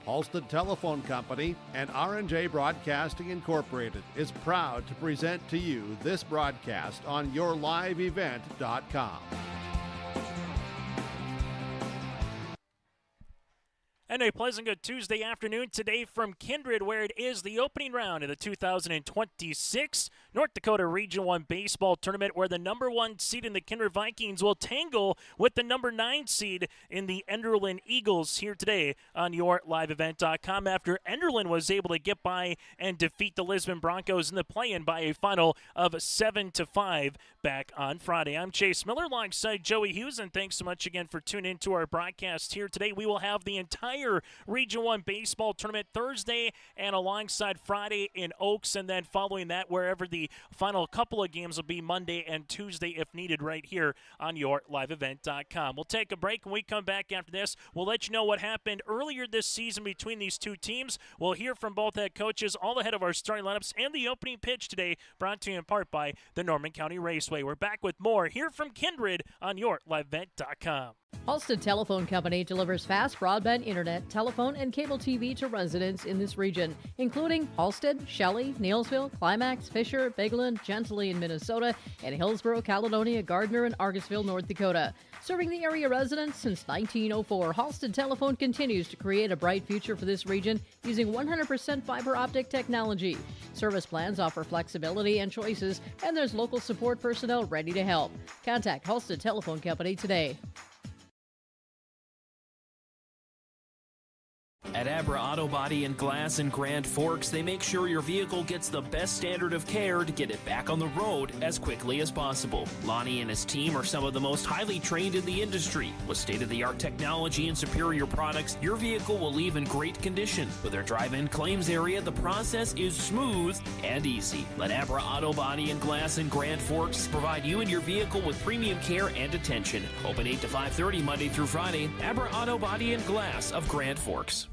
Halstead Telephone Company and R&J Broadcasting Incorporated is proud to present to you this broadcast on yourliveevent.com. And a pleasant good Tuesday afternoon today from Kindred, where it is the opening round of the 2026 North Dakota Region 1 Baseball Tournament, where the number 1 seed in the Kindred Vikings will tangle with the number 9 seed in the Enderlin Eagles here today on yourliveevent.com, after Enderlin was able to get by and defeat the Lisbon Broncos in the play-in by a final of 7-5 back on Friday. I'm Chase Miller alongside Joey Hughes, and thanks so much again for tuning in to our broadcast here today. We will have the entire Region 1 Baseball Tournament Thursday and alongside Friday in Oaks, and then following that, wherever the final couple of games will be, Monday and Tuesday if needed, right here on yourliveevent.com. We'll take a break. When we come back after this, we'll let you know what happened earlier this season between these two teams. We'll hear from both head coaches, all ahead of our starting lineups and the opening pitch today, brought to you in part by the Norman County Raceway. We're back with more here from Kindred on yourliveevent.com. Halstead Telephone Company delivers fast broadband internet, telephone, and cable TV to residents in this region, including Halstead, Shelley, Neelsville, Climax, Fisher, Bigland, Gentilly in Minnesota, and Hillsborough, Caledonia, Gardner, and Argosville, North Dakota. Serving the area residents since 1904, Halstead Telephone continues to create a bright future for this region using 100% fiber optic technology. Service plans offer flexibility and choices, and there's local support personnel ready to help. Contact Halstead Telephone Company today. At Abra Auto Body and Glass in Grand Forks, they make sure your vehicle gets the best standard of care to get it back on the road as quickly as possible. Lonnie and his team are some of the most highly trained in the industry. With state-of-the-art technology and superior products, your vehicle will leave in great condition. With their drive-in claims area, the process is smooth and easy. Let Abra Auto Body and Glass in Grand Forks provide you and your vehicle with premium care and attention. Open 8 to 5:30 Monday through Friday. Abra Auto Body and Glass of Grand Forks.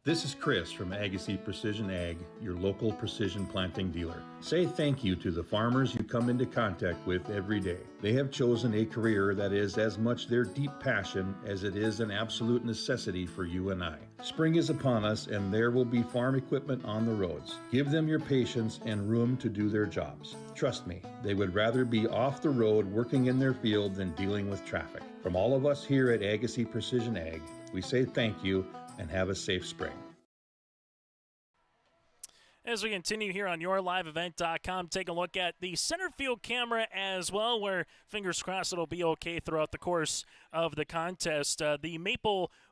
This is Chris from Agassiz Precision Ag, your local precision planting dealer. Say thank you to the farmers you come into contact with every day. They have chosen a career that is as much their deep passion as it is an absolute necessity for you and I. Spring is upon us and there will be farm equipment on the roads. Give them your patience and room to do their jobs. Trust me, they would rather be off the road working in their field than dealing with traffic. From all of us here at Agassiz Precision Ag, we say thank you and have a safe spring. As we continue here on yourliveevent.com, take a look at the center field camera as well, where fingers crossed it'll be okay throughout the course of the contest. The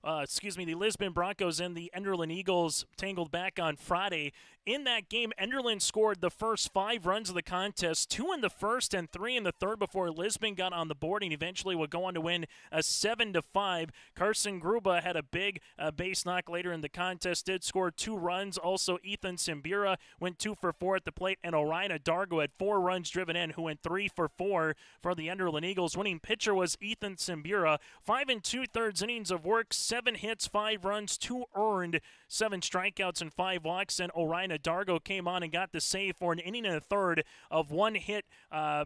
Lisbon Broncos and the Enderlin Eagles tangled back on Friday. In that game, Enderlin scored the first 5 runs of the contest, 2 in the first and 3 in the third before Lisbon got on the board and eventually would go on to win a 7-5. Carson Gruba had a big base knock later in the contest, did score 2 runs. Also, Ethan Simbira went 2 for 4 at the plate, and Orion Dargo had 4 runs driven in, who went 3 for 4 for the Enderlin Eagles. Winning pitcher was Ethan Simbira. 5 2/3 innings of work, 7 hits, 5 runs, 2 earned, 7 strikeouts, and 5 walks, and Orion Dargo came on and got the save for an inning and a third of 1-hit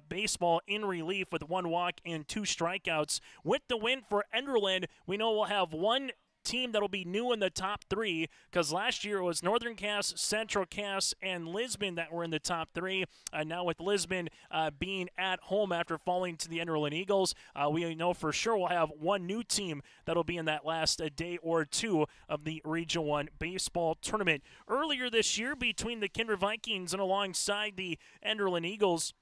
baseball in relief with 1 walk and 2 strikeouts. With the win for Enderlin, we know we'll have one team that'll be new in the top 3, because last year it was Northern Cass, Central Cass, and Lisbon that were in the top 3. Now with Lisbon being at home after falling to the Enderlin Eagles, we know for sure we'll have one new team that'll be in that last day or two of the Region 1 baseball tournament. Earlier this year, between the Kindred Vikings and alongside the Enderlin Eagles,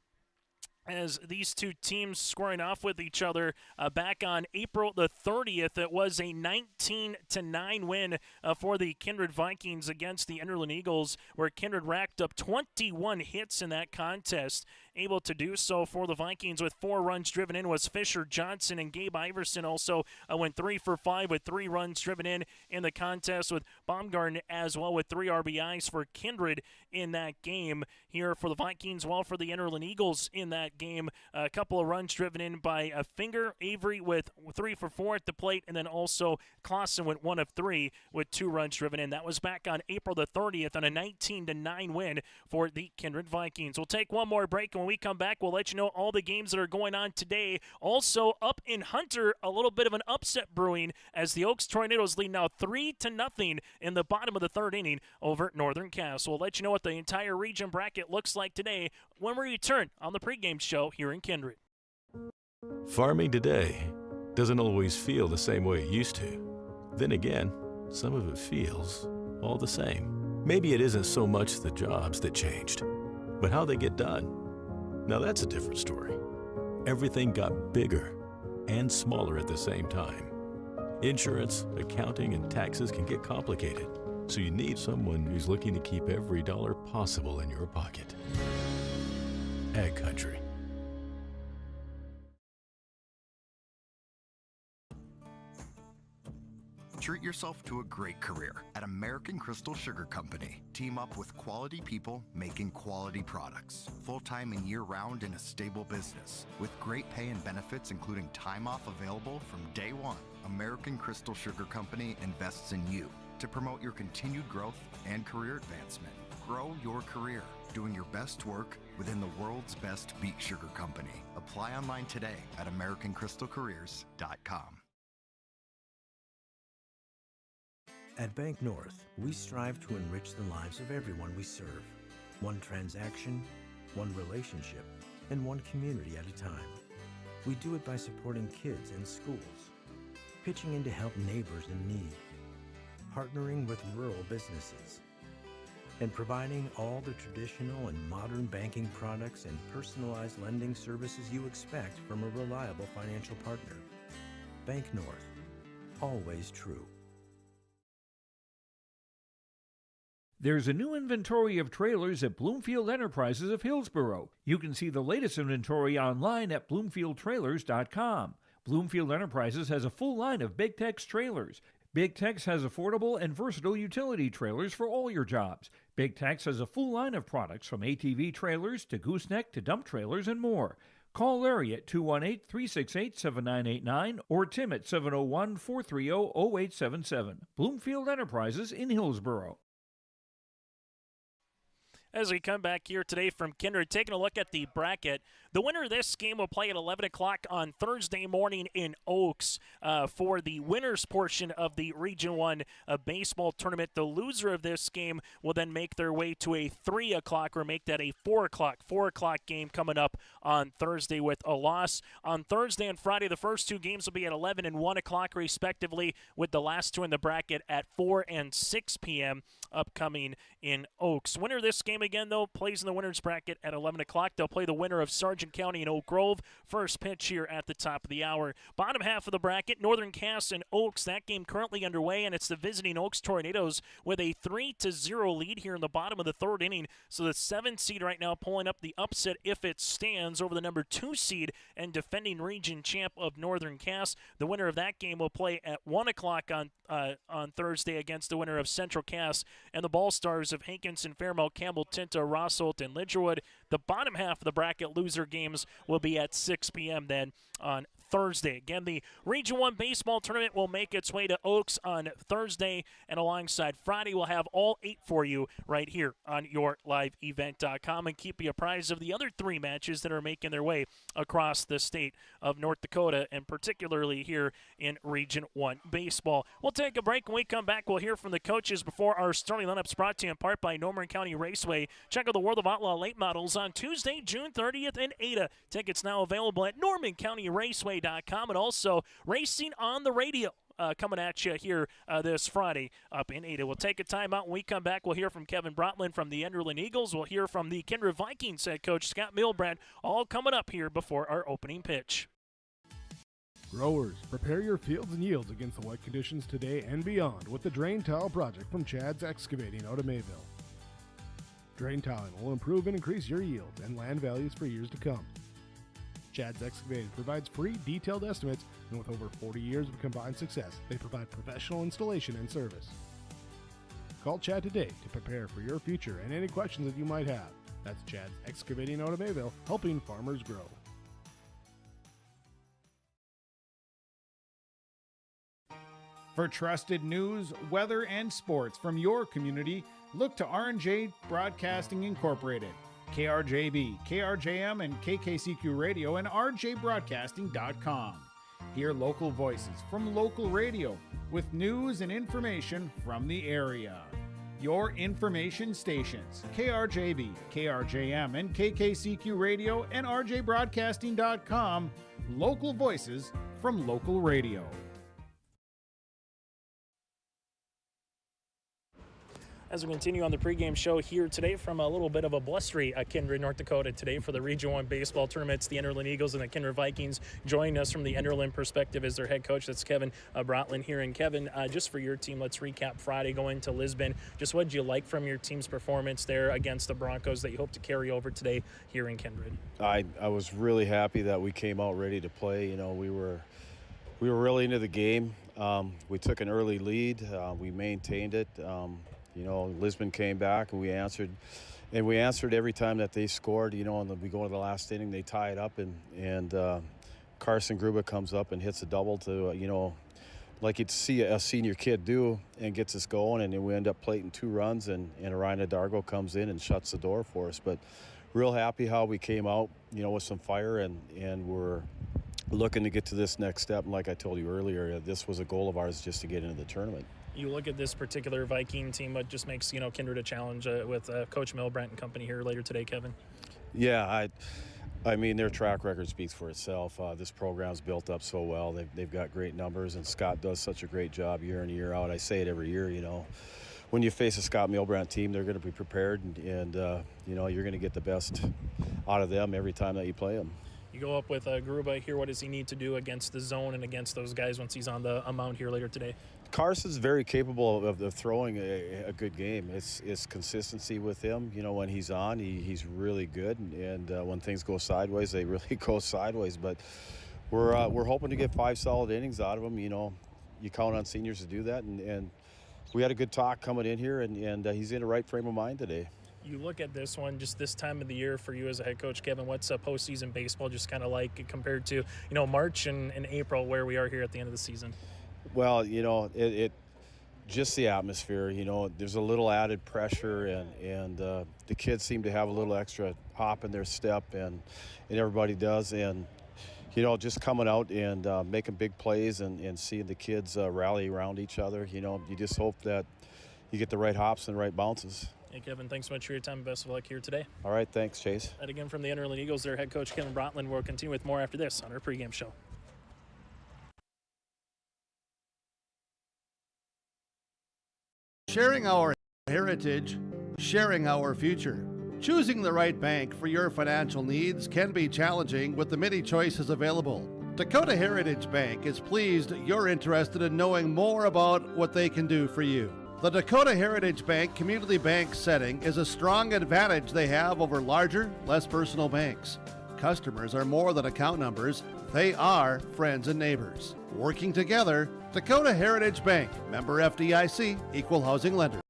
as these two teams squaring off with each other back on April the 30th. It was a 19-9 win for the Kindred Vikings against the Enderlin Eagles, where Kindred racked up 21 hits in that contest. Able to do so for the Vikings with 4 runs driven in was Fisher Johnson, and Gabe Iverson also went 3 for 5 with 3 runs driven in the contest, with Baumgarten as well with 3 RBIs for Kindred in that game. Here for the Vikings, well, for the Enderlin Eagles in that that game. A couple of runs driven in by Finger. Avery with 3 for 4 at the plate, and then also Clausen went 1 of 3 with 2 runs driven in. That was back on April the 30th on a 19-9 win for the Kindred Vikings. We'll take one more break, and when we come back, we'll let you know all the games that are going on today. Also, up in Hunter, a little bit of an upset brewing as the Oaks Tornadoes lead now 3-0 in the bottom of the 3rd inning over Northern Cass. We'll let you know what the entire region bracket looks like today when we return on the pregame show here in Kindred. Farming today doesn't always feel the same way it used to. Then again, some of it feels all the same. Maybe it isn't so much the jobs that changed, but how they get done. Now that's a different story. Everything got bigger and smaller at the same time. Insurance, accounting, and taxes can get complicated, so you need someone who's looking to keep every dollar possible in your pocket. Ag Country. Treat yourself to a great career at American Crystal Sugar Company. Team up with quality people making quality products. Full-time and year-round in a stable business. With great pay and benefits including time off available from day one. American Crystal Sugar Company invests in you to promote your continued growth and career advancement. Grow your career doing your best work within the world's best beet sugar company. Apply online today at AmericanCrystalCareers.com. At Bank North, we strive to enrich the lives of everyone we serve. One transaction, one relationship, and one community at a time. We do it by supporting kids in schools, pitching in to help neighbors in need, partnering with rural businesses, and providing all the traditional and modern banking products and personalized lending services you expect from a reliable financial partner. Bank North, always true. There's a new inventory of trailers at Bloomfield Enterprises of Hillsborough. You can see the latest inventory online at BloomfieldTrailers.com. Bloomfield Enterprises has a full line of Big Tex trailers. Big Tex has affordable and versatile utility trailers for all your jobs. Big Tex has a full line of products from ATV trailers to gooseneck to dump trailers and more. Call Larry at 218-368-7989 or Tim at 701-430-0877. Bloomfield Enterprises in Hillsborough. As we come back here today from Kindred, taking a look at the bracket, the winner of this game will play at 11 o'clock on Thursday morning in Oaks for the winners portion of the Region 1 baseball tournament. The loser of this game will then make their way to a 3 o'clock or make that a 4 o'clock game coming up on Thursday with a loss. On Thursday and Friday, the first 2 games will be at 11 and 1 o'clock respectively, with the last 2 in the bracket at 4 and 6 p.m. upcoming in Oaks. Winner of this game again, though, plays in the winner's bracket at 11 o'clock. They'll play the winner of Sargent County and Oak Grove. First pitch here at the top of the hour. Bottom half of the bracket, Northern Cass and Oaks. That game currently underway, and it's the visiting Oaks Tornadoes with a 3-0 lead here in the bottom of the 3rd inning. So the 7th seed right now pulling up the upset if it stands over the number 2 seed and defending region champ of Northern Cass. The winner of that game will play at 1 o'clock on Thursday against the winner of Central Cass and the Ball Stars of Hankinson, Fairmount, Campbell, Tinta, Rossolt, and Lidgerwood. The bottom half of the bracket loser games will be at 6 p.m. then on Thursday. Again, the Region 1 baseball tournament will make its way to Oaks on Thursday, and alongside Friday, we'll have all 8 for you right here on yourliveevent.com and keep you apprised of the other 3 matches that are making their way across the state of North Dakota, and particularly here in Region 1 baseball. We'll take a break. When we come back, we'll hear from the coaches before our starting lineups brought to you in part by Norman County Raceway. Check out the World of Outlaw late models on Tuesday, June 30th in Ada. Tickets now available at NormanCountyRaceway.com and also Racing on the Radio. Coming at you here this Friday up in Ada. We'll take a timeout. When we come back, we'll hear from Kevin Brotland from the Enderlin Eagles. We'll hear from the Kindred Vikings head coach Scott Milbrand, all coming up here before our opening pitch. Growers, prepare your fields and yields against the wet conditions today and beyond with the Drain Tile project from Chad's Excavating out of Mayville. Drain tiling will improve and increase your yields and land values for years to come. Chad's Excavating provides free detailed estimates, and with over 40 years of combined success, they provide professional installation and service. Call Chad today to prepare for your future and any questions that you might have. That's Chad's Excavating out of Mayville, helping farmers grow. For trusted news, weather, and sports from your community, look to R&J Broadcasting Incorporated, KRJB, KRJM, and KKCQ Radio, and rjbroadcasting.com. Hear local voices from local radio with news and information from the area. Your information stations, KRJB, KRJM, and KKCQ Radio, and rjbroadcasting.com. Local voices from local radio. As we continue on the pregame show here today from a little bit of a blustery Kindred, North Dakota today for the Region 1 baseball tournaments, the Enderlin Eagles and the Kindred Vikings. Joining us from the Enderlin perspective is their head coach. That's Kevin Brotland here. And Kevin, just for your team, let's recap Friday going to Lisbon. Just what did you like from your team's performance there against the Broncos that you hope to carry over today here in Kindred? I was really happy that we came out ready to play. You know, we were really into the game. We took an early lead. We maintained it. You know, Lisbon came back and we answered every time that they scored. You know, and we go to the last inning, they tie it up, and Carson Gruba comes up and hits a double to, you know, like you'd see a senior kid do, and gets us going, and then we end up plating 2 runs, and Ryan Dargo comes in and shuts the door for us. But real happy how we came out, you know, with some fire, and we're looking to get to this next step. And like I told you earlier, this was a goal of ours, just to get into the tournament. You look at this particular Viking team, what just makes, you know, Kindred a challenge with Coach Milbrandt and company here later today, Kevin? Yeah, I mean, their track record speaks for itself. This program's built up so well. They've got great numbers, and Scott does such a great job year in and year out. I say it every year, you know. When you face a Scott Milbrandt team, they're going to be prepared, and you know, you're going to get the best out of them every time that you play them. You go up with Gruba here. What does he need to do against the zone and against those guys once he's on the mound here later today? Carson's very capable of throwing a good game. It's consistency with him. You know, when he's on, he's really good, and when things go sideways, they really go sideways. But we're hoping to get 5 solid innings out of him. You know, you count on seniors to do that, and we had a good talk coming in here, and he's in the right frame of mind today. You look at this one, just this time of the year for you as a head coach, Kevin, what's postseason baseball just kind of like compared to, you know, March and April, where we are here at the end of the season? Well, you know, it just the atmosphere, you know, there's a little added pressure, and the kids seem to have a little extra hop in their step, and everybody does. And, you know, just coming out and making big plays and seeing the kids rally around each other, you know, you just hope that you get the right hops and the right bounces. Hey, Kevin, thanks so much for your time. Best of luck here today. All right, thanks, Chase. And again from the Enderlin Eagles, their head coach, Kevin Brotland. Will continue with more after this on our pregame show. Sharing our heritage, sharing our future. Choosing the right bank for your financial needs can be challenging with the many choices available. Dakota Heritage Bank is pleased you're interested in knowing more about what they can do for you. The Dakota Heritage Bank community bank setting is a strong advantage they have over larger, less personal banks. Customers are more than account numbers, they are friends and neighbors. Working together, Dakota Heritage Bank, member FDIC, equal housing lender.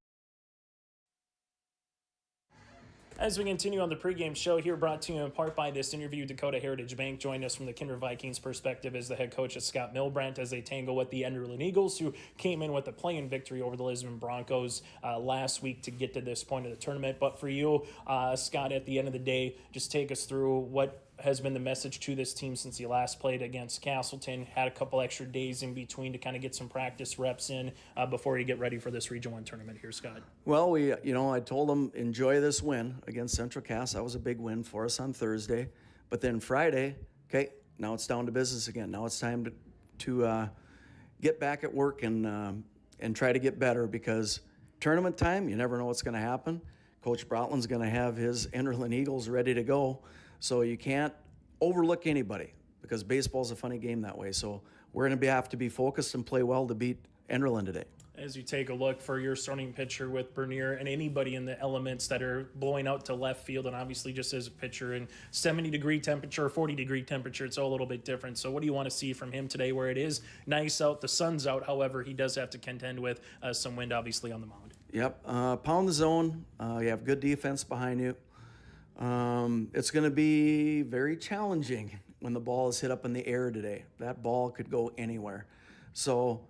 As we continue on the pregame show here, brought to you in part by this interview, Dakota Heritage Bank joined us from the Kindred Vikings perspective as the head coach, Scott Milbrandt, as they tangle with the Enderlin Eagles, who came in with a play-in victory over the Lisbon Broncos last week to get to this point of the tournament. But for you, Scott, at the end of the day, just take us through what has been the message to this team since you last played against Castleton. Had a couple extra days in between to kind of get some practice reps in before you get ready for this Region 1 tournament here, Scott. Well, I told them enjoy this win against Central Cass. That was a big win for us on Thursday. But then Friday, okay, now it's down to business again. Now it's time to get back at work and try to get better, because tournament time, you never know what's going to happen. Coach Brotland's going to have his Enderlin Eagles ready to go. So you can't overlook anybody, because baseball's a funny game that way. So we're going to have to be focused and play well to beat Enderlin today. As you take a look for your starting pitcher with Bernier and anybody in the elements that are blowing out to left field, and obviously just as a pitcher in 70-degree temperature, 40-degree temperature, it's all a little bit different. So what do you want to see from him today, where it is nice out, the sun's out, however, he does have to contend with some wind obviously on the mound? Yep. Pound the zone. You have good defense behind you. It's going to be very challenging when the ball is hit up in the air today. That ball could go anywhere. So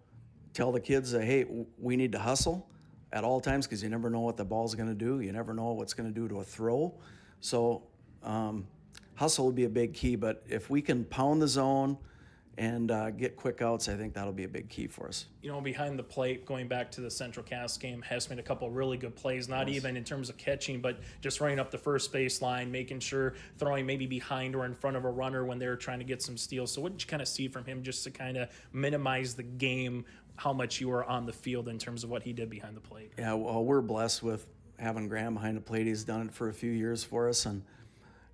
tell the kids, hey, we need to hustle at all times because you never know what the ball's going to do. You never know what's going to do to a throw. So hustle will be a big key. But if we can pound the zone and get quick outs, I think that'll be a big key for us. You know, behind the plate, going back to the Central Cass game, Hess made a couple of really good plays, not even in terms of catching, but just running up the first base line, making sure throwing maybe behind or in front of a runner when they were trying to get some steals. So what did you kind of see from him just to kind of minimize the game, how much you were on the field in terms of what he did behind the plate? Yeah, well, we're blessed with having Graham behind the plate. He's done it for a few years for us,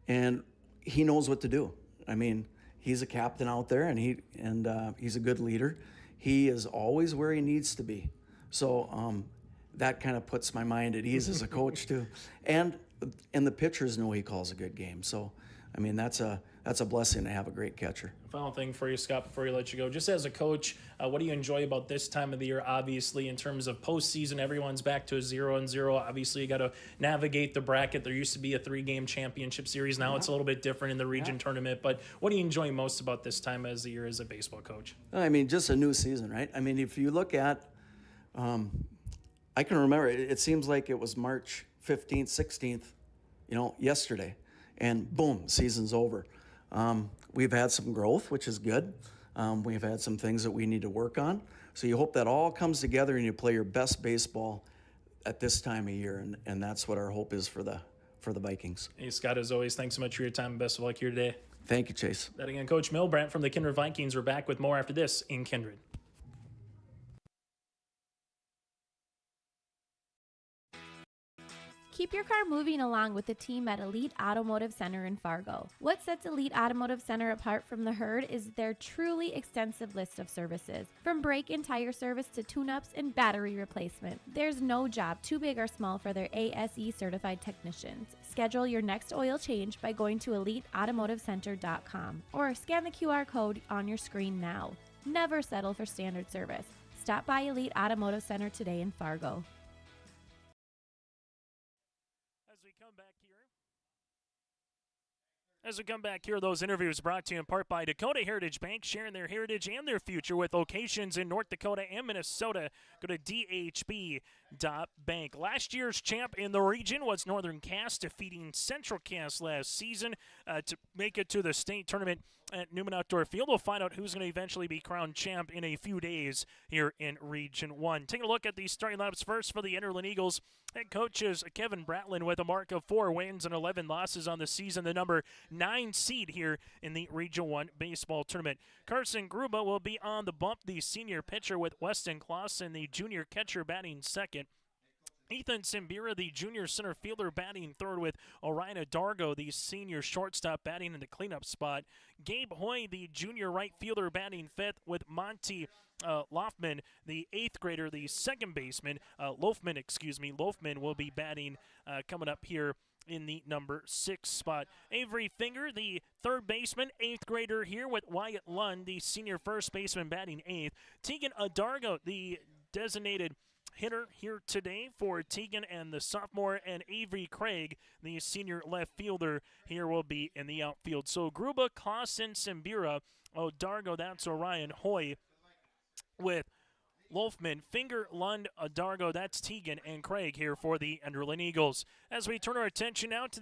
and he knows what to do. I mean, he's a captain out there, and he's a good leader. He is always where he needs to be. So that kind of puts my mind at ease as a coach too. And the pitchers know he calls a good game. So, I mean, that's a blessing to have a great catcher. Final thing for you, Scott, before we let you go. Just as a coach, what do you enjoy about this time of the year? Obviously, in terms of postseason, everyone's back to a 0-0. Obviously, you got to navigate the bracket. There used to be a 3-game championship series. Now it's a little bit different in the region tournament. But what do you enjoy most about this time as the year as a baseball coach? I mean, just a new season, right? I mean, if you look at, I can remember, it seems like it was March 15th, 16th, yesterday. And boom, season's over. We've had some growth, which is good. We've had some things that we need to work on. So you hope that all comes together and you play your best baseball at this time of year, and that's what our hope is for the Vikings. Hey, Scott, as always, thanks so much for your time. Best of luck here today. Thank you, Chase. That again, Coach Milbrandt from the Kindred Vikings. We're back with more after this in Kindred. Keep your car moving along with the team at Elite Automotive Center in Fargo. What sets Elite Automotive Center apart from the herd is their truly extensive list of services. From brake and tire service to tune-ups and battery replacement, there's no job too big or small for their ASE certified technicians. Schedule your next oil change by going to EliteAutomotiveCenter.com or scan the QR code on your screen now. Never settle for standard service. Stop by Elite Automotive Center today in Fargo. As we come back here, those interviews brought to you in part by Dakota Heritage Bank, sharing their heritage and their future with locations in North Dakota and Minnesota. Go to dhb.bank. Last year's champ in the region was Northern Cass, defeating Central Cass last season to make it to the state tournament at Newman Outdoor Field. We'll find out who's going to eventually be crowned champ in a few days here in Region 1. Taking a look at the starting lineups first for the Enderlin Eagles. Head coach is Kevin Bratlin with a mark of 4 wins and 11 losses on the season, the number 9 seed here in the Region 1 baseball tournament. Carson Gruba will be on the bump, the senior pitcher, with Weston Clausen, the junior catcher, batting second. Ethan Simbira, the junior center fielder, batting third, with Orion Adargo, the senior shortstop, batting in the cleanup spot. Gabe Hoy, the junior right fielder, batting fifth, with Monty Lofman, the 8th grader, the second baseman. Lofman will be batting coming up here in the number 6 spot. Avery Finger, the third baseman, 8th grader here, with Wyatt Lund, the senior first baseman, batting 8th. Tegan Adargo, the designated hitter here today for Tegan and the sophomore, and Avery Craig, the senior left fielder, here will be in the outfield. So Gruba, Clausen, Simbira, Adargo, that's Orion, Hoy, with Lofman, Finger, Lund, Adargo, that's Tegan, and Craig here for the Enderlin Eagles. As we turn our attention now to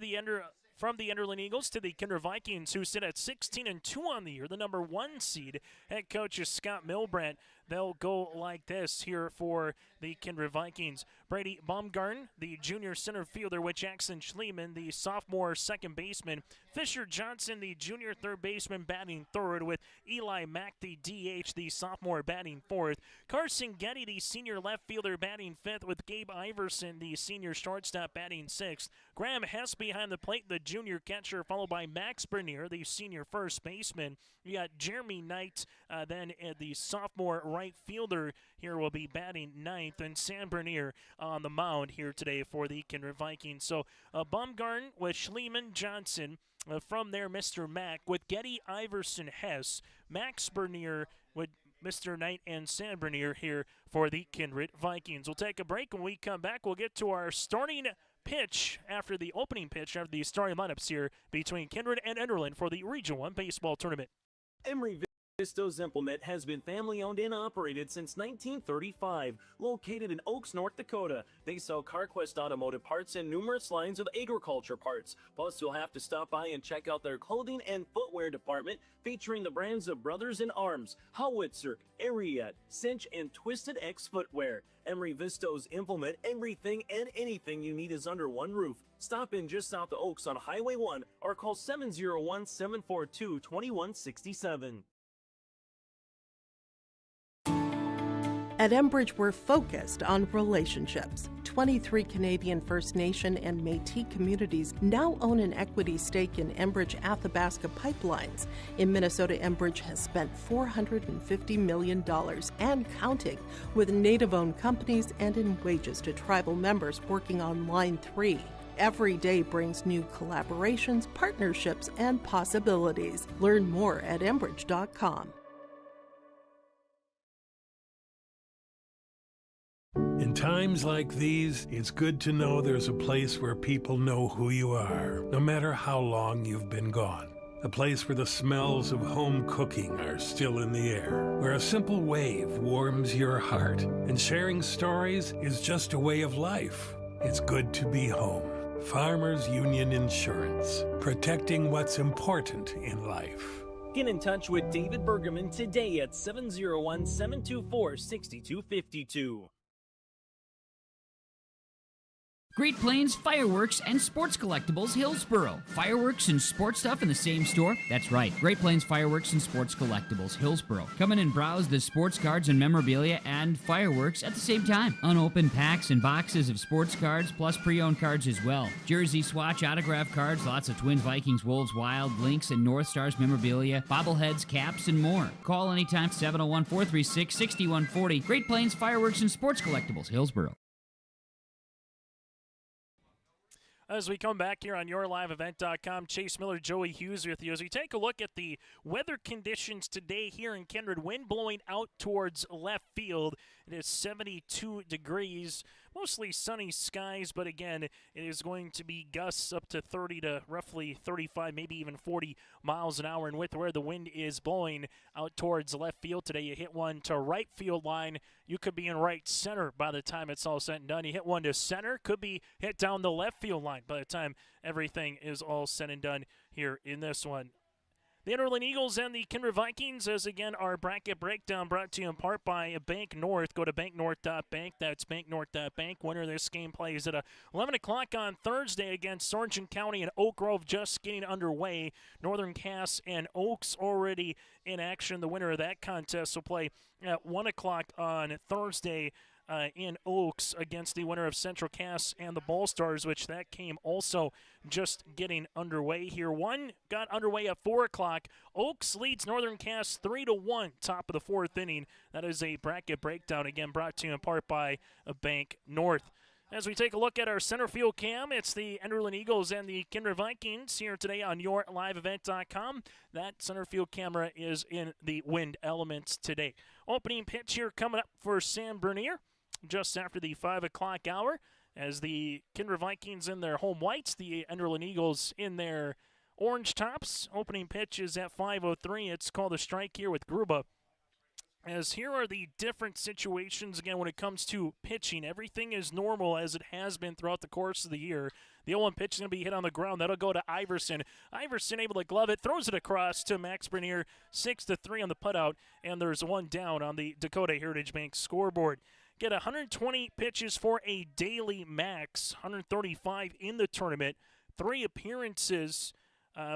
from the Enderlin Eagles to the Kindred Vikings, who sit at 16-2 on the year, the number 1 seed. Head coach is Scott Milbrandt. They'll go like this here for the Kindred Vikings. Brady Baumgarten, the junior center fielder, with Jackson Schliemann, the sophomore second baseman. Fisher Johnson, the junior third baseman, batting third, with Eli Mack, the DH, the sophomore, batting fourth. Carson Getty, the senior left fielder, batting fifth, with Gabe Iverson, the senior shortstop, batting sixth. Graham Hess behind the plate, the junior catcher, followed by Max Bernier, the senior first baseman. You got Jeremy Knight, then the sophomore right fielder here will be batting ninth, and Sam Bernier on the mound here today for the Kindred Vikings. So Baumgarten with Schliemann, Johnson, from there Mr. Mack, with Getty, Iverson, Hess, Max Bernier with Mr. Knight and San Bernier here for the Kindred Vikings. We'll take a break. When we come back, we'll get to our starting pitch after the opening pitch, after the starting lineups here between Kindred and Enderlin for the Region 1 baseball tournament. Emery Vistos Implement has been family-owned and operated since 1935. Located in Oaks, North Dakota, they sell CarQuest automotive parts and numerous lines of agriculture parts. Plus, you'll have to stop by and check out their clothing and footwear department, featuring the brands of Brothers in Arms, Howitzer, Ariat, Cinch, and Twisted X Footwear. Emery Vistos Implement, everything and anything you need is under one roof. Stop in just south of Oaks on Highway 1 or call 701-742-2167. At Enbridge, we're focused on relationships. 23 Canadian First Nation and Métis communities now own an equity stake in Enbridge Athabasca Pipelines. In Minnesota, Enbridge has spent $450 million and counting with Native-owned companies and in wages to tribal members working on Line 3. Every day brings new collaborations, partnerships, and possibilities. Learn more at Enbridge.com. In times like these, it's good to know there's a place where people know who you are, no matter how long you've been gone. A place where the smells of home cooking are still in the air, where a simple wave warms your heart, and sharing stories is just a way of life. It's good to be home. Farmers Union Insurance, protecting what's important in life. Get in touch with David Bergerman today at 701-724-6252. Great Plains Fireworks and Sports Collectibles, Hillsboro. Fireworks and sports stuff in the same store? That's right. Great Plains Fireworks and Sports Collectibles, Hillsboro. Come in and browse the sports cards and memorabilia and fireworks at the same time. Unopened packs and boxes of sports cards, plus pre-owned cards as well. Jersey swatch, autograph cards, lots of Twins, Vikings, Wolves, Wild, Lynx, and North Stars memorabilia, bobbleheads, caps, and more. Call anytime, 701-436-6140. Great Plains Fireworks and Sports Collectibles, Hillsboro. As we come back here on YourLiveEvent.com, Chase Miller, Joey Hughes with you as we take a look at the weather conditions today here in Kindred. Wind blowing out towards left field. It is 72 degrees, mostly sunny skies, but again, it is going to be gusts up to 30 to roughly 35, maybe even 40 miles an hour. And with where the wind is blowing out towards left field today, you hit one to right field line, you could be in right center by the time it's all said and done. You hit one to center, could be hit down the left field line by the time everything is all said and done here in this one. The Enderlin Eagles and the Kindred Vikings, as again our bracket breakdown brought to you in part by Bank North. Go to banknorth.bank. That's banknorth.bank. Winner of this game plays at 11 o'clock on Thursday against Sargent County and Oak Grove, just getting underway. Northern Cass and Oaks already in action. The winner of that contest will play at 1 o'clock on Thursday in Oaks against the winner of Central Cass and the Ball Stars, which that game also just getting underway here. One got underway at 4 o'clock. Oaks leads Northern Cass 3-1, top of the fourth inning. That is a bracket breakdown, again brought to you in part by Bank North. As we take a look at our center field cam, it's the Enderlin Eagles and the Kindred Vikings here today on YourLiveEvent.com. That center field camera is in the wind elements today. Opening pitch here coming up for San Bernier just after the 5 o'clock hour, as the Kindred Vikings in their home whites, the Enderlin Eagles in their orange tops. Opening pitch is at 5:03. It's called a strike here with Gruba. As here are the different situations, again, when it comes to pitching. Everything is normal as it has been throughout the course of the year. The 0-1 pitch is going to be hit on the ground. That'll go to Iverson. Iverson able to glove it, throws it across to Max Bernier, 6-3 on the putout, and there's one down on the Dakota Heritage Bank scoreboard. Get 120 pitches for a daily max, 135 in the tournament, 3 appearances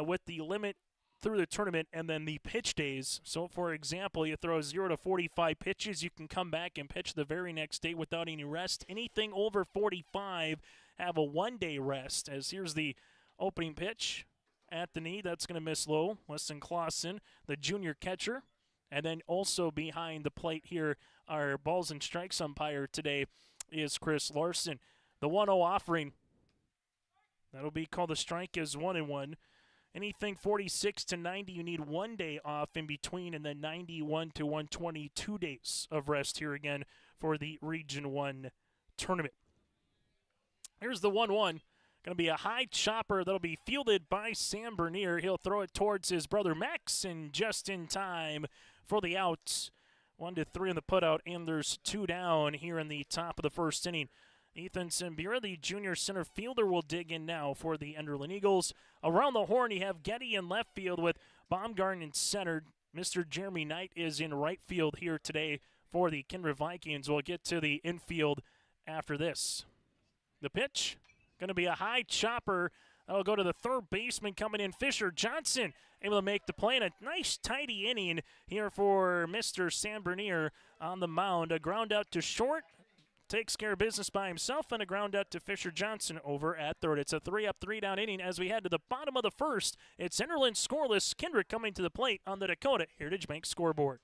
with the limit through the tournament, and then the pitch days. So, for example, you throw 0 to 45 pitches, you can come back and pitch the very next day without any rest. Anything over 45, have a one-day rest. As here's the opening pitch at the knee. That's going to miss low. Weston Clausen, the junior catcher. And then also behind the plate here, our balls and strikes umpire today is Chris Larson. The 1-0 offering, that'll be called a strike, is 1-1. Anything 46 to 90, you need 1 day off in between, and then 91 to 120, 2 days of rest here again for the Region 1 tournament. Here's the 1-1. Going to be a high chopper that'll be fielded by Sam Bernier. He'll throw it towards his brother Max, and just in time for the out. 1-3 in the putout, and there's 2 down here in the top of the first inning. Ethan Simbira, the junior center fielder, will dig in now for the Enderlin Eagles. Around the horn, you have Getty in left field with Baumgarten in center. Mr. Jeremy Knight is in right field here today for the Kindred Vikings. We'll get to the infield after this. The pitch, going to be a high chopper. That'll go to the third baseman coming in, Fisher Johnson, able to make the play, and a nice tidy inning here for Mr. Sam Bernier on the mound. A ground out to short. Takes care of business by himself, and a ground out to Fisher Johnson over at third. It's a 3-up, 3-down inning as we head to the bottom of the first. It's Enderlin scoreless. Kindred coming to the plate on the Dakota Heritage Bank scoreboard.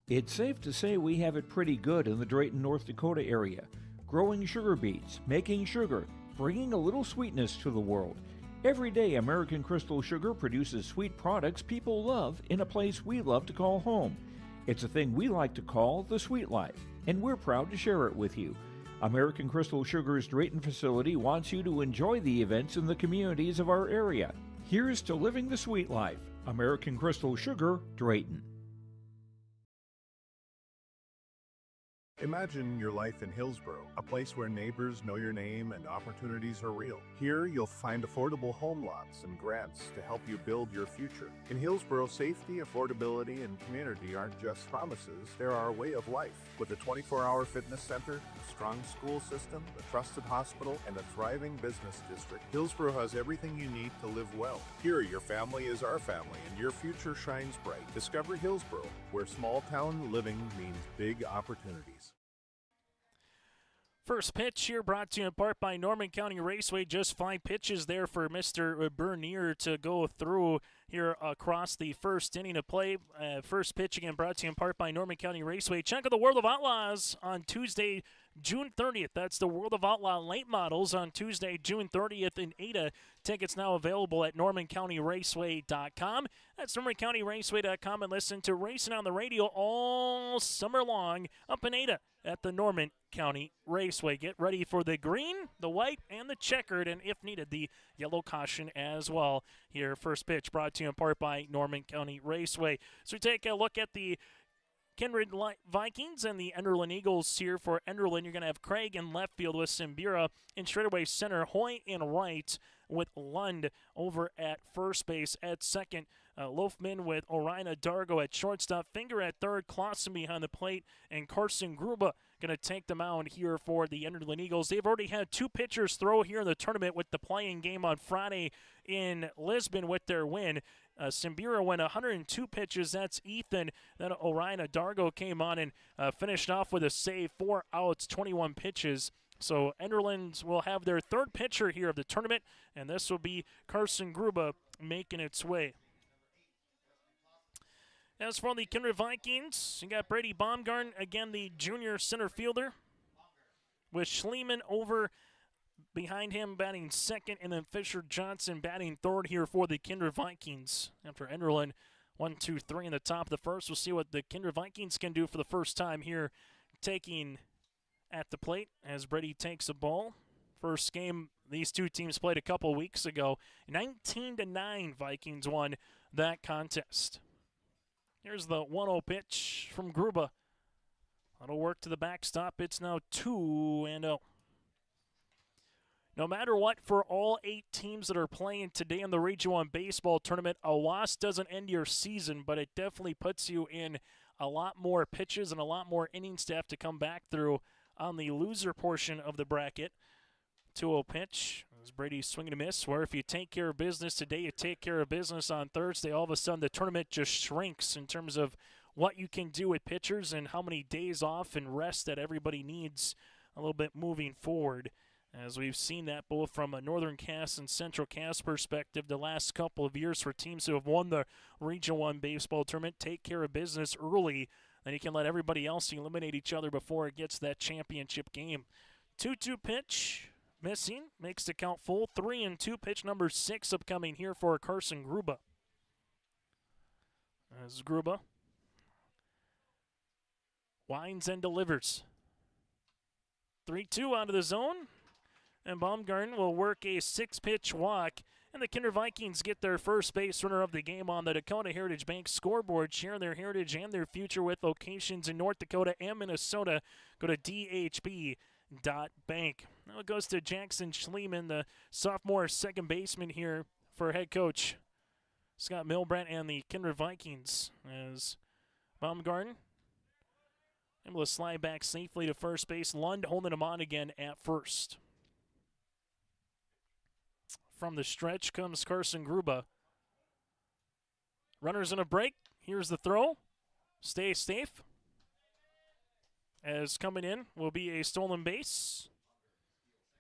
It's safe to say we have it pretty good in the Drayton, North Dakota area. Growing sugar beets, making sugar, bringing a little sweetness to the world. Every day, American Crystal Sugar produces sweet products people love in a place we love to call home. It's a thing we like to call the sweet life, and we're proud to share it with you. American Crystal Sugar's Drayton facility wants you to enjoy the events in the communities of our area. Here's to living the sweet life. American Crystal Sugar, Drayton. Imagine your life in Hillsboro, a place where neighbors know your name and opportunities are real. Here, you'll find affordable home lots and grants to help you build your future. In Hillsboro, safety, affordability, and community aren't just promises, they're our way of life. With a 24-hour fitness center, a strong school system, a trusted hospital, and a thriving business district, Hillsboro has everything you need to live well. Here, your family is our family, and your future shines bright. Discover Hillsboro, where small-town living means big opportunities. First pitch here brought to you in part by Norman County Raceway. Just 5 pitches there for Mr. Bernier to go through here across the first inning of play. First pitch again brought to you in part by Norman County Raceway. Check out the World of Outlaws on Tuesday, June 30th. That's the World of Outlaw late models on Tuesday, June 30th in Ada. Tickets now available at NormanCountyRaceway.com. That's NormanCountyRaceway.com, and listen to Racing on the Radio all summer long up in Ada at the Norman County Raceway. Get ready for the green, the white, and the checkered, and if needed, the yellow caution as well. Here, first pitch brought to you in part by Norman County Raceway. So we take a look at the Kindred Vikings and the Enderlin Eagles here. For Enderlin, you're going to have Craig in left field with Simbira. In straightaway center, Hoy in right with Lund over at first base. At second, Loafman with Orina Dargo at shortstop. Finger at third, Clausen behind the plate, and Carson Gruba going to take the mound here for the Enderlin Eagles. They've already had 2 pitchers throw here in the tournament with the playing game on Friday in Lisbon with their win. Simbira went 102 pitches. That's Ethan. Then Orina Dargo came on and finished off with a save, 4 outs, 21 pitches. So Enderlin will have their 3rd pitcher here of the tournament, and this will be Carson Gruba making its way. As for the Kindred Vikings, you got Brady Baumgarten, again the junior center fielder, with Schliemann over behind him batting second, and then Fisher Johnson batting third here for the Kindred Vikings. After Enderlin, 1-2-3 in the top of the first. We'll see what the Kindred Vikings can do for the first time here, taking at the plate as Brady takes a ball. First game these two teams played a couple weeks ago. 19-9 Vikings won that contest. Here's the 1-0 pitch from Gruba. That'll work to the backstop. It's now 2-0. No matter what, for all 8 teams that are playing today in the Region 1 baseball tournament, a loss doesn't end your season, but it definitely puts you in a lot more pitches and a lot more innings to have to come back through on the loser portion of the bracket. 2-0 pitch. As Brady swinging a miss, where if you take care of business today, you take care of business on Thursday, all of a sudden the tournament just shrinks in terms of what you can do with pitchers and how many days off and rest that everybody needs a little bit moving forward. As we've seen that both from a Northern Cass and Central Cass perspective the last couple of years for teams who have won the Region 1 baseball tournament, take care of business early, then you can let everybody else eliminate each other before it gets that championship game. 2-2 pitch. missing. Makes the count full. 3-2. Pitch number 6 upcoming here for Carson Gruba. As Gruba winds and delivers. 3-2 out of the zone. And Baumgarten will work a 6-pitch walk. And the Kindred Vikings get their first base runner of the game on the Dakota Heritage Bank scoreboard, sharing their heritage and their future with locations in North Dakota and Minnesota. Go to dhb.bank. Now it goes to Jackson Schliemann, the sophomore second baseman here for head coach Scott Milbrandt and the Kindred Vikings, as Baumgarten able to slide back safely to first base. Lund holding him on again at first. From the stretch comes Carson Gruba. Runners in a break. Here's the throw. Stay safe. As coming in will be a stolen base.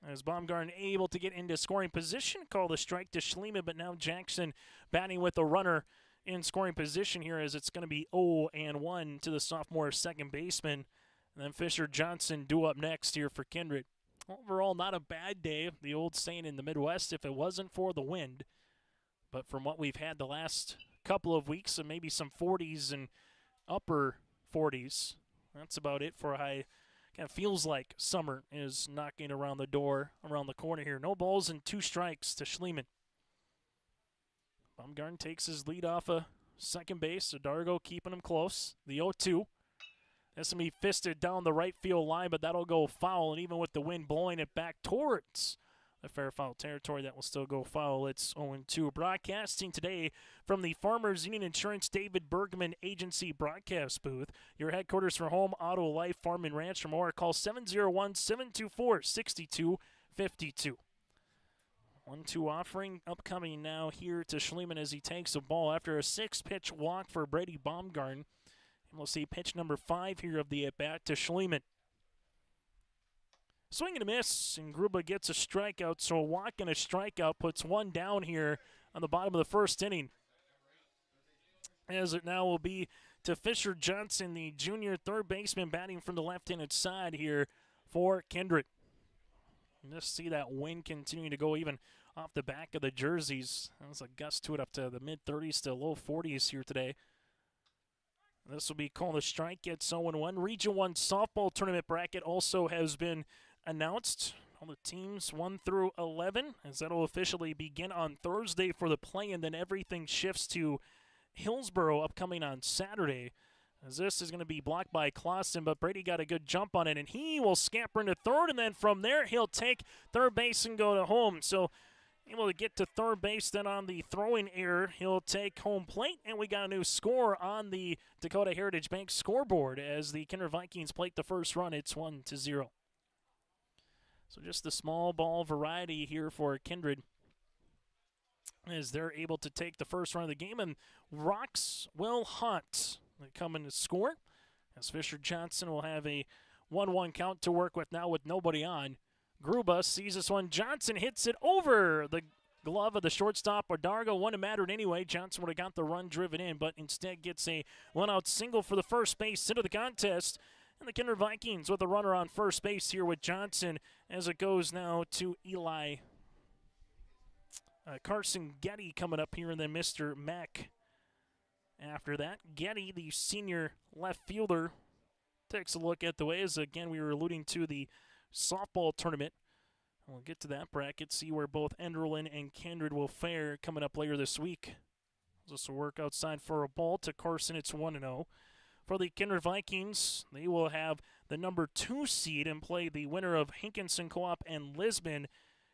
As Baumgarten able to get into scoring position. Call the strike to Schliemann, but now Jackson batting with a runner in scoring position here, as it's going to be 0-1 to the sophomore second baseman. And then Fisher Johnson due up next here for Kindred. Overall, not a bad day. The old saying in the Midwest, if it wasn't for the wind. But from what we've had the last couple of weeks, and maybe some 40s and upper 40s, that's about it for a high. Kind of feels like summer is knocking around the door, around the corner here. No balls and 2 strikes to Schliemann. Baumgarten takes his lead off of second base. Dargo keeping him close. The 0-2. This will be fisted down the right field line, but that'll go foul. And even with the wind blowing it back towards the fair foul territory, that will still go foul. It's 0-2. Broadcasting today from the Farmers Union Insurance David Bergman Agency broadcast booth. Your headquarters for home, auto, life, farm, and ranch. For more, call 701-724-6252. 1-2 offering upcoming now here to Schliemann as he takes the ball after a 6-pitch walk for Brady Baumgarten. And we'll see pitch number 5 here of the at-bat to Schliemann. Swing and a miss, and Gruba gets a strikeout, so a walk and a strikeout puts 1 down here on the bottom of the first inning. As it now will be to Fisher Johnson, the junior third baseman, batting from the left-handed side here for Kindred. And just see that wind continuing to go even off the back of the jerseys. There's a gust to it up to the mid-30s to low 40s here today. This will be called a strike. It's 0-1. Region 1 softball tournament bracket also has been announced. All the teams 1 through 11, as that will officially begin on Thursday for the play, and then everything shifts to Hillsboro upcoming on Saturday. As this is going to be blocked by Clausen, but Brady got a good jump on it, and he will scamper into third, and then from there he'll take third base and go to home. So able to get to third base, then on the throwing error, he'll take home plate, and we got a new score on the Dakota Heritage Bank scoreboard as the Kindred Vikings plate the first run. It's 1-0. So just the small ball variety here for Kindred as they're able to take the first run of the game, and Rocks will hunt. They come in to score as Fisher Johnson will have a 1-1 count to work with now with nobody on. Gruba sees this one. Johnson hits it over the glove of the shortstop. Dargo wouldn't have mattered anyway. Johnson would have got the run driven in, but instead gets a one-out single for the first base into the contest. And the Kindred Vikings with a runner on first base here with Johnson as it goes now to Eli. Carson Getty coming up here, and then Mr. Mack after that. Getty, the senior left fielder, takes a look at the way, as again we were alluding to the softball tournament. We'll get to that bracket, see where both Enderlin and Kindred will fare coming up later this week. This will work outside for a ball to Carson. It's 1-0. For the Kindred Vikings, they will have the number 2 seed and play the winner of Hankinson Co-op and Lisbon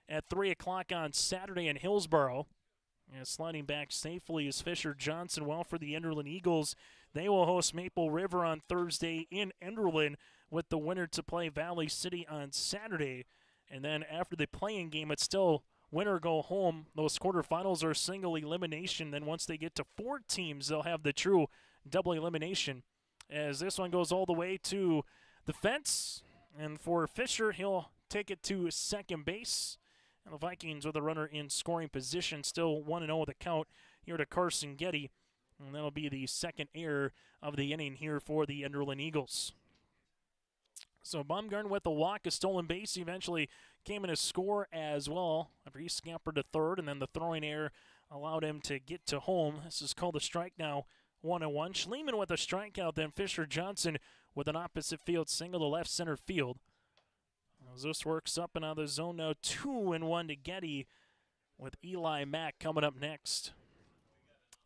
at 3 o'clock on Saturday in Hillsboro. And sliding back safely is Fisher Johnson. While for the Enderlin Eagles, they will host Maple River on Thursday in Enderlin, with the winner to play Valley City on Saturday. And then after the play-in game, it's still winner go home. Those quarterfinals are single elimination. Then once they get to 4 teams, they'll have the true double elimination. As this one goes all the way to the fence. And for Fisher, he'll take it to second base. And the Vikings with a runner in scoring position, still 1-0 with a count here to Carson Getty. And that'll be the second error of the inning here for the Enderlin Eagles. So Baumgarten with a walk, a stolen base, eventually came in to score as well after he scampered to third, and then the throwing error allowed him to get to home. This is called a strike now, 1-1. Schliemann with a strikeout, then Fisher Johnson with an opposite field single to left center field. As this works up and out of the zone now, 2-1 to Getty with Eli Mack coming up next.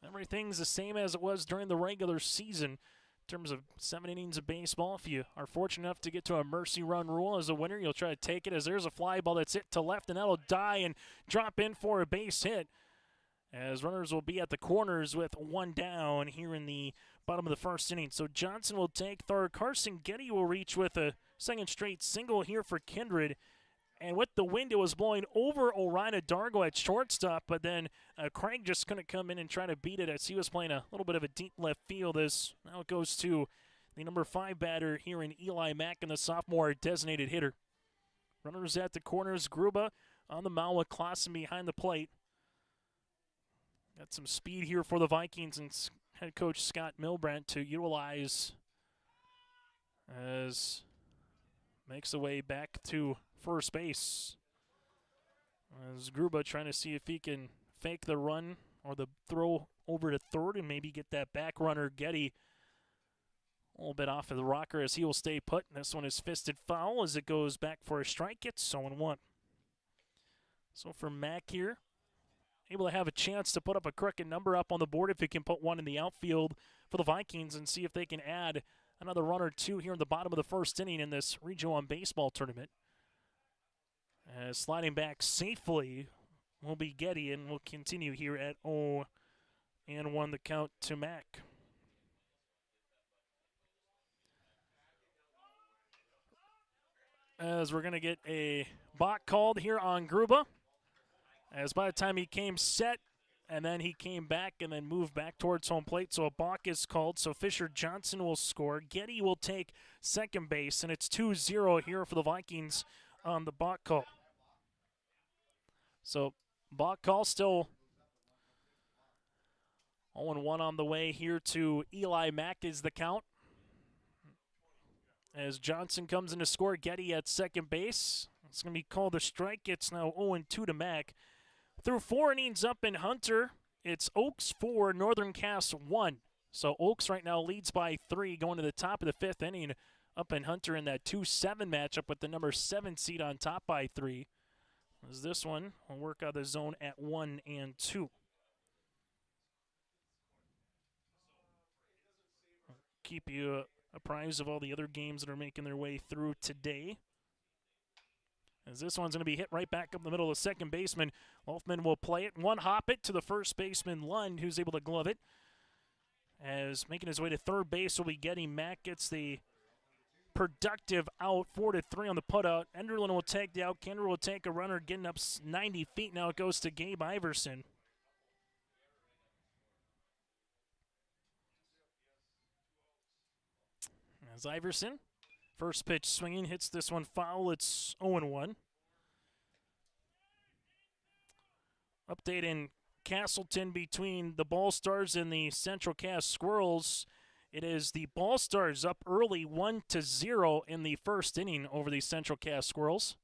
Everything's the same as it was during the regular season in terms of 7 innings of baseball. If you are fortunate enough to get to a mercy run rule as a winner, you'll try to take it as there's a fly ball that's hit to left, and that'll die and drop in for a base hit, as runners will be at the corners with 1 down here in the bottom of the first inning. So Johnson will take third. Carson Getty will reach with a second straight single here for Kindred. And with the wind, it was blowing over Orina Dargo at shortstop, but then Craig just couldn't come in and try to beat it as he was playing a little bit of a deep left field. As now it goes to the number 5 batter here in Eli Mack and the sophomore designated hitter. Runners at the corners. Gruba on the mound with Clausen behind the plate. Got some speed here for the Vikings and head coach Scott Milbrandt to utilize as makes the way back to first base. As Gruba trying to see if he can fake the run or the throw over to third and maybe get that back runner Getty a little bit off of the rocker as he will stay put. And this one is fisted foul as it goes back for a strike. It's 0-1. So for Mack here, able to have a chance to put up a crooked number up on the board if he can put one in the outfield for the Vikings and see if they can add another run or two here in the bottom of the first inning in this Region 1 baseball tournament. As sliding back safely will be Getty, and we'll continue here at 0-1 the count to Mack. As we're going to get a balk called here on Gruba. As by the time he came set, and then he came back and then moved back towards home plate, so a balk is called. So Fisher Johnson will score. Getty will take second base, and it's 2-0 here for the Vikings on the balk call. So balk call still 0-1 on the way here to Eli Mack is the count. As Johnson comes in to score, Getty at second base. It's going to be called a strike. It's now 0-2 to Mack. Through 4 innings up in Hunter, it's Oaks 4, Northern Cass 1. So Oaks right now leads by 3 going to the top of the 5th inning up in Hunter in that 2-7 matchup with the number 7 seed on top by 3. As this one will work out of the zone at 1 and 2. I'll keep you apprised of all the other games that are making their way through today. As this one's going to be hit right back up the middle of second baseman. Wolfman will play it. One hop it to the first baseman, Lund, who's able to glove it. As making his way to third base will be Getty. Mack gets the productive out, 4-3 on the putout. Enderlin will take the out. Kindred will take a runner getting up 90 feet. Now it goes to Gabe Iverson. As Iverson, first pitch swinging, hits this one foul. It's 0-1. Update in Castleton between the Ball Stars and the Central Cass Squirrels. It is the Ball Stars up early 1-0 in the first inning over the Central Cass Squirrels.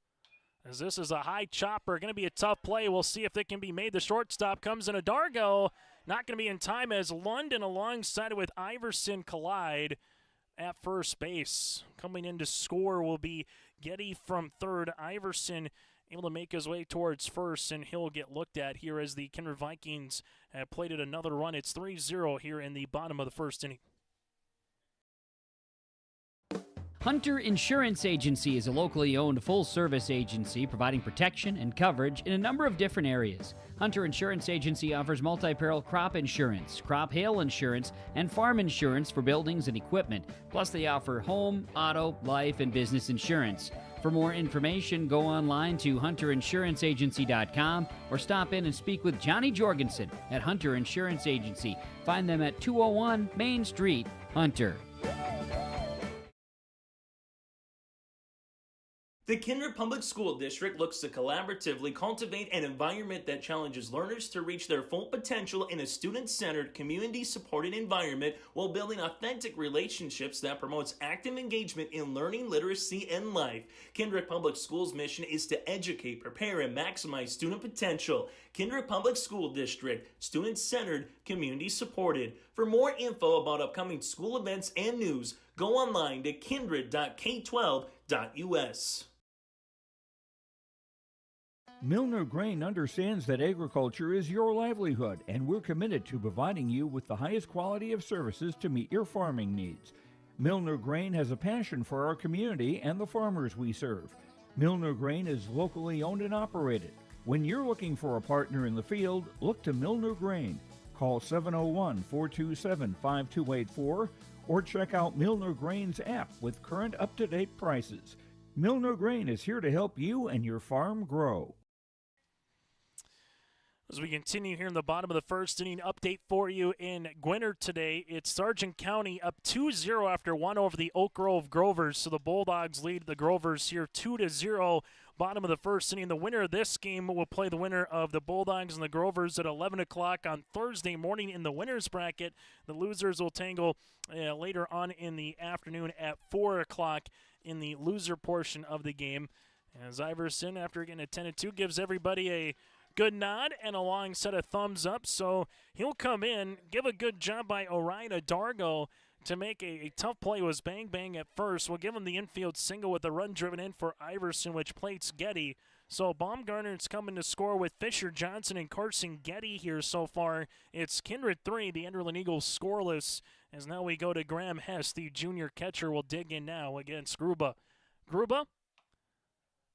As this is a high chopper, going to be a tough play. We'll see if it can be made. The shortstop comes in. Dargo, not going to be in time as London alongside with Iverson collide at first base. Coming in to score will be Getty from third. Iverson able to make his way towards first, and he'll get looked at here as the Kindred Vikings have played it another run. It's 3-0 here in the bottom of the first inning. Hunter Insurance Agency is a locally owned full-service agency providing protection and coverage in a number of different areas. Hunter Insurance Agency offers multi-peril crop insurance, crop hail insurance, and farm insurance for buildings and equipment. Plus, they offer home, auto, life, and business insurance. For more information, go online to hunterinsuranceagency.com or stop in and speak with Johnny Jorgensen at Hunter Insurance Agency. Find them at 201 Main Street, Hunter. The Kindred Public School District looks to collaboratively cultivate an environment that challenges learners to reach their full potential in a student-centered, community-supported environment while building authentic relationships that promotes active engagement in learning, literacy, and life. Kindred Public Schools' mission is to educate, prepare, and maximize student potential. Kindred Public School District, student-centered, community-supported. For more info about upcoming school events and news, go online to kindred.k12.us. Milner Grain understands that agriculture is your livelihood, and we're committed to providing you with the highest quality of services to meet your farming needs. Milner Grain has a passion for our community and the farmers we serve. Milner Grain is locally owned and operated. When you're looking for a partner in the field, look to Milner Grain. Call 701-427-5284 or check out Milner Grain's app with current up-to-date prices. Milner Grain is here to help you and your farm grow. As we continue here in the bottom of the first inning, update for you in Gwinner today. It's Sargent County up 2-0 after one over the Oak Grove Grovers. So the Bulldogs lead the Grovers here 2-0. Bottom of the first inning. The winner of this game will play the winner of the Bulldogs and the Grovers at 11 o'clock on Thursday morning in the winner's bracket. The losers will tangle later on in the afternoon at 4 o'clock in the loser portion of the game. As Iverson, after getting attended to, gives everybody a good nod and a long set of thumbs up. So he'll come in, give a good job by Orion Dargo to make a tough play. It was bang bang at first. We'll give him the infield single with a run driven in for Iverson, which plates Getty. So Baumgartner's coming to score with Fisher, Johnson, and Carson Getty here so far. It's Kindred 3, the Enderlin Eagles scoreless. As now we go to Graham Hess, the junior catcher, will dig in now against Gruba. Gruba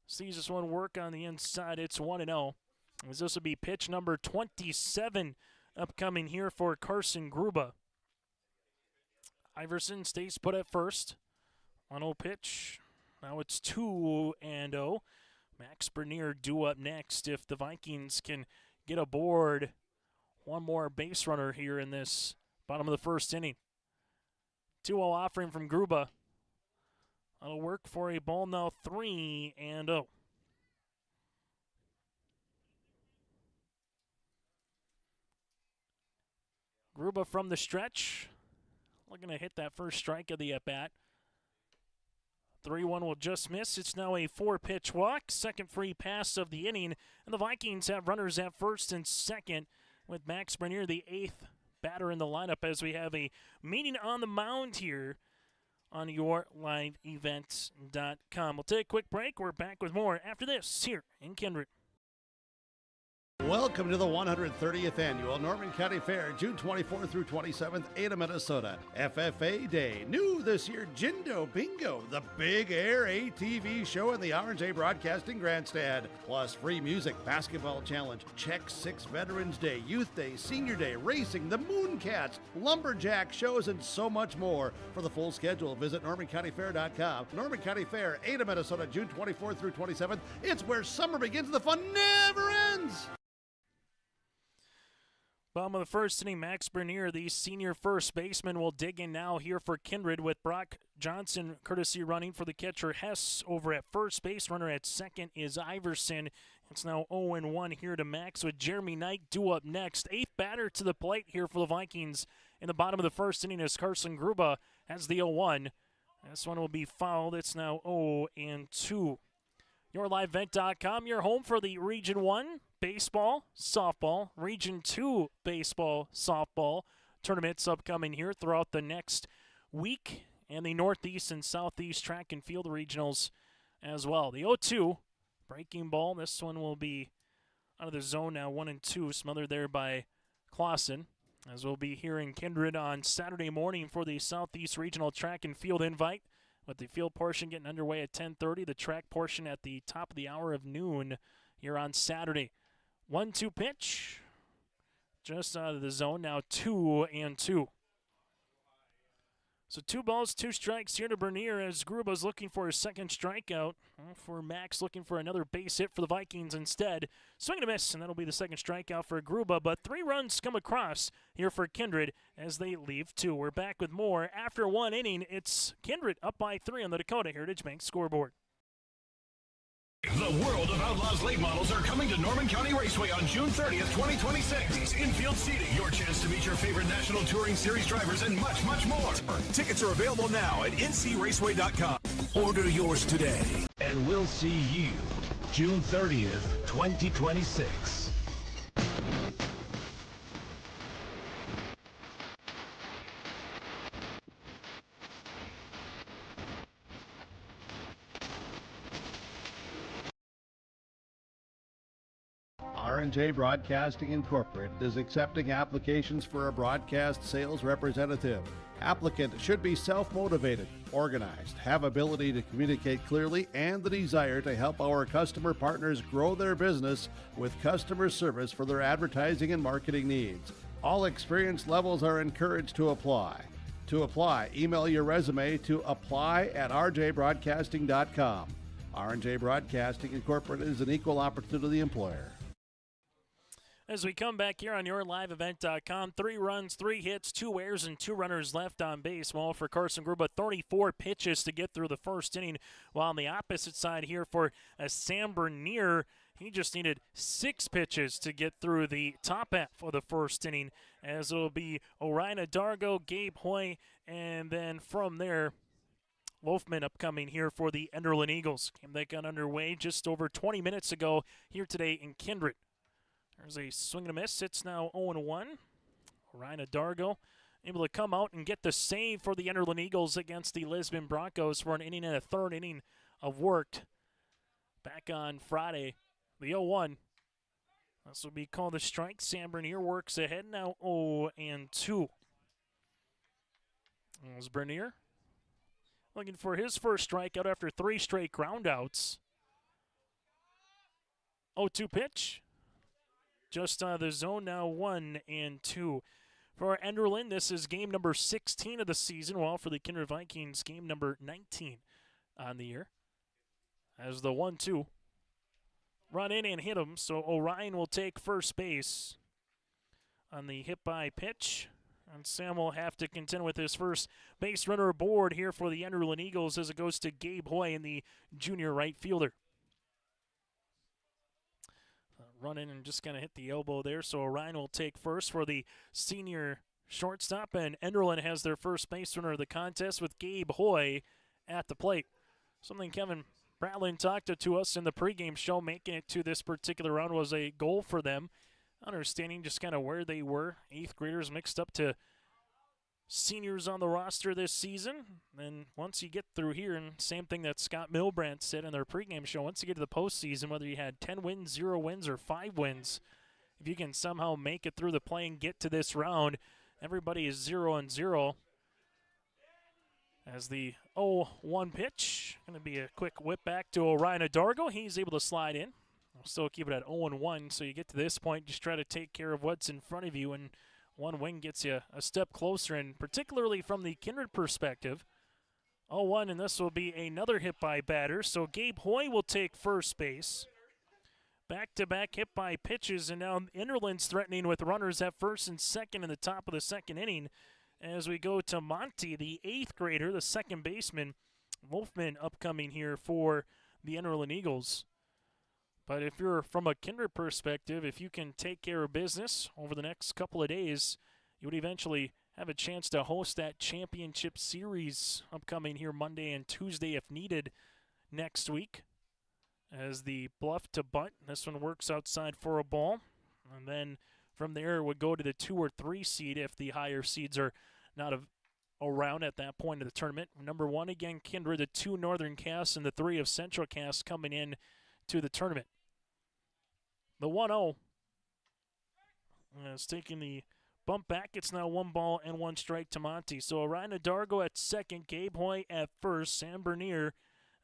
sees this one work on the inside. It's 1-0. As this will be pitch number 27 upcoming here for Carson Gruba. Iverson stays put at first. 1-0 pitch. Now it's 2-0. Max Bernier due up next if the Vikings can get aboard one more base runner here in this bottom of the first inning. 2-0 offering from Gruba. That'll work for a ball now 3-0. Gruba from the stretch. Looking to hit that first strike of the at-bat. 3-1 will just miss. It's now a 4-pitch walk. Second free pass of the inning. And the Vikings have runners at first and second with Max Bernier, the 8th batter in the lineup, as we have a meeting on the mound here on yourliveevents.com. We'll take a quick break. We're back with more after this here in Kindred. Welcome to the 130th Annual Norman County Fair, June 24th through 27th, Ada, Minnesota. FFA Day. New this year, Jindo Bingo, the Big Air ATV show in the R&J Broadcasting Grandstand. Plus free music, basketball challenge, Check 6 Veterans Day, Youth Day, Senior Day, racing, the Mooncats, lumberjack shows, and so much more. For the full schedule, visit NormanCountyFair.com. Norman County Fair, Ada, Minnesota, June 24th through 27th. It's where summer begins and the fun never ends. Bottom of the first inning, Max Bernier, the senior first baseman, will dig in now here for Kindred with Brock Johnson courtesy running for the catcher Hess over at first base. Runner at second is Iverson. It's now 0-1 here to Max with Jeremy Knight due up next. 8th batter to the plate here for the Vikings in the bottom of the first inning as Carson Gruba has the 0-1. This one will be fouled. It's now 0-2. YourLiveEvent.com, your home for the Region 1 baseball, softball, Region 2 baseball, softball tournaments upcoming here throughout the next week, and the Northeast and Southeast track and field regionals as well. The 0-2 breaking ball. This one will be out of the zone now, 1-2, smothered there by Clausen, as we'll be hearing Kindred on Saturday morning for the Southeast Regional Track and Field invite, with the field portion getting underway at 10:30, the track portion at the top of the hour of noon here on Saturday. 1-2 pitch, just out of the zone, now 2-2. So 2 balls, 2 strikes here to Bernier as Gruba's looking for his second strikeout. For Max, looking for another base hit for the Vikings instead. Swing and a miss, and that'll be the second strikeout for Gruba. But 3 runs come across here for Kindred as they leave 2. We're back with more after 1 inning. It's Kindred up by 3 on the Dakota Heritage Bank scoreboard. The World of Outlaws late models are coming to Norman County Raceway on June 30th, 2026. Infield seating, your chance to meet your favorite National Touring Series drivers, and much, much more. Tickets are available now at ncraceway.com. Order yours today. And we'll see you June 30th, 2026. R&J Broadcasting Incorporated is accepting applications for a broadcast sales representative. Applicant should be self-motivated, organized, have ability to communicate clearly, and the desire to help our customer partners grow their business with customer service for their advertising and marketing needs. All experience levels are encouraged to apply. To apply, email your resume to apply@rjbroadcasting.com. R&J Broadcasting Incorporated is an equal opportunity employer. As we come back here on yourliveevent.com, 3 runs, 3 hits, 2 errors, and 2 runners left on base. Well, for Carson Gruba, 34 pitches to get through the first inning, while on the opposite side here for Sam Bernier, he just needed 6 pitches to get through the top half of the first inning, as it'll be Orion Adargo, Gabe Hoy, and then from there, Wolfman upcoming here for the Enderlin Eagles. Game that got underway just over 20 minutes ago here today in Kindred. There's a swing and a miss. It's now 0-1. Orion Adargo able to come out and get the save for the Enderlin Eagles against the Lisbon Broncos for an inning and a third inning of work. Back on Friday, the 0-1. This will be called a strike. Sam Bernier works ahead now 0-2. There's Bernier looking for his first strikeout after 3 straight groundouts. 0-2 pitch. Just out of the zone now, 1-2. For Enderlin, this is game number 16 of the season, while for the Kindred Vikings, game number 19 on the year. As the 1-2. Run in and hit him, so Orion will take first base on the hit by pitch. And Sam will have to contend with his first base runner aboard here for the Enderlin Eagles as it goes to Gabe Hoy in the junior right fielder. Run in and just kind of hit the elbow there, so Orion will take first for the senior shortstop, and Enderlin has their first base runner of the contest with Gabe Hoy at the plate. Something Kevin Bratlin talked to us in the pregame show, making it to this particular round was a goal for them, understanding just kind of where they were. 8th graders mixed up to seniors on the roster this season. And once you get through here, and same thing that Scott Milbrandt said in their pregame show, once you get to the postseason, whether you had 10 wins, 0 wins, or 5 wins, if you can somehow make it through the play and get to this round, everybody is 0-0. As the 0-1 pitch, going to be a quick whip back to Orion Adargo. He's able to slide in. We'll still keep it at 0-1, so you get to this point, just try to take care of what's in front of you, and one wing gets you a step closer, and particularly from the Kindred perspective, 0-1, and this will be another hit by batter. So Gabe Hoy will take first base. Back-to-back hit by pitches, and now Enderlin's threatening with runners at first and second in the top of the second inning. As we go to Monty, the 8th grader, the second baseman, Wolfman upcoming here for the Enderlin Eagles. But if you're from a Kindred perspective, if you can take care of business over the next couple of days, you would eventually have a chance to host that championship series upcoming here Monday and Tuesday if needed next week. As the bluff to bunt, this one works outside for a ball. And then from there it would go to the 2 or 3 seed if the higher seeds are not around at that point of the tournament. Number 1 again, Kindred, the 2 Northern Casts, and the 3 of Central Casts coming in to the tournament. The 1-0 is taking the bump back. It's now 1 ball and 1 strike to Monty. So Orion Adargo at second, Gabe Hoy at first. Sam Bernier,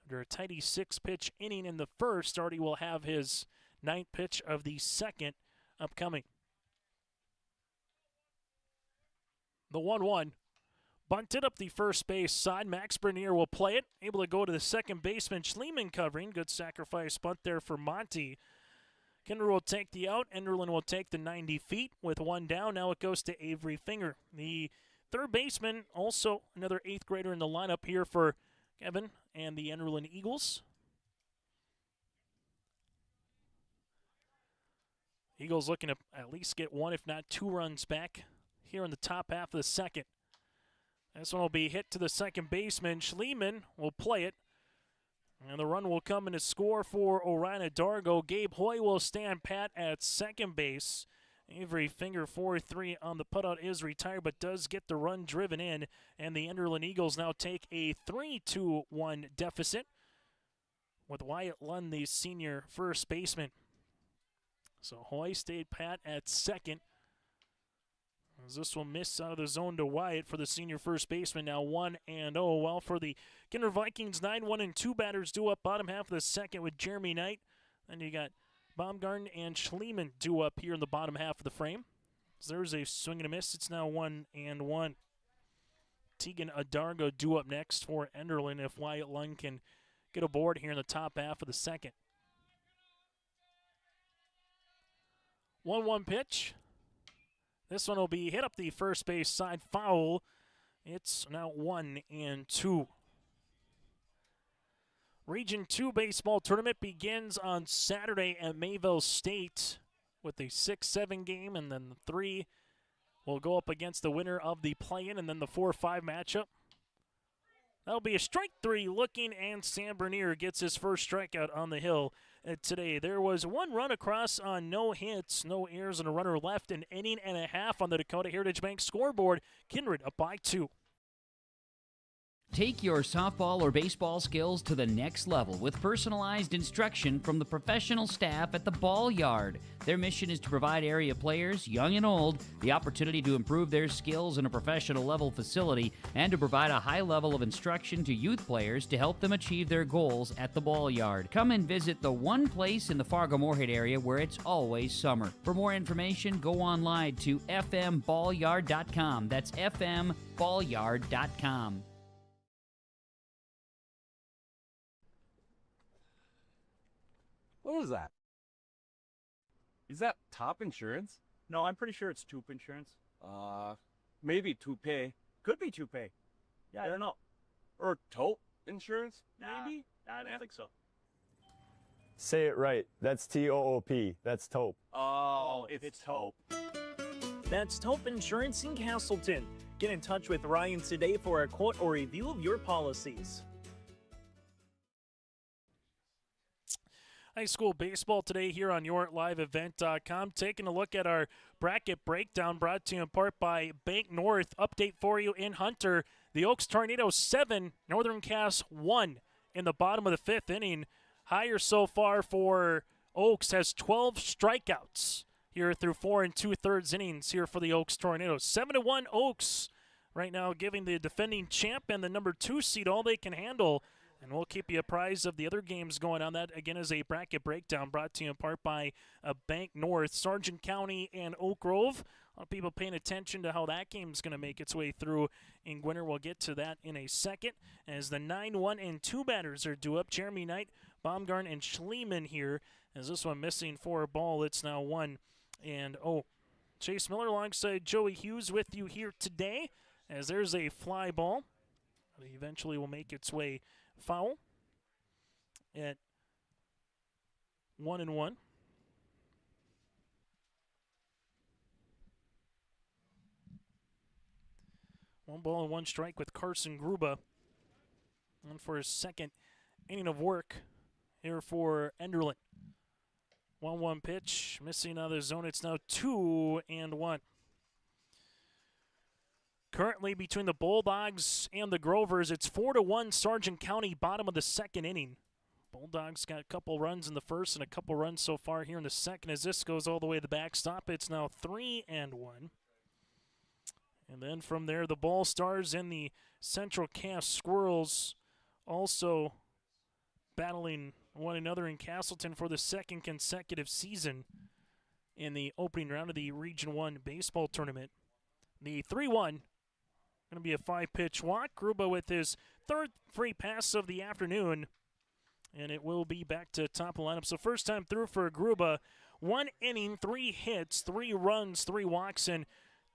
after a tidy 6-pitch inning in the first, already will have his 9th pitch of the second upcoming. The 1-1. Bunted up the first base side. Max Bernier will play it. Able to go to the second baseman. Schliemann covering. Good sacrifice bunt there for Monty. Kindred will take the out. Enderlin will take the 90 feet with 1 down. Now it goes to Avery Finger. The third baseman, also another 8th grader in the lineup here for Kevin and the Enderlin Eagles. Eagles looking to at least get one, if not two runs back here in the top half of the second. This one will be hit to the second baseman. Schliemann will play it. And the run will come in to score for Orion Dargo. Gabe Hoy will stand pat at second base. Avery Finger 4-3 on the putout is retired, but does get the run driven in. And the Enderlin Eagles now take a 3-1 deficit with Wyatt Lund, the senior first baseman. So Hoy stayed pat at second. As this will miss out of the zone to Wyatt for the senior first baseman. Now 1-0. Well, for the Kindred Vikings, 9-1-2 batters due up bottom half of the second with Jeremy Knight. Then you got Baumgarten and Schliemann due up here in the bottom half of the frame. So there's a swing and a miss. It's now 1-1. Tegan Adargo due up next for Enderlin if Wyatt Lund can get aboard here in the top half of the second. 1-1 pitch. This one will be hit up the first base side, foul. It's now 1-2. Region 2 baseball tournament begins on Saturday at Mayville State with a 6-7 game, and then the 3 will go up against the winner of the play-in, and then the 4-5 matchup. That'll be a strike 3 looking, and Sam Bernier gets his first strikeout on the hill today. There was one run across on no hits, no errors, and a runner left, an inning and a half on the Dakota Heritage Bank scoreboard. Kindred up by 2. Take your softball or baseball skills to the next level with personalized instruction from the professional staff at the Ball Yard. Their mission is to provide area players, young and old, the opportunity to improve their skills in a professional level facility and to provide a high level of instruction to youth players to help them achieve their goals at the Ball Yard. Come and visit the one place in the Fargo-Moorhead area where it's always summer. For more information, go online to fmballyard.com. That's fmballyard.com. What was that? Is that top insurance? No, I'm pretty sure it's Toop Insurance. Maybe Toupee. Could be Toupee. Yeah, I don't know. Or Taupe Insurance, maybe? I don't think so. Say it right. That's T-O-O-P. That's Taupe. Oh, it's Taupe. That's Taupe Insurance in Castleton. Get in touch with Ryan today for a quote or review of your policies. High school baseball today here on YourLiveEvent.com. Taking a look at our bracket breakdown brought to you in part by Bank North. Update for you in Hunter. The Oaks Tornadoes 7, Northern Cass 1 in the bottom of the 5th inning. Higher so far for Oaks has 12 strikeouts here through 4 2/3 innings here for the Oaks Tornadoes. 7-1 Oaks right now, giving the defending champ and the number 2 seed all they can handle. And we'll keep you apprised of the other games going on. That, again, is a bracket breakdown brought to you in part by Bank North, Sargent County, and Oak Grove. A lot of people paying attention to how that game is going to make its way through in Gwinner. We'll get to that in a second. As the 9-1-2 batters are due up, Jeremy Knight, Baumgarten, and Schliemann here. As this one missing for a ball, it's now 1-0. Chase Miller alongside Joey Hughes with you here today. As there's a fly ball. It eventually will make its way foul at 1-1. One ball and one strike with Carson Gruba. And for his second inning of work here for Enderlin. 1-1 pitch, missing out of the zone. It's now 2-1. Currently between the Bulldogs and the Grovers, it's 4-1 Sargent County, bottom of the second inning. Bulldogs got a couple runs in the first and a couple runs so far here in the second. As this goes all the way to the backstop, it's now 3-1. And then from there, the Ball Stars and the Central Cass Squirrels also battling one another in Castleton for the second consecutive season in the opening round of the Region 1 baseball tournament. The 3-1. Going to be a 5-pitch walk. Gruba with his third free pass of the afternoon. And it will be back to top of the lineup. So first time through for Gruba. 1 inning, 3 hits, 3 runs, 3 walks, and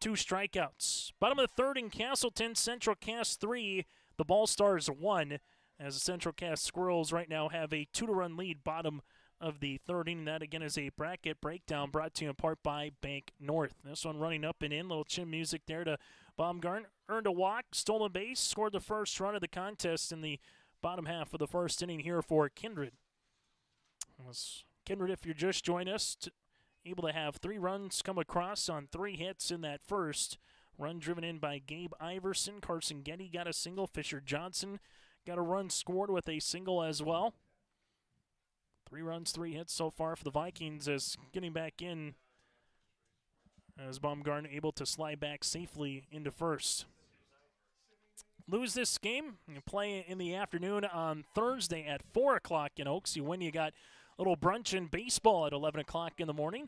2 strikeouts. Bottom of the third in Castleton, Central Cass 3, the Ball Stars 1. As the Central Cass Squirrels right now have a 2-run lead bottom of the third inning. That again is a bracket breakdown brought to you in part by Bank North. This one running up and in, little chin music there to Baumgarten. Earned a walk, stolen base, scored the first run of the contest in the bottom half of the first inning here for Kindred. Kindred, if you're just joining us, able to have 3 runs come across on 3 hits in that first. Run driven in by Gabe Iverson. Carson Getty got a single. Fisher Johnson got a run scored with a single as well. 3 runs, 3 hits so far for the Vikings, as getting back in as Baumgarten able to slide back safely into first. Lose this game, you play in the afternoon on Thursday at 4 o'clock in Oaks. You win, you got a little brunch and baseball at 11 o'clock in the morning.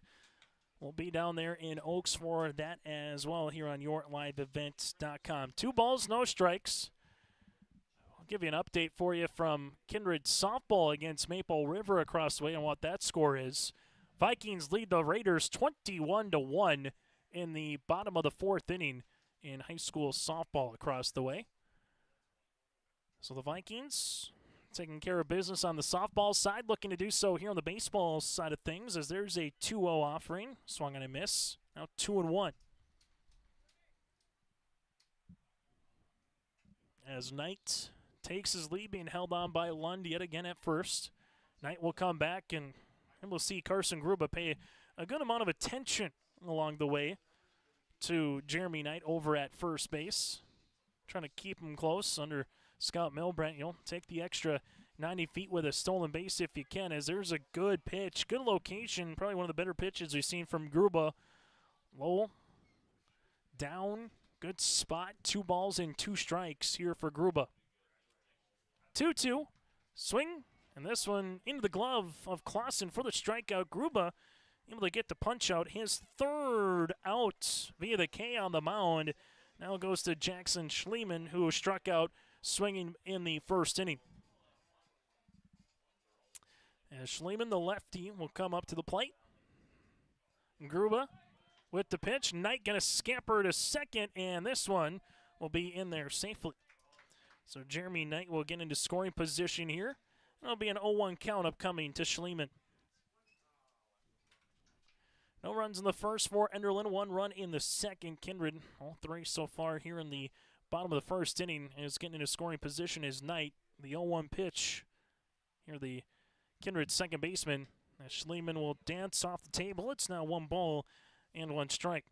We'll be down there in Oaks for that as well here on yourliveevent.com. 2 balls, no strikes. I'll give you an update for you from Kindred softball against Maple River across the way and what that score is. Vikings lead the Raiders 21-1 in the bottom of the 4th inning in high school softball across the way. So the Vikings taking care of business on the softball side, looking to do so here on the baseball side of things, as there's a 2-0 offering. Swung and a miss. Now 2-1. As Knight takes his lead, being held on by Lund yet again at first. Knight will come back, and we'll see Carson Gruba pay a good amount of attention along the way to Jeremy Knight over at first base. Trying to keep him close under Scott Milbrandt. You'll take the extra 90 feet with a stolen base if you can, as there's a good pitch. Good location. Probably one of the better pitches we've seen from Gruba. Low, down, good spot. 2 balls and 2 strikes here for Gruba. 2-2. Swing, and this one into the glove of Clausen for the strikeout. Gruba able to get the punch out. His 3rd out via the K on the mound. Now it goes to Jackson Schliemann, who struck out swinging in the first inning. As Schliemann, the lefty, will come up to the plate. Gruba with the pitch. Knight going to scamper to second, and this one will be in there safely. So Jeremy Knight will get into scoring position here. It'll be an 0-1 count upcoming to Schliemann. No runs in the first for Enderlin, 1 run in the second. Kindred, all 3 so far here in the bottom of the first inning, is getting into scoring position is Knight. The 0-1 pitch. Here the Kindred second baseman. Schliemann will dance off the table. It's now 1 ball and 1 strike.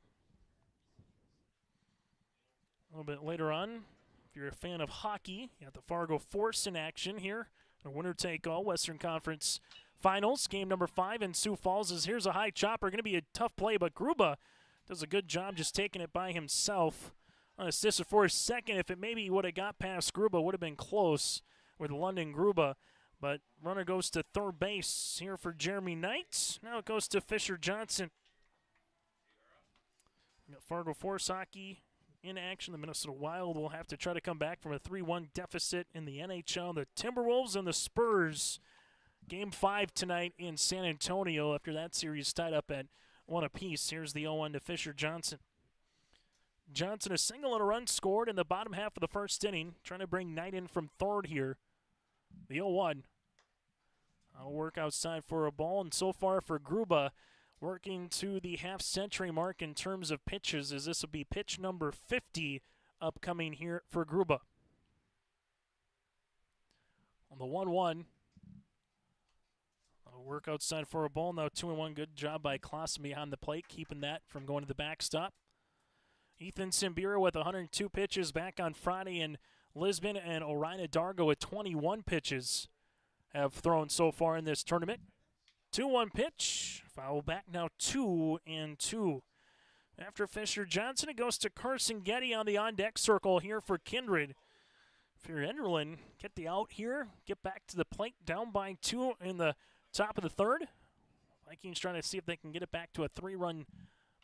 A little bit later on, if you're a fan of hockey, you got the Fargo Force in action here. A winner-take-all Western Conference Finals, game number 5 in Sioux Falls. Here's a high chopper. Going to be a tough play, but Gruba does a good job just taking it by himself. Assisted for his second. If it maybe would have got past Gruba, would have been close with London Gruba. But runner goes to third base here for Jeremy Knight. Now it goes to Fisher Johnson. We got Fargo Force hockey in action. The Minnesota Wild will have to try to come back from a 3-1 deficit in the NHL. The Timberwolves and the Spurs. Game 5 tonight in San Antonio after that series tied up at 1 apiece. Here's the 0-1 to Fisher Johnson. Johnson, a single and a run scored in the bottom half of the first inning. Trying to bring Knight in from third here. The 0-1. I'll work outside for a ball, and so far for Gruba, working to the half-century mark in terms of pitches, as this will be pitch number 50 upcoming here for Gruba. On the 1-1. Work outside for a ball. Now 2-1. Good job by Clausen behind the plate, keeping that from going to the backstop. Ethan Simbira with 102 pitches back on Friday in Lisbon, and Orion Dargo with 21 pitches have thrown so far in this tournament. 2-1 pitch. Foul back now 2-2. After Fisher Johnson, it goes to Carson Getty on the on-deck circle here for Kindred. If you're Enderlin, get the out here, get back to the plate, down by 2 in the top of the third. Vikings trying to see if they can get it back to a 3-run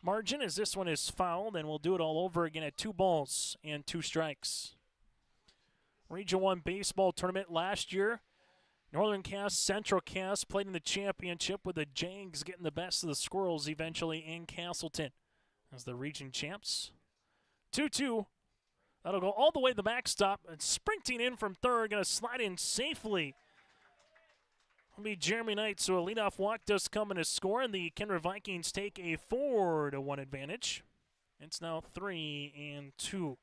margin, as this one is fouled, and we'll do it all over again at 2 balls and 2 strikes. Region 1 baseball tournament last year. Northern Cass, Central Cass played in the championship, with the Jags getting the best of the Squirrels eventually in Castleton as the region champs. 2-2. That'll go all the way to the backstop, and sprinting in from third, going to slide in safely. It'll be Jeremy Knight, so a leadoff walk does come in to score, and the Kindred Vikings take a 4-1 advantage. It's now 3-2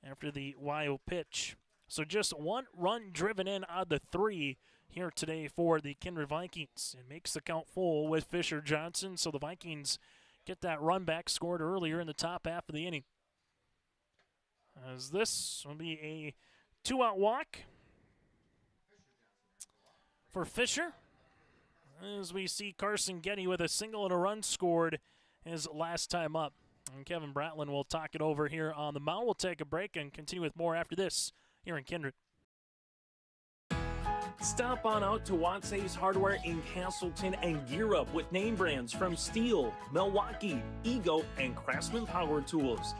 after the wild pitch. So just 1 run driven in out of the 3 here today for the Kindred Vikings. It makes the count full with Fisher Johnson, so the Vikings get that run back scored earlier in the top half of the inning. As this will be a 2-out walk for Fisher, as we see Carson Getty with a single and a run scored his last time up. And Kevin Bratlin will talk it over here on the mound. We'll take a break and continue with more after this here in Kindred. Stop on out to Watts Ace Hardware in Castleton and gear up with name brands from Steel, Milwaukee, Ego, and Craftsman Power Tools.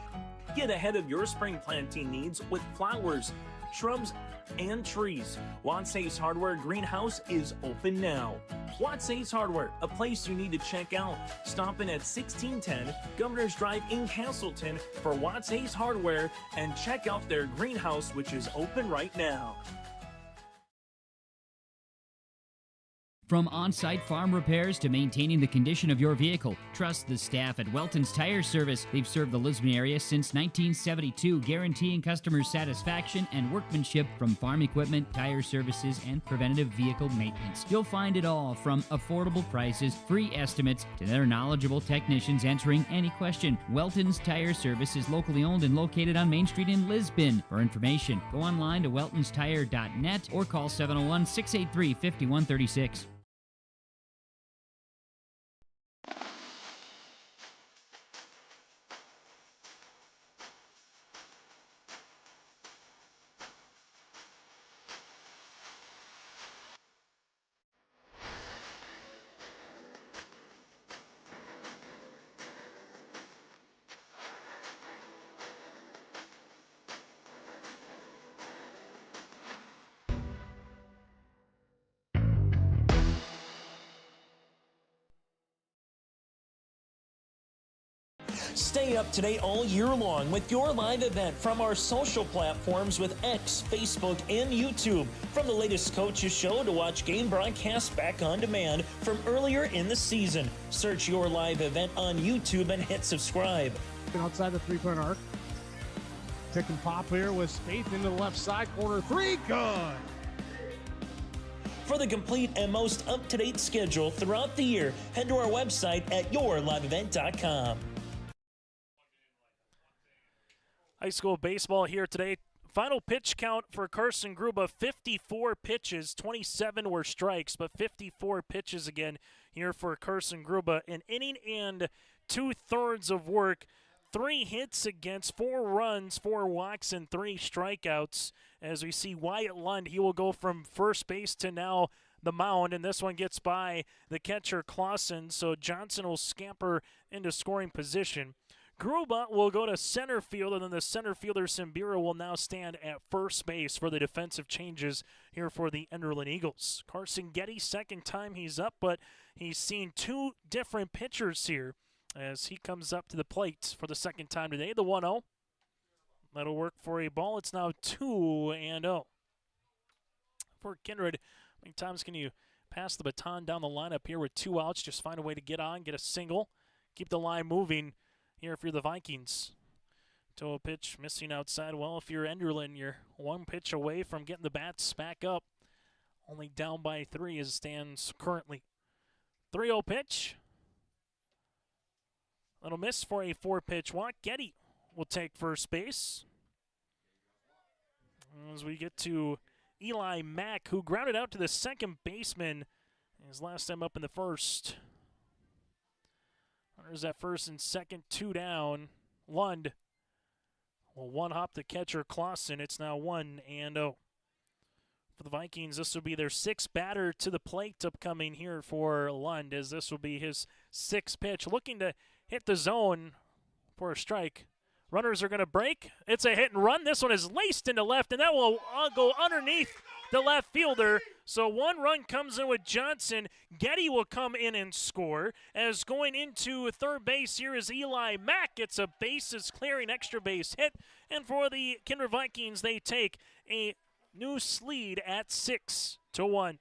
Get ahead of your spring planting needs with flowers, shrubs, and trees. Watts Ace Hardware Greenhouse is open now. Watts Ace Hardware, a place you need to check out. Stop in at 1610 Governor's Drive in Castleton for Watts Ace Hardware and check out their greenhouse, which is open right now. From on-site farm repairs to maintaining the condition of your vehicle, trust the staff at Welton's Tire Service. They've served the Lisbon area since 1972, guaranteeing customer satisfaction and workmanship from farm equipment, tire services, and preventative vehicle maintenance. You'll find it all from affordable prices, free estimates, to their knowledgeable technicians answering any question. Welton's Tire Service is locally owned and located on Main Street in Lisbon. For information, go online to weltonstire.net or call 701-683-5136. Stay up to date all year long with your live event from our social platforms with X, Facebook, and YouTube. From the latest coaches show to watch game broadcasts back on demand from earlier in the season. Search your live event on YouTube and hit subscribe. Outside the three-point arc. Tick and pop here with Spaeth into the left side corner. 3, good. For the complete and most up-to-date schedule throughout the year, head to our website at yourliveevent.com. High school baseball here today. Final pitch count for Carson Gruba, 54 pitches. 27 were strikes, but 54 pitches again here for Carson Gruba. An inning and 2/3 of work. 3 hits against, 4 runs, 4 walks, and 3 strikeouts. As we see Wyatt Lund, he will go from first base to now the mound, and this one gets by the catcher Clausen, so Johnson will scamper into scoring position. Gruba will go to center field, and then the center fielder Simbira will now stand at first base for the defensive changes here for the Enderlin Eagles. Carson Getty, second time he's up, but he's seen 2 different pitchers here as he comes up to the plate for the second time today. The 1-0. That'll work for a ball. It's now 2-0. For Kindred, how many times can you pass the baton down the lineup here with 2 outs? Just find a way to get on, get a single, keep the line moving here if you're the Vikings. To a pitch missing outside. Well, if you're Enderlin, you're 1 pitch away from getting the bats back up. Only down by 3 as it stands currently. 3-0 pitch. That'll miss for a 4-pitch walk. Getty will take first base. As we get to Eli Mack, who grounded out to the second baseman his last time up in the first. There's that first and second, 2 down. Lund will one-hop the catcher Clausen. It's now 1-0. For the Vikings, this will be their 6th batter to the plate upcoming here for Lund, as this will be his 6th pitch. Looking to hit the zone for a strike. Runners are going to break. It's a hit and run. This one is laced into left, and that will go underneath the left fielder. So 1 run comes in with Johnson. Getty will come in and score. As going into third base here is Eli Mack. It's a bases clearing extra base hit. And for the Kindred Vikings, they take a new lead at 6-1.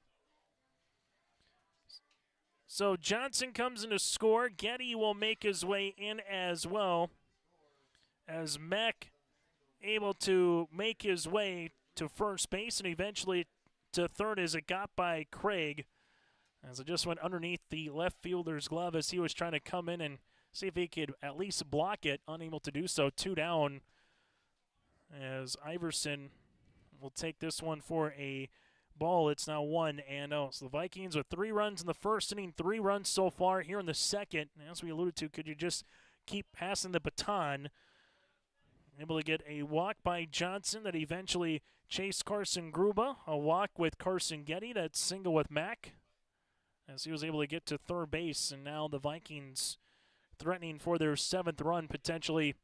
So Johnson comes in to score. Getty will make his way in as well, as Mack able to make his way to first base and eventually to third as it got by Craig, as it just went underneath the left fielder's glove as he was trying to come in and see if he could at least block it. Unable to do so. 2 down, as Iverson will take this one for a ball. It's now 1-0. So the Vikings with 3 runs in the first inning, 3 runs so far here in the second. As we alluded to, could you just keep passing the baton? Able to get a walk by Johnson that eventually chased Carson Gruba. A walk with Carson Getty. That single with Mack, as he was able to get to third base. And now the Vikings threatening for their 7th run potentially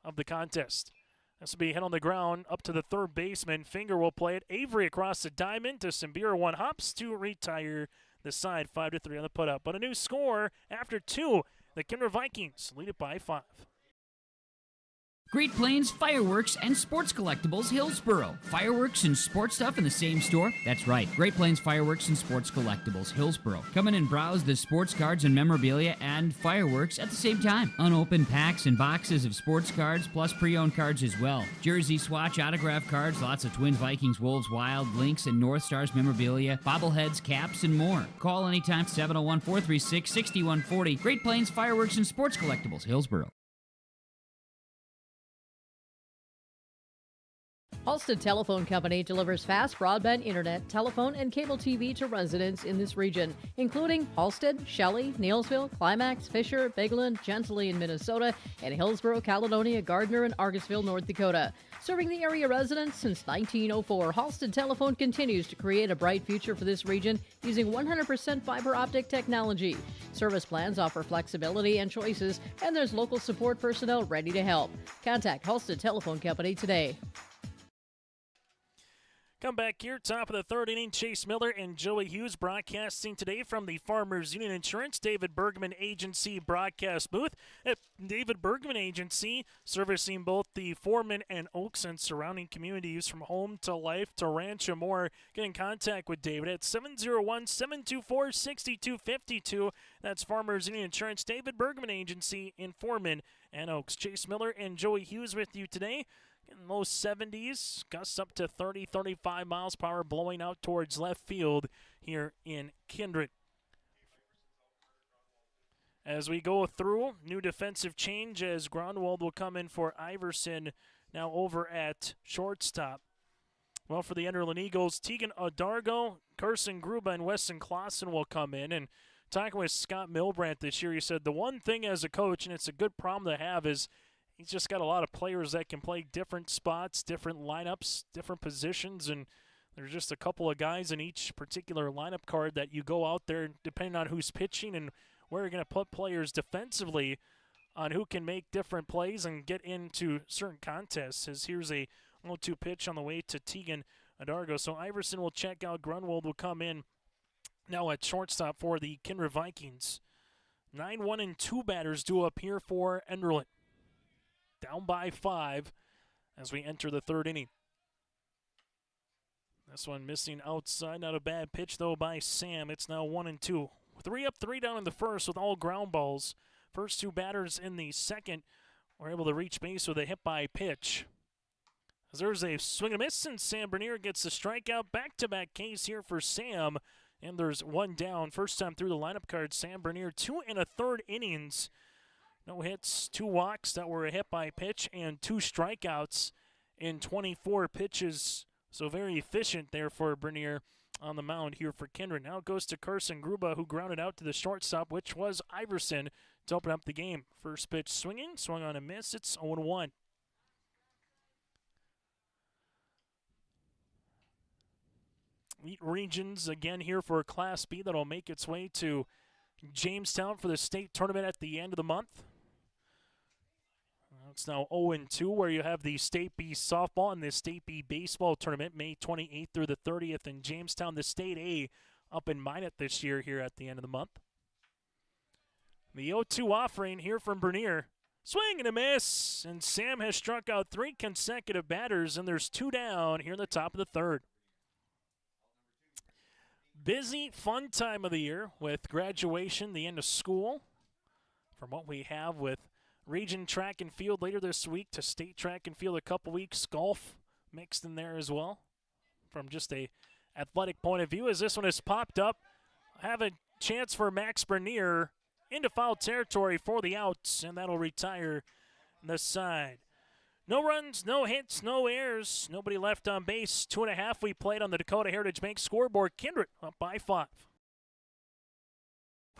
of the contest. This will be hit on the ground up to the third baseman. Finger will play it. Avery across the diamond to Sambira. 1 hops to retire the side. 5-3 on the put up. But a new score after 2. The Kindred Vikings lead it by 5. Great Plains Fireworks and Sports Collectibles, Hillsboro. Fireworks and sports stuff in the same store? That's right. Great Plains Fireworks and Sports Collectibles, Hillsboro. Come in and browse the sports cards and memorabilia and fireworks at the same time. Unopened packs and boxes of sports cards, plus pre-owned cards as well. Jersey, swatch, autograph cards, lots of Twins, Vikings, Wolves, Wild, Lynx, and North Stars memorabilia, bobbleheads, caps, and more. Call anytime, 701-436-6140. Great Plains Fireworks and Sports Collectibles, Hillsboro. Halstead Telephone Company delivers fast broadband internet, telephone, and cable TV to residents in this region, including Halstead, Shelley, Neilsville, Climax, Fisher, Bigland, Gentilly in Minnesota, and Hillsborough, Caledonia, Gardner, and Argosville, North Dakota. Serving the area residents since 1904, Halstead Telephone continues to create a bright future for this region using 100% fiber optic technology. Service plans offer flexibility and choices, and there's local support personnel ready to help. Contact Halstead Telephone Company today. Come back here, top of the 3rd inning. Chase Miller and Joey Hughes broadcasting today from the Farmers Union Insurance David Bergman Agency broadcast booth. At David Bergman Agency, servicing both the Foreman and Oaks and surrounding communities from home to life to ranch and more. Get in contact with David at 701-724-6252. That's Farmers Union Insurance David Bergman Agency in Foreman and Oaks. Chase Miller and Joey Hughes with you today. In low 70s, gusts up to 30, 35 miles per hour, blowing out towards left field here in Kindred. As we go through, new defensive change as Grunwald will come in for Iverson, now over at shortstop. Well, for the Enderlin Eagles, Tegan Adargo, Carson Gruba, and Weston Clausen will come in. And talking with Scott Milbrandt this year, he said the one thing as a coach, and it's a good problem to have, is he's just got a lot of players that can play different spots, different lineups, different positions, and there's just a couple of guys in each particular lineup card that you go out there, depending on who's pitching and where you're going to put players defensively, on who can make different plays and get into certain contests. As here's a 0-2 pitch on the way to Tegan Adargo. So Iverson will check out. Grunwald will come in now at shortstop for the Kindred Vikings. 9-1-2 batters due up here for Enderlin. Down by 5 as we enter the 3rd inning. This one missing outside. Not a bad pitch, though, by Sam. It's now 1-2. 3 up, 3 down in the first with all ground balls. First 2 batters in the second were able to reach base with a hit by pitch. As there's a swing and a miss, and Sam Bernier gets the strikeout. Back-to-back case here for Sam. And there's 1 down. First time through the lineup card, Sam Bernier, 2 1/3 innings. No hits, 2 walks that were a hit by pitch, and 2 strikeouts in 24 pitches. So very efficient there for Bernier on the mound here for Kindred. Now it goes to Carson Gruba, who grounded out to the shortstop, which was Iverson, to open up the game. First pitch swinging, swung on a miss. It's 0-1. Elite Regions again here for Class B that'll make its way to Jamestown for the state tournament at the end of the month. It's now 0-2, where you have the State B softball and the State B baseball tournament, May 28th through the 30th in Jamestown. The State A up in Minot this year here at the end of the month. The 0-2 offering here from Bernier. Swing and a miss, and Sam has struck out 3 consecutive batters, and there's 2 down here in the top of the 3rd. busy, fun time of the year with graduation, the end of school. From what we have with region track and field later this week to state track and field a couple weeks, golf mixed in there as well. From just a athletic point of view, as this one has popped up, I have a chance for Max Bernier into foul territory for the outs, and that'll retire the side. No runs, no hits, no errors, nobody left on base. 2.5 we played on the Dakota Heritage Bank scoreboard. Kindred up by 5.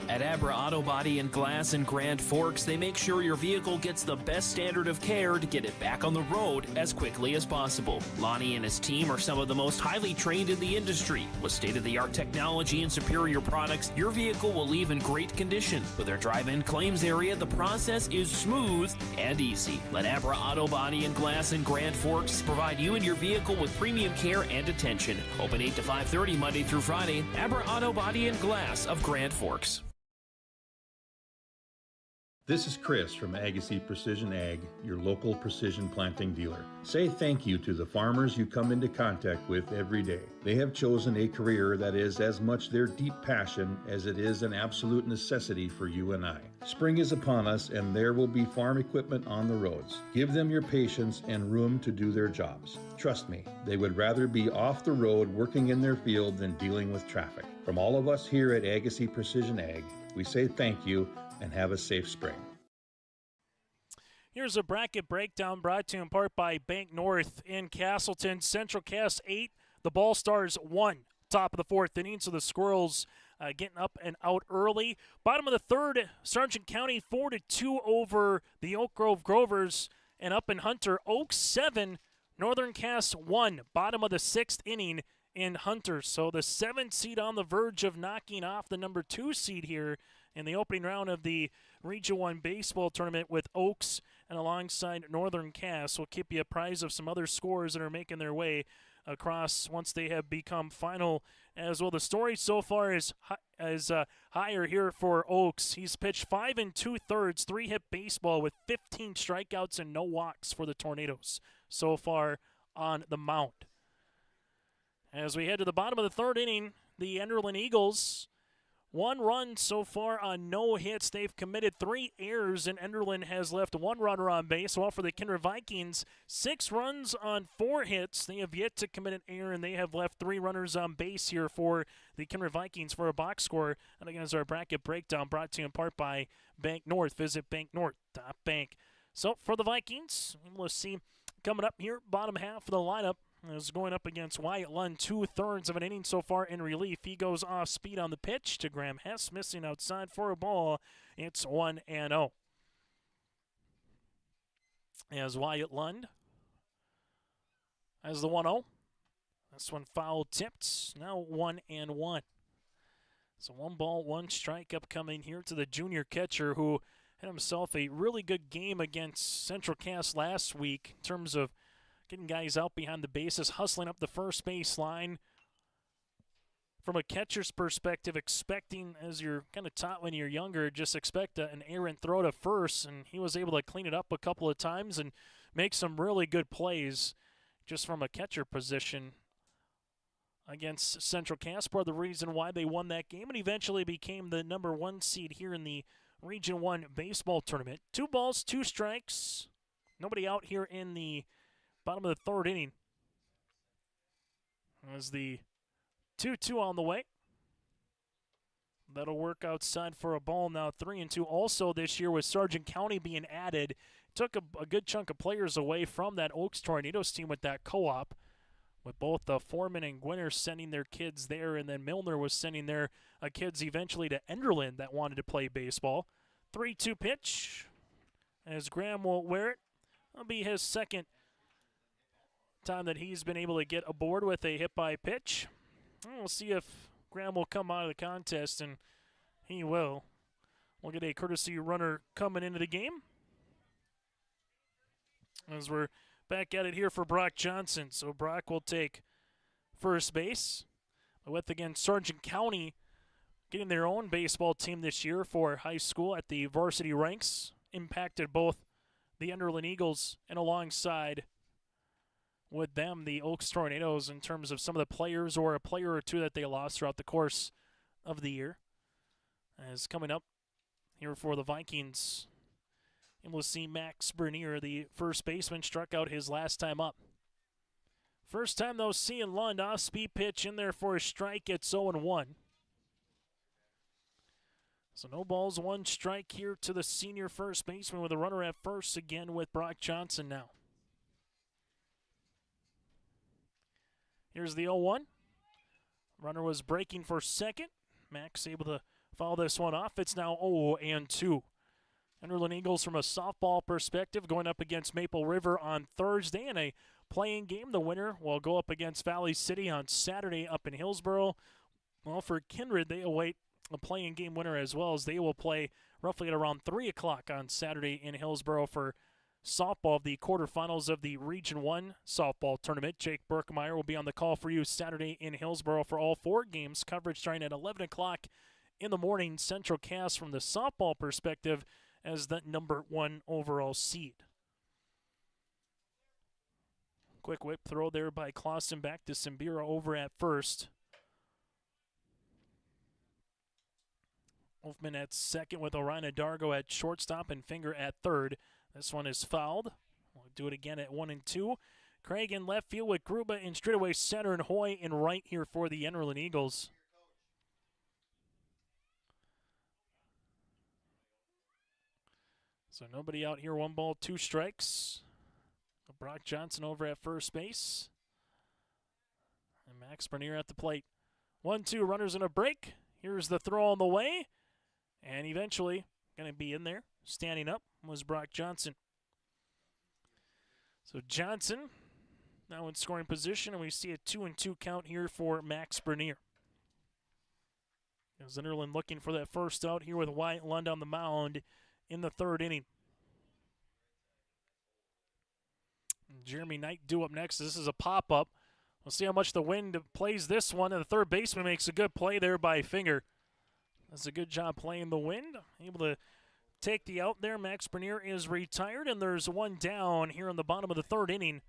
At Abra Auto Body and Glass in Grand Forks, they make sure your vehicle gets the best standard of care to get it back on the road as quickly as possible. Lonnie and his team are some of the most highly trained in the industry. With state-of-the-art technology and superior products, your vehicle will leave in great condition. With their drive-in claims area, the process is smooth and easy. Let Abra Auto Body and Glass in Grand Forks provide you and your vehicle with premium care and attention. Open 8 to 5:30 Monday through Friday. Abra Auto Body and Glass of Grand Forks. This is Chris from Agassiz Precision Ag, your local precision planting dealer. Say thank you to the farmers you come into contact with every day. They have chosen a career that is as much their deep passion as it is an absolute necessity for you and I. Spring is upon us and there will be farm equipment on the roads. Give them your patience and room to do their jobs. Trust me, they would rather be off the road working in their field than dealing with traffic. From all of us here at Agassiz Precision Ag, we say thank you and have a safe spring. Here's a bracket breakdown brought to you in part by Bank North in Castleton. Central Cass 8, the Ball Stars 1. Top of the 4th inning, so the Squirrels getting up and out early. Bottom of the 3rd, Sargent County 4-2 over the Oak Grove Grovers. And up in Hunter, Oaks 7, Northern Cass 1. Bottom of the 6th inning in Hunter. So the 7th seed on the verge of knocking off the number 2 seed here in the opening round of the Region 1 baseball tournament with Oaks and alongside Northern Cass. We'll keep you apprised of some other scores that are making their way across once they have become final as well. The story so far is higher here for Oaks. He's pitched 5 2/3, 3-hit baseball with 15 strikeouts and no walks for the Tornadoes so far on the mound. As we head to the bottom of the 3rd inning, the Enderlin Eagles, 1 run so far on no hits. They've committed 3 errors, and Enderlin has left 1 runner on base. While for the Kindred Vikings, 6 runs on 4 hits. They have yet to commit an error, and they have left 3 runners on base here for the Kindred Vikings for a box score. And again, is our bracket breakdown brought to you in part by Bank North. Visit banknorth.bank. So for the Vikings, we'll see coming up here, bottom half of the lineup, is going up against Wyatt Lund, 2/3 of an inning so far in relief. He goes off speed on the pitch to Graham Hess, missing outside for a ball. It's 1-0. As Wyatt Lund has the 1-0. This one foul tipped. Now 1-1. So 1 ball, 1 strike upcoming here to the junior catcher who had himself a really good game against Central Cass last week in terms of getting guys out behind the bases, hustling up the first base line. From a catcher's perspective, expecting, as you're kind of taught when you're younger, just expect an errant throw to first, and he was able to clean it up a couple of times and make some really good plays just from a catcher position against Central Cass. Part of the reason why they won that game and eventually became the number 1 seed here in the Region 1 baseball tournament. 2 balls, 2 strikes. Nobody out here in the bottom of the 3rd inning. As the 2-2 on the way. That'll work outside for a ball now. 3-2. Also this year with Sargent County being added, took a good chunk of players away from that Oaks Tornadoes team with that co-op. With both Foreman and Gwinner sending their kids there, and then Milner was sending their kids eventually to Enderlin that wanted to play baseball. 3-2 pitch. As Graham will wear it. That'll be his second time that he's been able to get aboard with a hit by pitch. We'll see if Graham will come out of the contest, and he will. We'll get a courtesy runner coming into the game as we're back at it here for Brock Johnson. So Brock will take first base. With, again, Sargent County getting their own baseball team this year for high school at the varsity ranks. Impacted both the Enderlin Eagles and alongside with them, the Oaks Tornadoes, in terms of some of the players or a player or two that they lost throughout the course of the year. As coming up here for the Vikings, and we'll see Max Bernier, the first baseman, struck out his last time up. First time, though, seeing Lund off-speed pitch in there for a strike. It's 0-1. So no balls, one strike here to the senior first baseman with a runner at first again with Brock Johnson now. Here's the 0-1. Runner was breaking for second. Max able to foul this one off. It's now 0-2. Enderlin Eagles from a softball perspective going up against Maple River on Thursday in a playing game. The winner will go up against Valley City on Saturday up in Hillsboro. Well, for Kindred, they await a playing game winner as well, as they will play roughly at around 3 o'clock on Saturday in Hillsboro for softball of the quarterfinals of the Region 1 softball tournament. Jake Berkmeyer will be on the call for you Saturday in Hillsboro for all 4 games. Coverage starting at 11 o'clock in the morning. Central Cass from the softball perspective as the number 1 overall seed. Quick whip throw there by Clausen back to Simbira over at first. Wolfman at second with Orion Dargo at shortstop and Finger at third. This one is fouled. We'll do it again at 1 and 2. Craig in left field with Gruba in straightaway center and Hoy in right here for the Enderlin Eagles. So nobody out here, 1 ball, 2 strikes. Brock Johnson over at first base. And Max Bernier at the plate. 1-2, runners in a break. Here's the throw on the way. And eventually, going to be in there, standing up, was Brock Johnson. So Johnson now in scoring position, and we see a 2-2 count here for Max Bernier. Enderlin looking for that first out here with Wyatt Lund on the mound in the 3rd inning. Jeremy Knight due up next. This is a pop-up. We'll see how much the wind plays this one, and the third baseman makes a good play there by Finger. That's a good job playing the wind. Able to take the out there. Max Bernier is retired, and there's one down here in the bottom of the 3rd inning.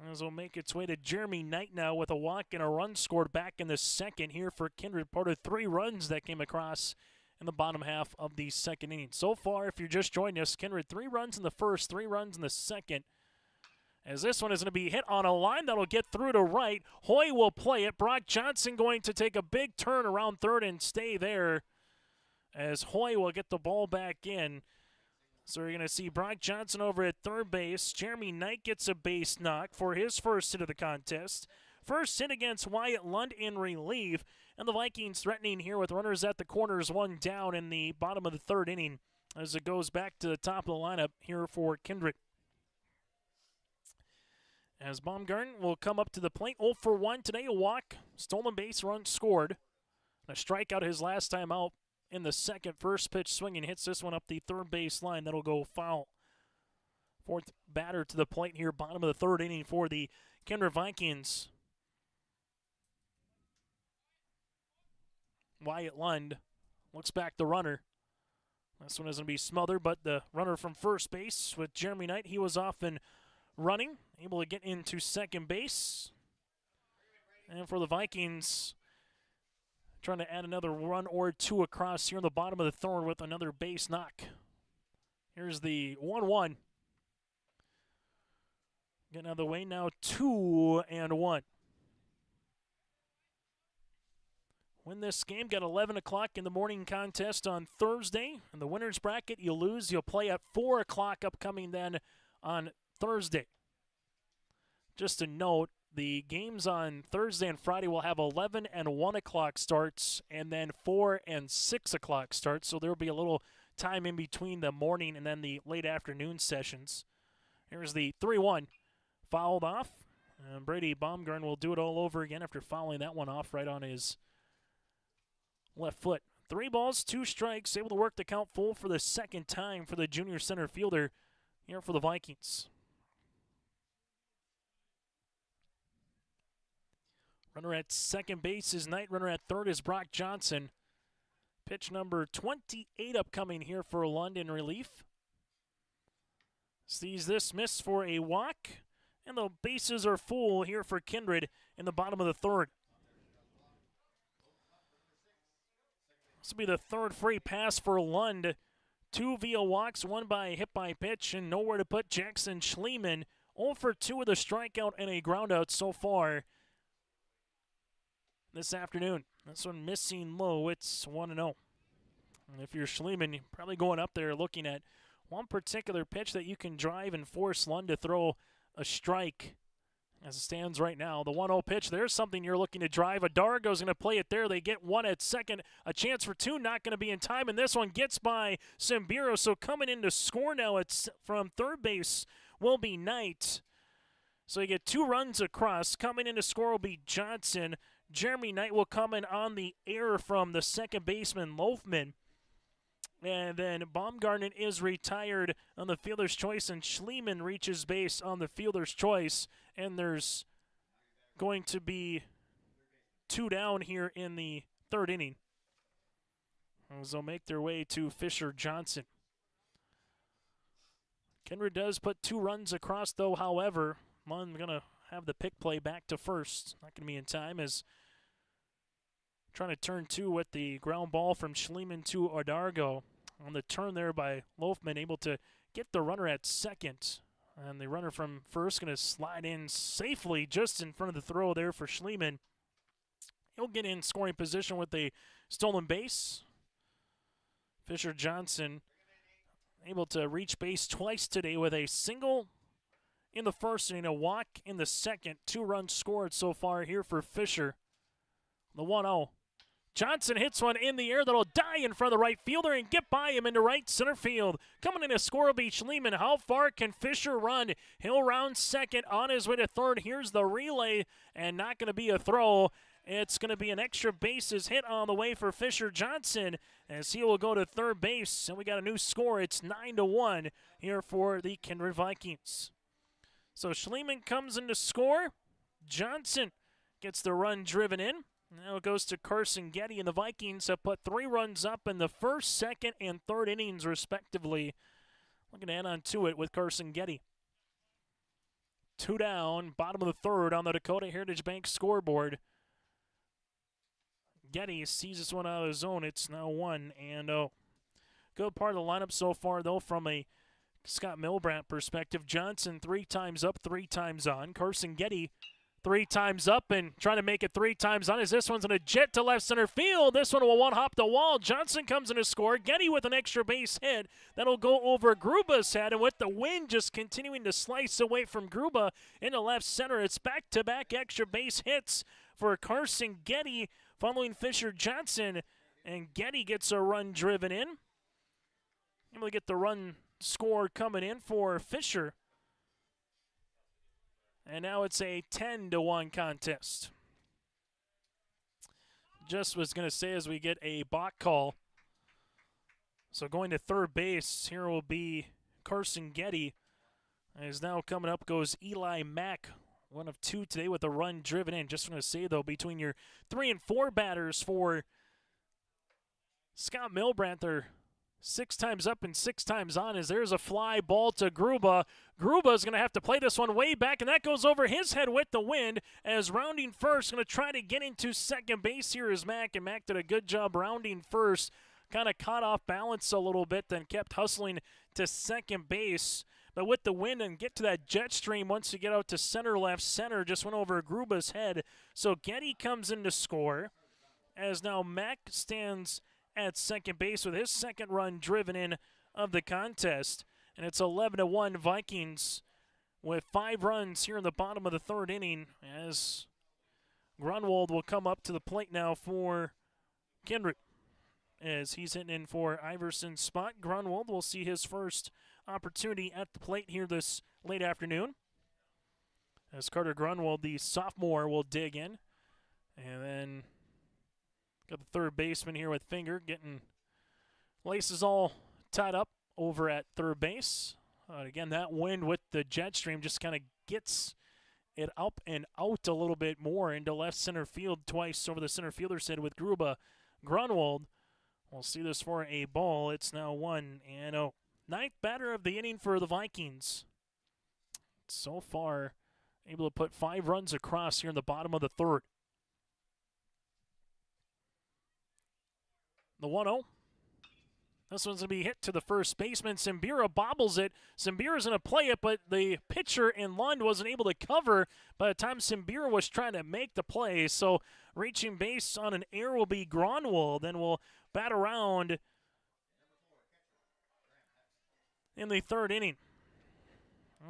As will make its way to Jeremy Knight now with a walk and a run scored back in the 2nd here for Kindred. Part of 3 runs that came across in the bottom half of the 2nd inning. So far, if you're just joining us, Kindred 3 runs in the 1st, 3 runs in the 2nd. As this one is going to be hit on a line that'll get through to right. Hoy will play it. Brock Johnson going to take a big turn around 3rd and stay there, as Hoy will get the ball back in. So you're going to see Brock Johnson over at 3rd base. Jeremy Knight gets a base knock for his first hit of the contest. First hit against Wyatt Lund in relief. And the Vikings threatening here with runners at the corners, 1 down in the bottom of the 3rd inning as it goes back to the top of the lineup here for Kindred. As Baumgarten will come up to the plate, 0 for 1 today, a walk, stolen base run scored. A strikeout his last time out in the 2nd. First pitch swinging, hits this one up the 3rd base line. That'll go foul. 4th batter to the plate here, bottom of the 3rd inning for the Kindred Vikings. Wyatt Lund looks back the runner. This one is going to be smothered, but the runner from first base with Jeremy Knight, he was off and running, able to get into 2nd base. And for the Vikings, trying to add another run or 2 across here in the bottom of the 3rd with another base knock. Here's the 1-1. Getting out of the way now, 2-1. Win this game, got 11 o'clock in the morning contest on Thursday. In the winner's bracket, you lose. You'll play at 4 o'clock upcoming then on Thursday. Just a note, the games on Thursday and Friday will have 11 and 1 o'clock starts, and then 4 and 6 o'clock starts. So there will be a little time in between the morning and then the late afternoon sessions. Here's the 3-1. Fouled off. And Brady Baumgarten will do it all over again after fouling that one off right on his left foot. 3 balls, 2 strikes, able to work the count full for the 2nd time for the junior center fielder here for the Vikings. Runner at 2nd base is Knight. Runner at 3rd is Brock Johnson. Pitch number 28 upcoming here for Lund in relief. Sees this miss for a walk. And the bases are full here for Kindred in the bottom of the third. This will be the third free pass for Lund. 2 via walks, 1 by a hit by pitch, and nowhere to put Jackson Schliemann. 0 for 2 with a strikeout and a groundout so far this afternoon. This one missing low. It's 1-0. And if you're Schliemann, you're probably going up there looking at one particular pitch that you can drive and force Lund to throw a strike. As it stands right now, the 1-0 pitch, there's something you're looking to drive. Adargo's going to play it there. They get 1 at second. A chance for 2, not going to be in time, and this one gets by Simbiro. So coming in to score now from third base will be Knight. So you get 2 runs across. Coming in to score will be Johnson. Jeremy Knight will come in on the air from the second baseman, Loafman. And then Baumgarten is retired on the fielder's choice, and Schliemann reaches base on the fielder's choice. And there's going to be 2 down here in the third inning, as they'll make their way to Fisher Johnson. Kindred does put 2 runs across, though, however. Lund going to have the pick play back to first. Not going to be in time, as trying to turn 2 with the ground ball from Schliemann to Adargo. On the turn there by Loafman, able to get the runner at second. And the runner from first going to slide in safely just in front of the throw there for Schliemann. He'll get in scoring position with a stolen base. Fisher Johnson able to reach base twice today with a single in the first inning, a walk in the second. 2 runs scored so far here for Fisher. The 1-0. Johnson hits one in the air that'll die in front of the right fielder and get by him into right center field. Coming in to score will be Schliemann. How far can Fisher run? He'll round second on his way to third. Here's the relay, and not going to be a throw. It's going to be an extra bases hit on the way for Fisher Johnson, as he will go to third base. And we got a new score. It's 9-1 here for the Kindred Vikings. So Schliemann comes in to score. Johnson gets the run driven in. Now it goes to Carson Getty, and the Vikings have put 3 runs up in the first, second, and third innings, respectively. Looking to add on to it with Carson Getty. 2 down, bottom of the third on the Dakota Heritage Bank scoreboard. Getty sees this one out of the zone. It's now 1-0. Good part of the lineup so far, though, from a Scott Milbrandt perspective. Johnson 3 times up, 3 times on. Carson Getty 3 times up and trying to make it 3 times on, as this one's going to jet to left center field. This one will one-hop the wall. Johnson comes in to score. Getty with an extra base hit. That'll go over Gruba's head, and with the wind just continuing to slice away from Gruba into left center, it's back-to-back extra base hits for Carson Getty following Fisher Johnson, and Getty gets a run driven in. Able to get the run scored coming in for Fisher. And now it's a 10-1 contest. Just was going to say, as we get a balk call. So going to third base, here will be Carson Getty. As now coming up goes Eli Mack, 1 of 2 today with a run driven in. Just going to say, though, between your 3 and 4 batters for Scott Milbrandt, they're 6 times up and 6 times on, as there's a fly ball to Gruba. Gruba's going to have to play this one way back, and that goes over his head with the wind, as rounding first, going to try to get into second base here is Mack, and Mack did a good job rounding first. Kind of caught off balance a little bit, then kept hustling to second base. But with the wind and get to that jet stream once you get out to center, left center, just went over Gruba's head. So Getty comes in to score, as now Mack stands at second base with his second run driven in of the contest. And it's 11-1 Vikings with 5 runs here in the bottom of the third inning, as Grunwald will come up to the plate now for Kindred, as he's hitting in for Iverson's spot. Grunwald will see his first opportunity at the plate here this late afternoon, as Carter Grunwald, the sophomore, will dig in. And then got the third baseman here with Finger getting laces all tied up over at third base. Again, that wind with the jet stream just kind of gets it up and out a little bit more into left center field twice over the center fielder's head with Gruba. Grunwald will see this for a ball. It's now 1-0. 9th batter of the inning for the Vikings. So far, able to put 5 runs across here in the bottom of the third. The 1-0. This one's going to be hit to the first baseman. Simbira bobbles it. Simbira's going to play it, but the pitcher in Lund wasn't able to cover by the time Simbira was trying to make the play. So reaching base on an error will be Gronwald. Then we'll bat around in the third inning.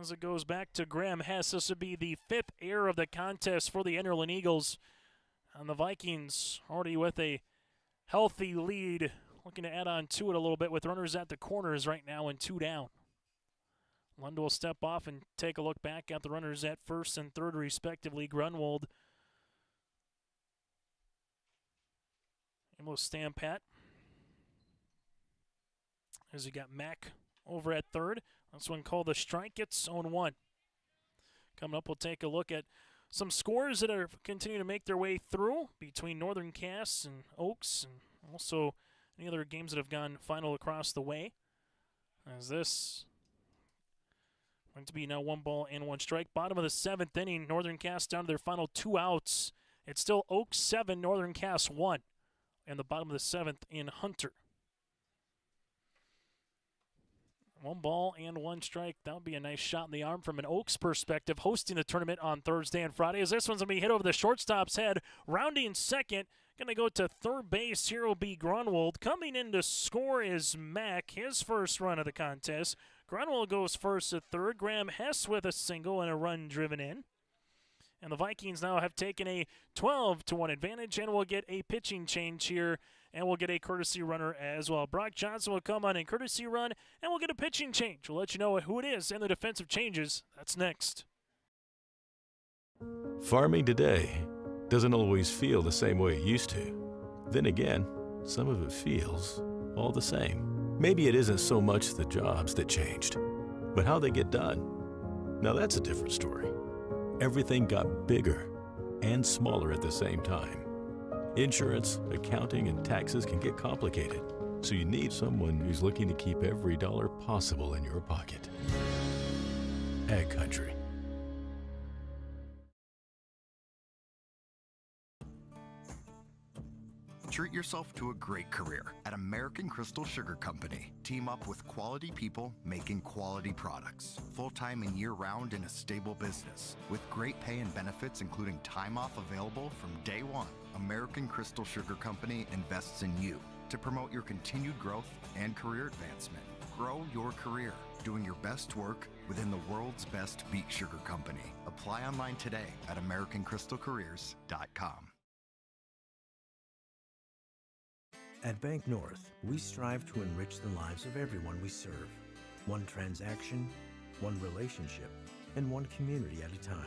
As it goes back to Graham Hess, this would be the 5th error of the contest for the Enderlin Eagles. And the Vikings already with a healthy lead. Looking to add on to it a little bit with runners at the corners right now and 2 down. Lund will step off and take a look back at the runners at first and third, respectively. Grunwald and we'll stand pat. As you got Mack over at third. This one called the strike. It's 0-1. Coming up, we'll take a look at some scores that are continuing to make their way through between Northern Cass and Oaks, and also any other games that have gone final across the way. As this going to be now 1 ball and 1 strike. Bottom of the 7th inning, Northern Cass down to their final 2 outs. It's still Oaks 7, Northern Cass 1. And the bottom of the 7th in Hunter. 1 ball and 1 strike. That would be a nice shot in the arm from an Oaks perspective, hosting the tournament on Thursday and Friday. As this one's going to be hit over the shortstop's head, rounding second. Going to go to third base. Here will be Grunwald. Coming in to score is Mack, his first run of the contest. Grunwald goes first at third. Graham Hess with a single and a run driven in. And the Vikings now have taken a 12-1 advantage, and will get a pitching change here, and we'll get a courtesy runner as well. Brock Johnson will come on a courtesy run, and we'll get a pitching change. We'll let you know who it is and the defensive changes. That's next. Farming today doesn't always feel the same way it used to. Then again, some of it feels all the same. Maybe it isn't so much the jobs that changed, but how they get done. Now that's a different story. Everything got bigger and smaller at the same time. Insurance, accounting, and taxes can get complicated, so you need someone who's looking to keep every dollar possible in your pocket. Ag Country. Treat yourself to a great career at American Crystal Sugar Company. Team up with quality people making quality products. Full-time and year-round in a stable business. With great pay and benefits including time off available from day one. American Crystal Sugar Company invests in you to promote your continued growth and career advancement. Grow your career doing your best work within the world's best beet sugar company. Apply online today at AmericanCrystalCareers.com. At Bank North, we strive to enrich the lives of everyone we serve. One transaction, one relationship, and one community at a time.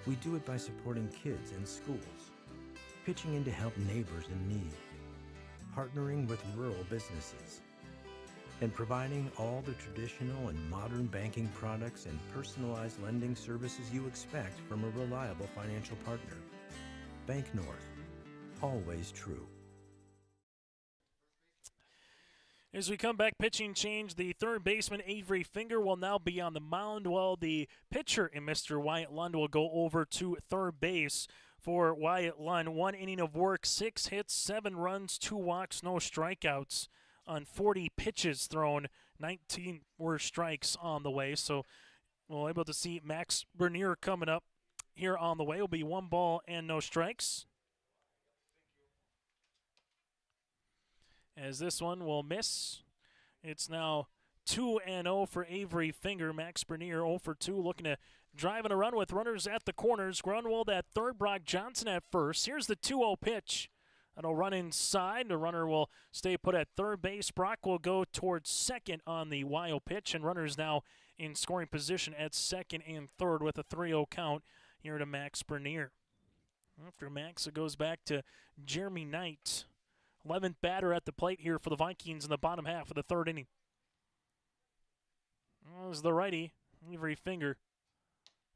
We do it by supporting kids and schools, pitching in to help neighbors in need, partnering with rural businesses, and providing all the traditional and modern banking products and personalized lending services you expect from a reliable financial partner. Bank North, always true. As we come back, pitching change, the third baseman Avery Finger will now be on the mound, while the pitcher in Mr. Wyatt Lund will go over to third base. For Wyatt Lund, 1 inning of work, 6 hits, 7 runs, 2 walks, no strikeouts on 40 pitches thrown. 19 were strikes on the way, so we'll be able to see Max Bernier coming up here on the way. It'll be 1 ball and no strikes. As this one will miss. It's now 2-0 for Avery Finger. Max Bernier 0 for 2, looking to drive in a run with runners at the corners. Grunwald at third, Brock Johnson at first. Here's the 2-0 pitch. That'll run inside. The runner will stay put at third base. Brock will go towards second on the wild pitch, and runners now in scoring position at second and third with a 3-0 count here to Max Bernier. After Max, it goes back to Jeremy Knight. 11th batter at the plate here for the Vikings in the bottom half of the third inning. As the righty, Avery Finger,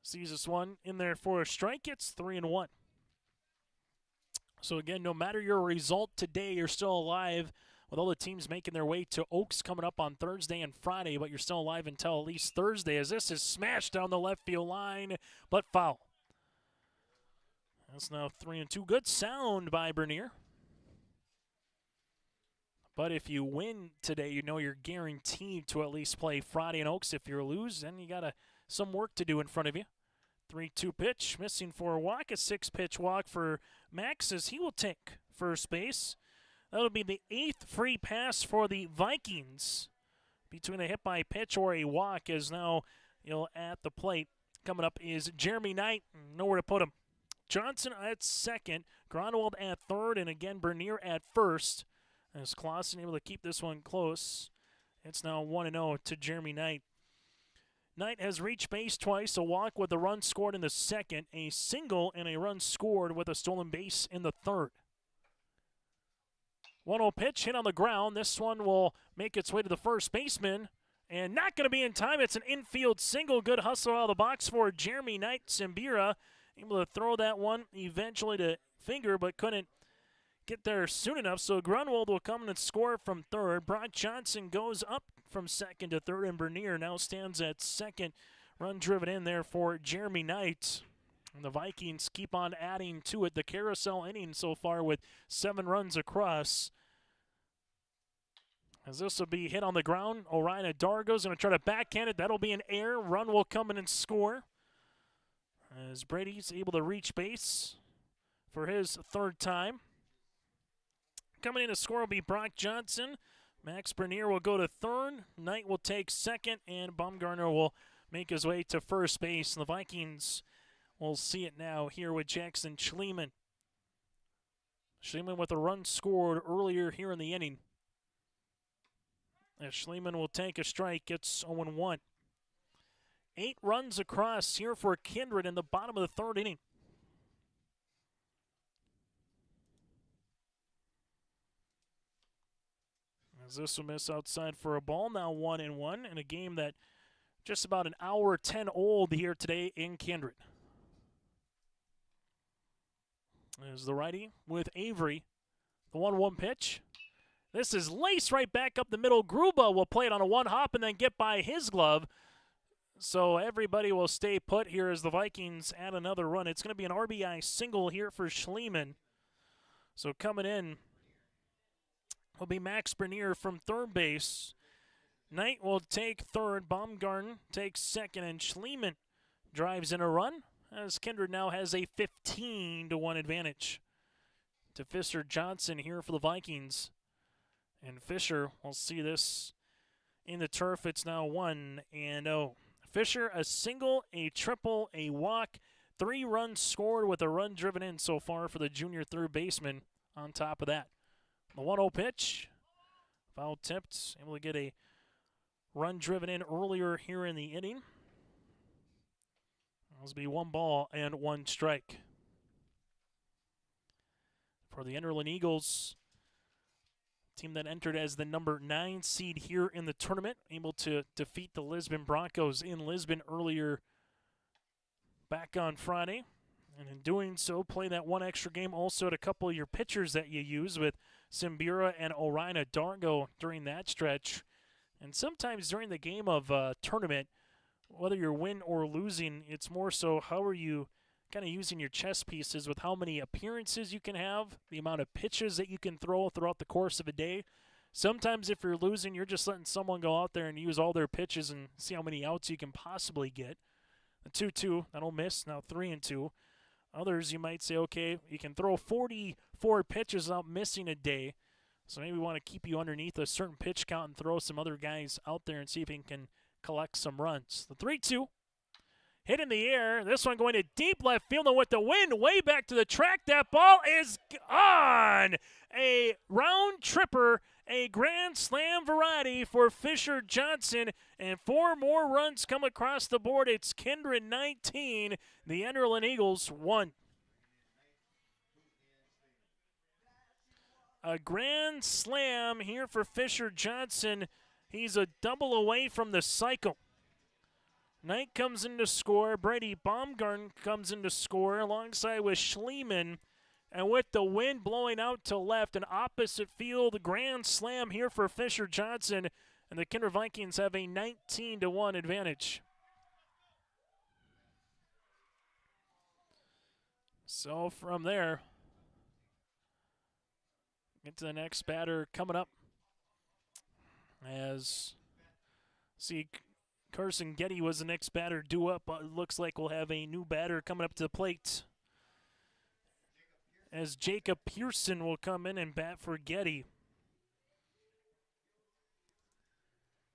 sees this one in there for a strike. It's 3-1. So again, no matter your result today, you're still alive with all the teams making their way to Oaks coming up on Thursday and Friday, but you're still alive until at least Thursday as this is smashed down the left field line, but foul. That's now 3-2. Good sound by Bernier. But if you win today, you know you're guaranteed to at least play Friday in Oaks. If you lose, then you got some work to do in front of you. 3-2 pitch, missing for a walk. A 6-pitch walk for Max as he will take first base. That'll be the 8th free pass for the Vikings. Between a hit by pitch or a walk is now at the plate. Coming up is Jeremy Knight. Nowhere to put him. Johnson at second, Gronwald at third, and again Bernier at first. As Clausen able to keep this one close. It's now 1-0 to Jeremy Knight. Knight has reached base twice, a walk with a run scored in the second, a single and a run scored with a stolen base in the third. 1-0 pitch hit on the ground. This one will make its way to the first baseman, and not going to be in time. It's an infield single. Good hustle out of the box for Jeremy Knight. Simbira able to throw that one eventually to Finger, but couldn't get there soon enough. So Grunwald will come and score from third. Brock Johnson goes up from second to third, and Bernier now stands at second. Run driven in there for Jeremy Knight. And the Vikings keep on adding to it. The carousel inning so far with 7 runs across. As this will be hit on the ground, Orion Dargo's going to try to backhand it. That'll be an error. Run will come in and score. As Brady's able to reach base for his third time. Coming in to score will be Brock Johnson. Max Bernier will go to third. Knight will take second, and Baumgartner will make his way to first base. And the Vikings will see it now here with Jackson Schliemann. Schliemann with a run scored earlier here in the inning. As Schliemann will take a strike, it's 0-1. 8 runs across here for Kindred in the bottom of the third inning. As this will miss outside for a ball, now 1-1 in a game that just about an hour 10 old here today in Kindred. There's the righty with Avery. The 1-1 pitch. This is laced right back up the middle. Gruba will play it on a one hop and then get by his glove. So everybody will stay put here as the Vikings add another run. It's going to be an RBI single here for Schliemann. So coming in will be Max Bernier from third base. Knight will take third. Baumgarten takes second, and Schliemann drives in a run as Kindred now has a 15-1 advantage to Fisher Johnson here for the Vikings. And Fisher will see this in the turf. It's now 1-0. Fisher, a single, a triple, a walk, 3 runs scored with a run driven in so far for the junior third baseman on top of that. The 1-0 pitch, foul tipped, able to get a run driven in earlier here in the inning. This will be 1 ball and 1 strike. For the Enderlin Eagles, team that entered as the number 9 seed here in the tournament, able to defeat the Lisbon Broncos in Lisbon earlier back on Friday. And in doing so, play that 1 extra game also at a couple of your pitchers that you use with Simbira and Orion Dargo during that stretch. And sometimes during the game of tournament, whether you're win or losing, it's more so how are you kind of using your chess pieces with how many appearances you can have, the amount of pitches that you can throw throughout the course of a day. Sometimes if you're losing, you're just letting someone go out there and use all their pitches and see how many outs you can possibly get. The 2-2, that'll miss, now 3-2. Others, you might say, okay, you can throw 44 pitches without missing a day. So maybe we want to keep you underneath a certain pitch count and throw some other guys out there and see if you can collect some runs. The 3-2, hit in the air. This one going to deep left field, and with the wind way back to the track, that ball is on. A round tripper, a grand slam variety for Fisher Johnson, and 4 more runs come across the board. It's Kindred 19, the Enderlin Eagles 1. A grand slam here for Fisher Johnson. He's a double away from the cycle. Knight comes in to score. Brady Baumgarten comes in to score alongside with Schliemann. And with the wind blowing out to left, an opposite field grand slam here for Fisher Johnson. And the Kindred Vikings have a 19-1 advantage. So from there, get to the next batter coming up. As see Carson Getty was the next batter due up. It looks like we'll have a new batter coming up to the plate. As Jacob Pearson will come in and bat for Getty.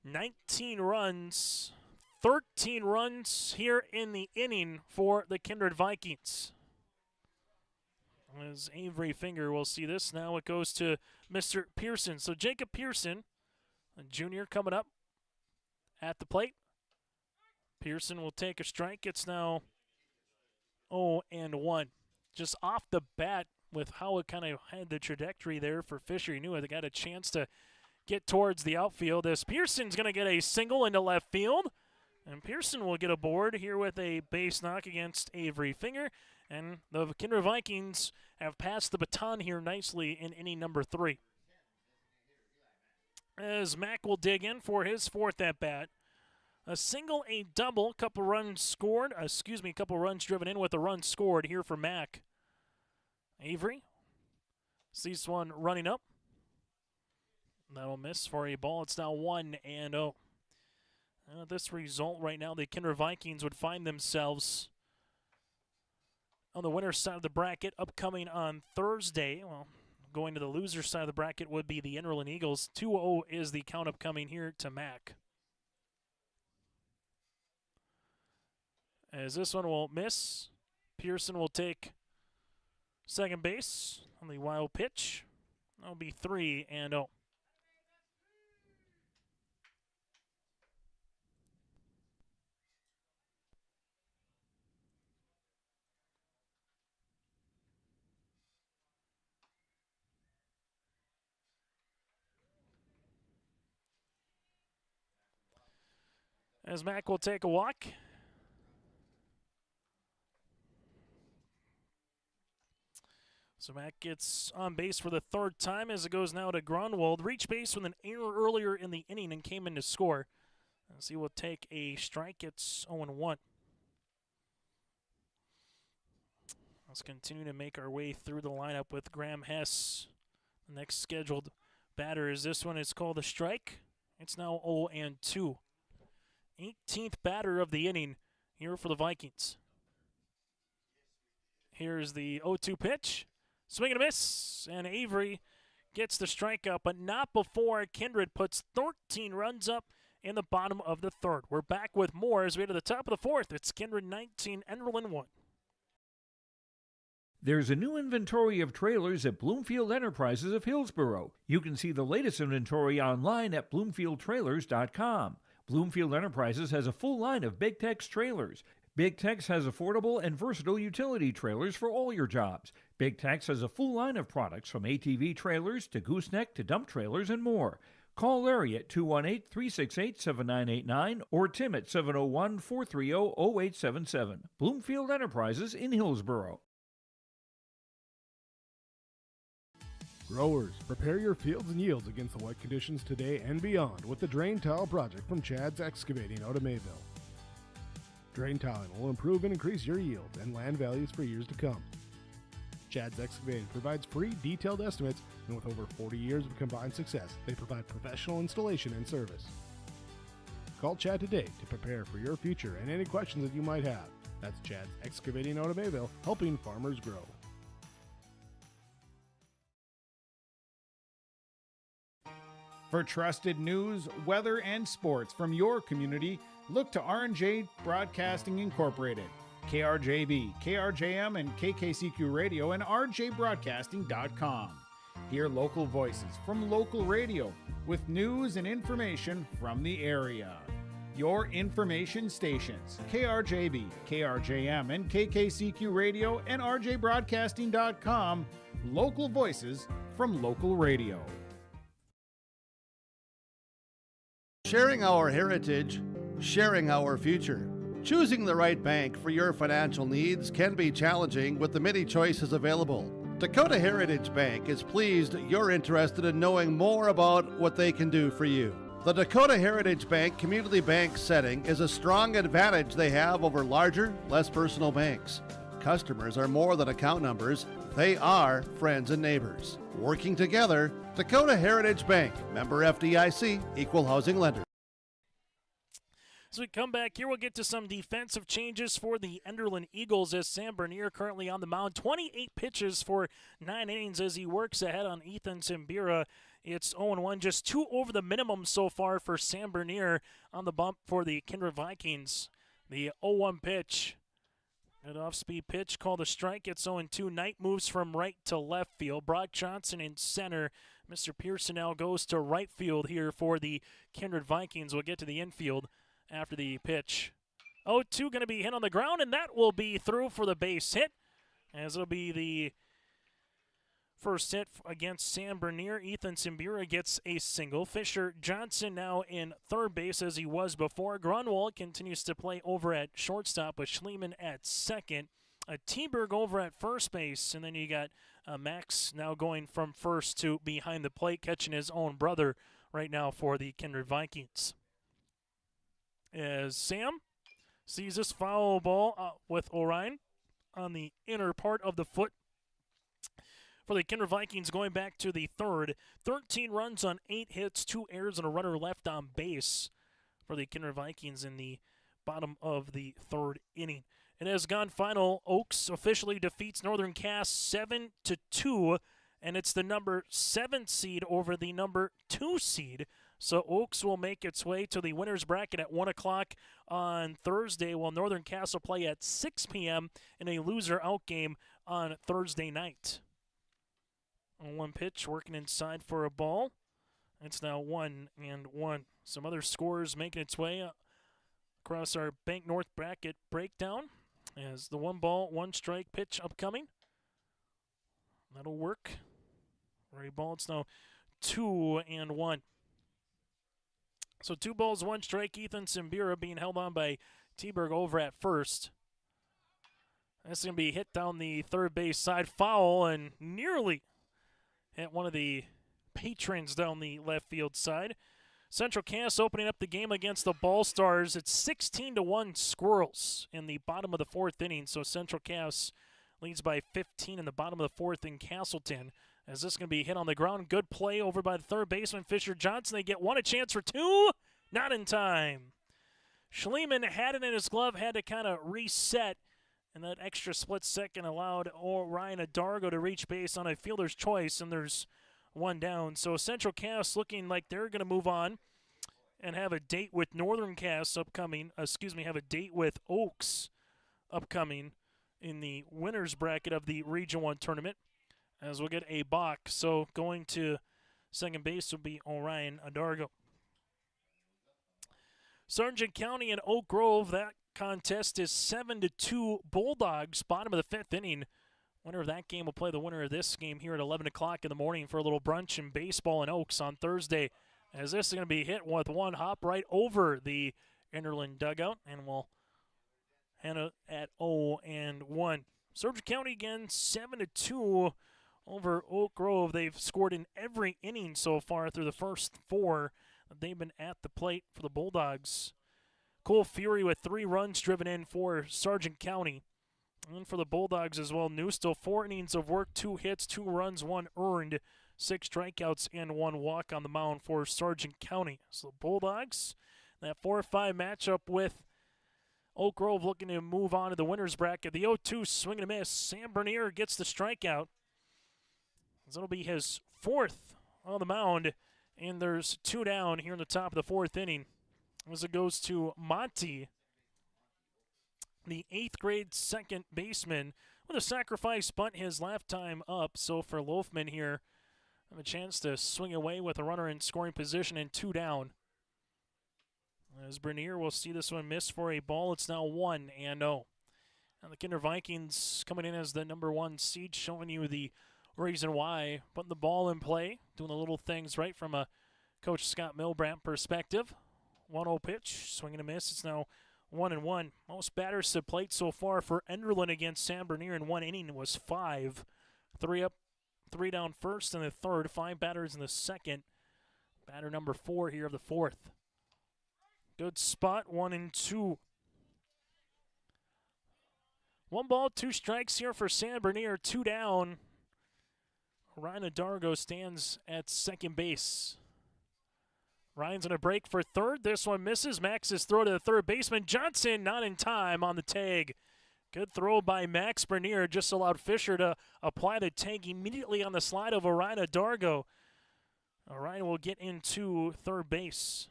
19 runs, 13 runs here in the inning for the Kindred Vikings. As Avery Finger will see this, now it goes to Mr. Pearson. So Jacob Pearson, a junior, coming up at the plate. Pearson will take a strike. It's now 0-1. Just off the bat with how it kind of had the trajectory there for Fisher. He knew it got a chance to get towards the outfield as Pearson's going to get a single into left field. And Pearson will get aboard here with a base knock against Avery Finger. And the Kindred Vikings have passed the baton here nicely in inning number 3. As Mack will dig in for his 4th at-bat. A single, a double, a couple runs driven in with a run scored here for Mack. Avery sees one running up. That'll miss for a ball. It's now 1-0. This result right now, the Kindred Vikings would find themselves on the winner's side of the bracket upcoming on Thursday. Well, going to the loser's side of the bracket would be the Enderlin Eagles. 2-0 is the count upcoming here to Mack. As this one will miss, Pearson will take second base on the wild pitch. That'll be 3-0. As Mack will take a walk. So Mack gets on base for the 3rd time as it goes now to Grunwald. Reached base with an error earlier in the inning and came in to score. As he will take a strike, it's 0-1. Let's continue to make our way through the lineup with Graham Hess. The next scheduled batter is this one. It's called a strike. It's now 0-2. 18th batter of the inning here for the Vikings. Here's the 0-2 pitch. Swing and a miss, and Avery gets the strikeout, but not before Kindred puts 13 runs up in the bottom of the 3rd. We're back with more as we head to the top of the 4th. It's Kindred 19, Enderlin 1. There's a new inventory of trailers at Bloomfield Enterprises of Hillsborough. You can see the latest inventory online at bloomfieldtrailers.com. Bloomfield Enterprises has a full line of Big Tex trailers. Big Tex has affordable and versatile utility trailers for all your jobs. Big Tex has a full line of products from ATV trailers to gooseneck to dump trailers and more. Call Larry at 218-368-7989 or Tim at 701-430-0877. Bloomfield Enterprises in Hillsborough. Growers, prepare your fields and yields against the wet conditions today and beyond with the Drain Tile project from Chad's Excavating out of Mayville. Drain tiling will improve and increase your yield and land values for years to come. Chad's Excavating provides free detailed estimates, and with over 40 years of combined success, they provide professional installation and service. Call Chad today to prepare for your future and any questions that you might have. That's Chad's Excavating out of Mayville, helping farmers grow. For trusted news, weather, and sports from your community, look to R&J Broadcasting Incorporated, KRJB, KRJM, and KKCQ Radio, and rjbroadcasting.com. Hear local voices from local radio with news and information from the area. Your information stations, KRJB, KRJM, and KKCQ Radio, and rjbroadcasting.com. Local voices from local radio. Sharing our heritage, sharing our future. Choosing the right bank for your financial needs can be challenging with the many choices available. Dakota Heritage Bank is pleased you're interested in knowing more about what they can do for you. The Dakota Heritage Bank community bank setting is a strong advantage they have over larger, less personal banks. Customers are more than account numbers. They are friends and neighbors. Working together, Dakota Heritage Bank, member FDIC, equal housing lender. As we come back here, we'll get to some defensive changes for the Enderlin Eagles as Sam Bernier currently on the mound. 28 pitches for 9 innings as he works ahead on Ethan Simbira. It's 0-1, just 2 over the minimum so far for Sam Bernier on the bump for the Kindred Vikings. The 0-1 pitch. An off-speed pitch called a strike. It's 0-2. Knight moves from right to left field. Brock Johnson in center. Mr. Pearson now goes to right field here for the Kindred Vikings. We'll get to the infield after the pitch. 0-2 going to be hit on the ground, and that will be through for the base hit, as it'll be the first hit against Sam Bernier. Ethan Simbira gets a single. Fisher Johnson now in third base as he was before. Grunwald continues to play over at shortstop with Schliemann at second. T-Berg over at first base, and then you got Max now going from first to behind the plate, catching his own brother right now for the Kindred Vikings. As Sam sees this foul ball with Orion on the inner part of the foot for the Kindred Vikings going back to the third. 13 runs on 8 hits, 2 errors, and a runner left on base for the Kindred Vikings in the bottom of the third inning. It has gone final. Oaks officially defeats Northern Cass 7-2, and it's the number 7 seed over the number 2 seed. So Oaks will make its way to the winner's bracket at 1 o'clock on Thursday, while Northern Cass will play at 6 p.m. in a loser-out game on Thursday night. 1 pitch, working inside for a ball. It's now 1-1. Some other scores making its way across our Bank North bracket breakdown as the 1-ball, 1-strike pitch upcoming. That'll work. Ray ball, it's now 2-1. So 2 balls, 1 strike. Ethan Simbira being held on by T-Berg over at first. That's going to be hit down the third base side, foul, and nearly hit one of the patrons down the left field side. Central Cass opening up the game against the Ball Stars. It's 16-1 Squirrels in the bottom of the 4th inning. So Central Cass leads by 15 in the bottom of the 4th in Castleton. As this is going to be hit on the ground. Good play over by the third baseman, Fisher Johnson. They get 1, a chance for 2. Not in time. Schliemann had it in his glove, had to kind of reset, and that extra split second allowed Ryan Adargo to reach base on a fielder's choice, and there's 1 down. So Central Cass looking like they're going to move on and have a date with Northern Cass upcoming. Have a date with Oaks upcoming in the winner's bracket of the Region 1 tournament, as we'll get a box. So going to second base will be Orion Adargo. Sargent County and Oak Grove, that contest is 7-2 Bulldogs, bottom of the 5th inning. Winner of that game will play the winner of this game here at 11 o'clock in the morning for a little brunch and baseball in Oaks on Thursday. As this is going to be hit with 1 hop right over the Enderlin dugout, and we'll hand it at 0-1. Sargent County again, 7-2 over Oak Grove. They've scored in every inning so far through the first 4. They've been at the plate for the Bulldogs. Cole Fury with 3 runs driven in for Sargent County. And for the Bulldogs as well, Newstill, 4 innings of work, 2 hits, 2 runs, 1 earned, 6 strikeouts, and 1 walk on the mound for Sargent County. So the Bulldogs, that 4-5 matchup with Oak Grove looking to move on to the winner's bracket. The 0-2 swing and a miss. Sam Bernier gets the strikeout. That'll be his 4th on the mound, and there's 2 down here in the top of the 4th inning. As it goes to Monty, the 8th grade second baseman, with a sacrifice bunt his last time up. So for Loafman here, have a chance to swing away with a runner in scoring position and 2 down. As Bernier will see this one miss for a ball, it's now 1-0. And the Kindred Vikings coming in as the number 1 seed, showing you the reason why, putting the ball in play, doing the little things right from a Coach Scott Milbrandt perspective. 1-0 pitch, swing and a miss. It's now 1-1. Most batters to plate so far for Enderlin against Sam Bernier in 1 inning was 5. 3 up, 3 down first and the third, 5 batters in the second. Batter number 4 here of the fourth. Good spot, 1-2. 1 ball, 2 strikes here for San Bernier, 2 down. Ryan Adargo stands at second base. Ryan's in a break for third. This one misses. Max's throw to the third baseman. Johnson not in time on the tag. Good throw by Max Bernier. Just allowed Fisher to apply the tag immediately on the slide of Ryan Adargo. Ryan will get into third base.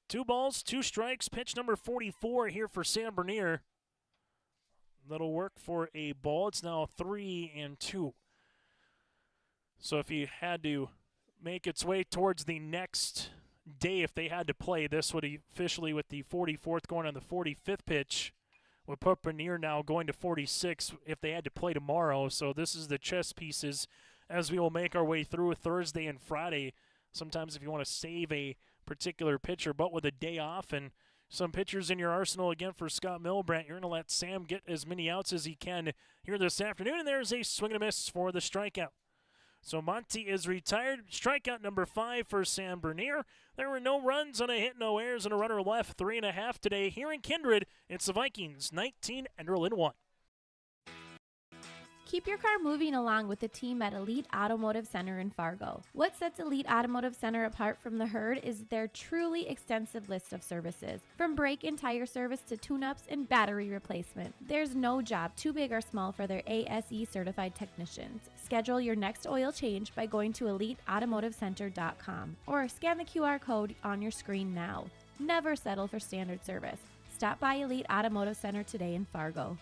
2 balls, 2 strikes. Pitch number 44 here for San Bernier. That'll work for a ball. It's now 3-2. So if you had to make its way towards the next day, if they had to play, this would officially, with the 44th going on the 45th pitch, would put Bernier now going to 46 if they had to play tomorrow. So this is the chess pieces as we will make our way through Thursday and Friday. Sometimes if you want to save a particular pitcher, but with a day off and some pitchers in your arsenal again for Scott Milbrandt, you're going to let Sam get as many outs as he can here this afternoon, and there's a swing and a miss for the strikeout. So Monty is retired. Strikeout number 5 for Sam Bernier. There were no runs on a hit, no errors, and a runner left. 3.5 today here in Kindred. It's the Vikings 19, Enderlin 1. Keep your car moving along with the team at Elite Automotive Center in Fargo. What sets Elite Automotive Center apart from the herd is their truly extensive list of services. From brake and tire service to tune-ups and battery replacement, there's no job too big or small for their ASE certified technicians. Schedule your next oil change by going to EliteAutomotiveCenter.com or scan the QR code on your screen now. Never settle for standard service. Stop by Elite Automotive Center today in Fargo.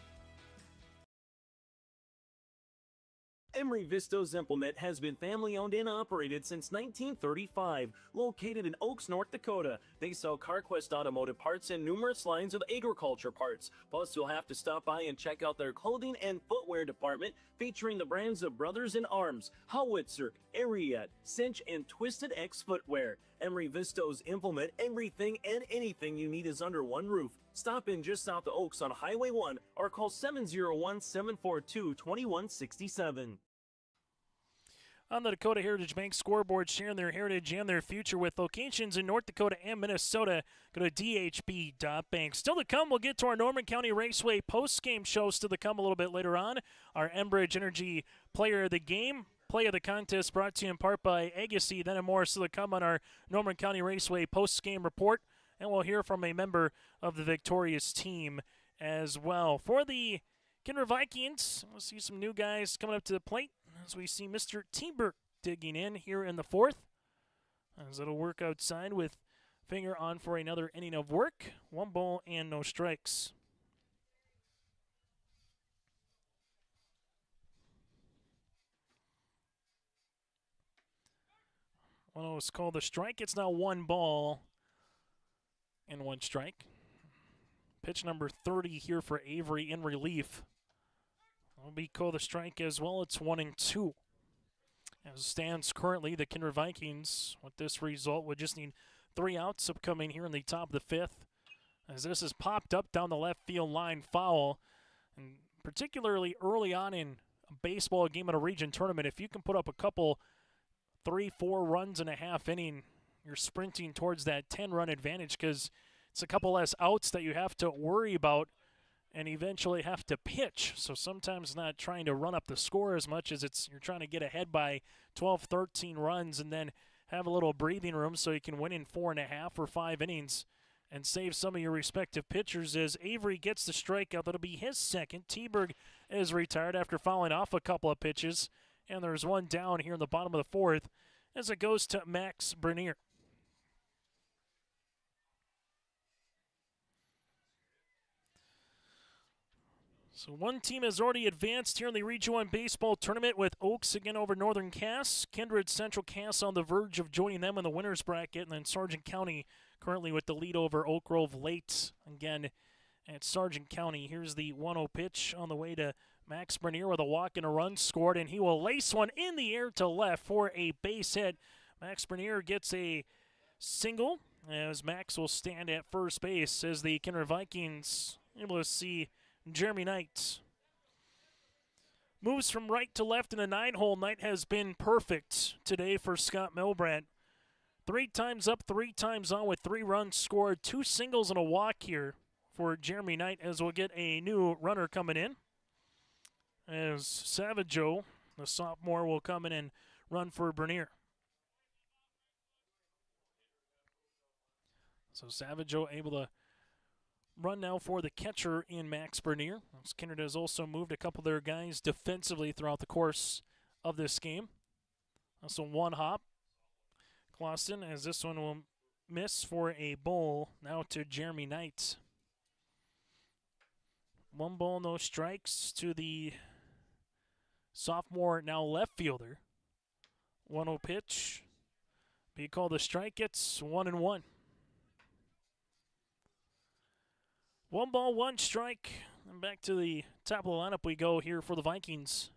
Emery Vistos Implement has been family-owned and operated since 1935. Located in Oaks, North Dakota, they sell CarQuest automotive parts and numerous lines of agriculture parts. Plus, you'll have to stop by and check out their clothing and footwear department, featuring the brands of Brothers in Arms, Howitzer, Ariat, Cinch, and Twisted X Footwear. Emery Vistos Implement, everything and anything you need is under one roof. Stop in just south of Oaks on Highway 1 or call 701-742-2167. On the Dakota Heritage Bank scoreboard, sharing their heritage and their future with locations in North Dakota and Minnesota. Go to dhb.bank. Still to come, we'll get to our Norman County Raceway post-game show. Still to come a little bit later on. Our Enbridge Energy Player of the Game, Play of the Contest, brought to you in part by Agassi. Then and more still to come on our Norman County Raceway post-game report. And we'll hear from a member of the victorious team as well. For the Kindred Vikings, we'll see some new guys coming up to the plate as we see Mr. T-Burke digging in here in the fourth. As it'll work outside with finger on for another inning of work. 1 ball and no strikes. Well, it was called a strike. It's now 1 ball and 1 strike. Pitch number 30 here for Avery in relief. Will be called a strike as well. It's 1-2. As it stands currently, the Kindred Vikings, with this result, would just need 3 outs upcoming here in the top of the 5th. As this is popped up down the left field line foul. And particularly early on in a baseball game in a region tournament, if you can put up a couple 3-4 runs in a half inning, you're sprinting towards that 10-run advantage because it's a couple less outs that you have to worry about and eventually have to pitch. So sometimes not trying to run up the score as much as you're trying to get ahead by 12, 13 runs and then have a little breathing room so you can win in 4.5 or 5 innings and save some of your respective pitchers. As Avery gets the strikeout, that'll be his second. T-Burke is retired after fouling off a couple of pitches, and there's 1 down here in the bottom of the 4th as it goes to Max Bernier. So one team has already advanced here in the Region 1 baseball tournament with Oaks again over Northern Cass. Kindred Central Cass on the verge of joining them in the winner's bracket. And then Sargent County currently with the lead over Oak Grove late again at Sargent County. Here's the 1-0 pitch on the way to Max Bernier with a walk and a run scored. And he will lace one in the air to left for a base hit. Max Bernier gets a single as Max will stand at first base as the Kindred Vikings able to see Jeremy Knight Moves from right to left in the 9-hole. Night has been perfect today for Scott Milbrandt. 3 times up, 3 times on with 3 runs scored. 2 singles and a walk here for Jeremy Knight, as we'll get a new runner coming in. As Savageau, the sophomore, will come in and run for Bernier. So Savageau able to run now for the catcher in Max Bernier. Kindred has also moved a couple of their guys defensively throughout the course of this game. Also 1 hop. Clausen, as this one will miss for a ball now to Jeremy Knight. 1 ball, no strikes to the sophomore, now left fielder. 1-0 pitch. Be called a strike. It's 1-1. 1 ball, 1 strike. And back to the top of the lineup we go here for the Vikings.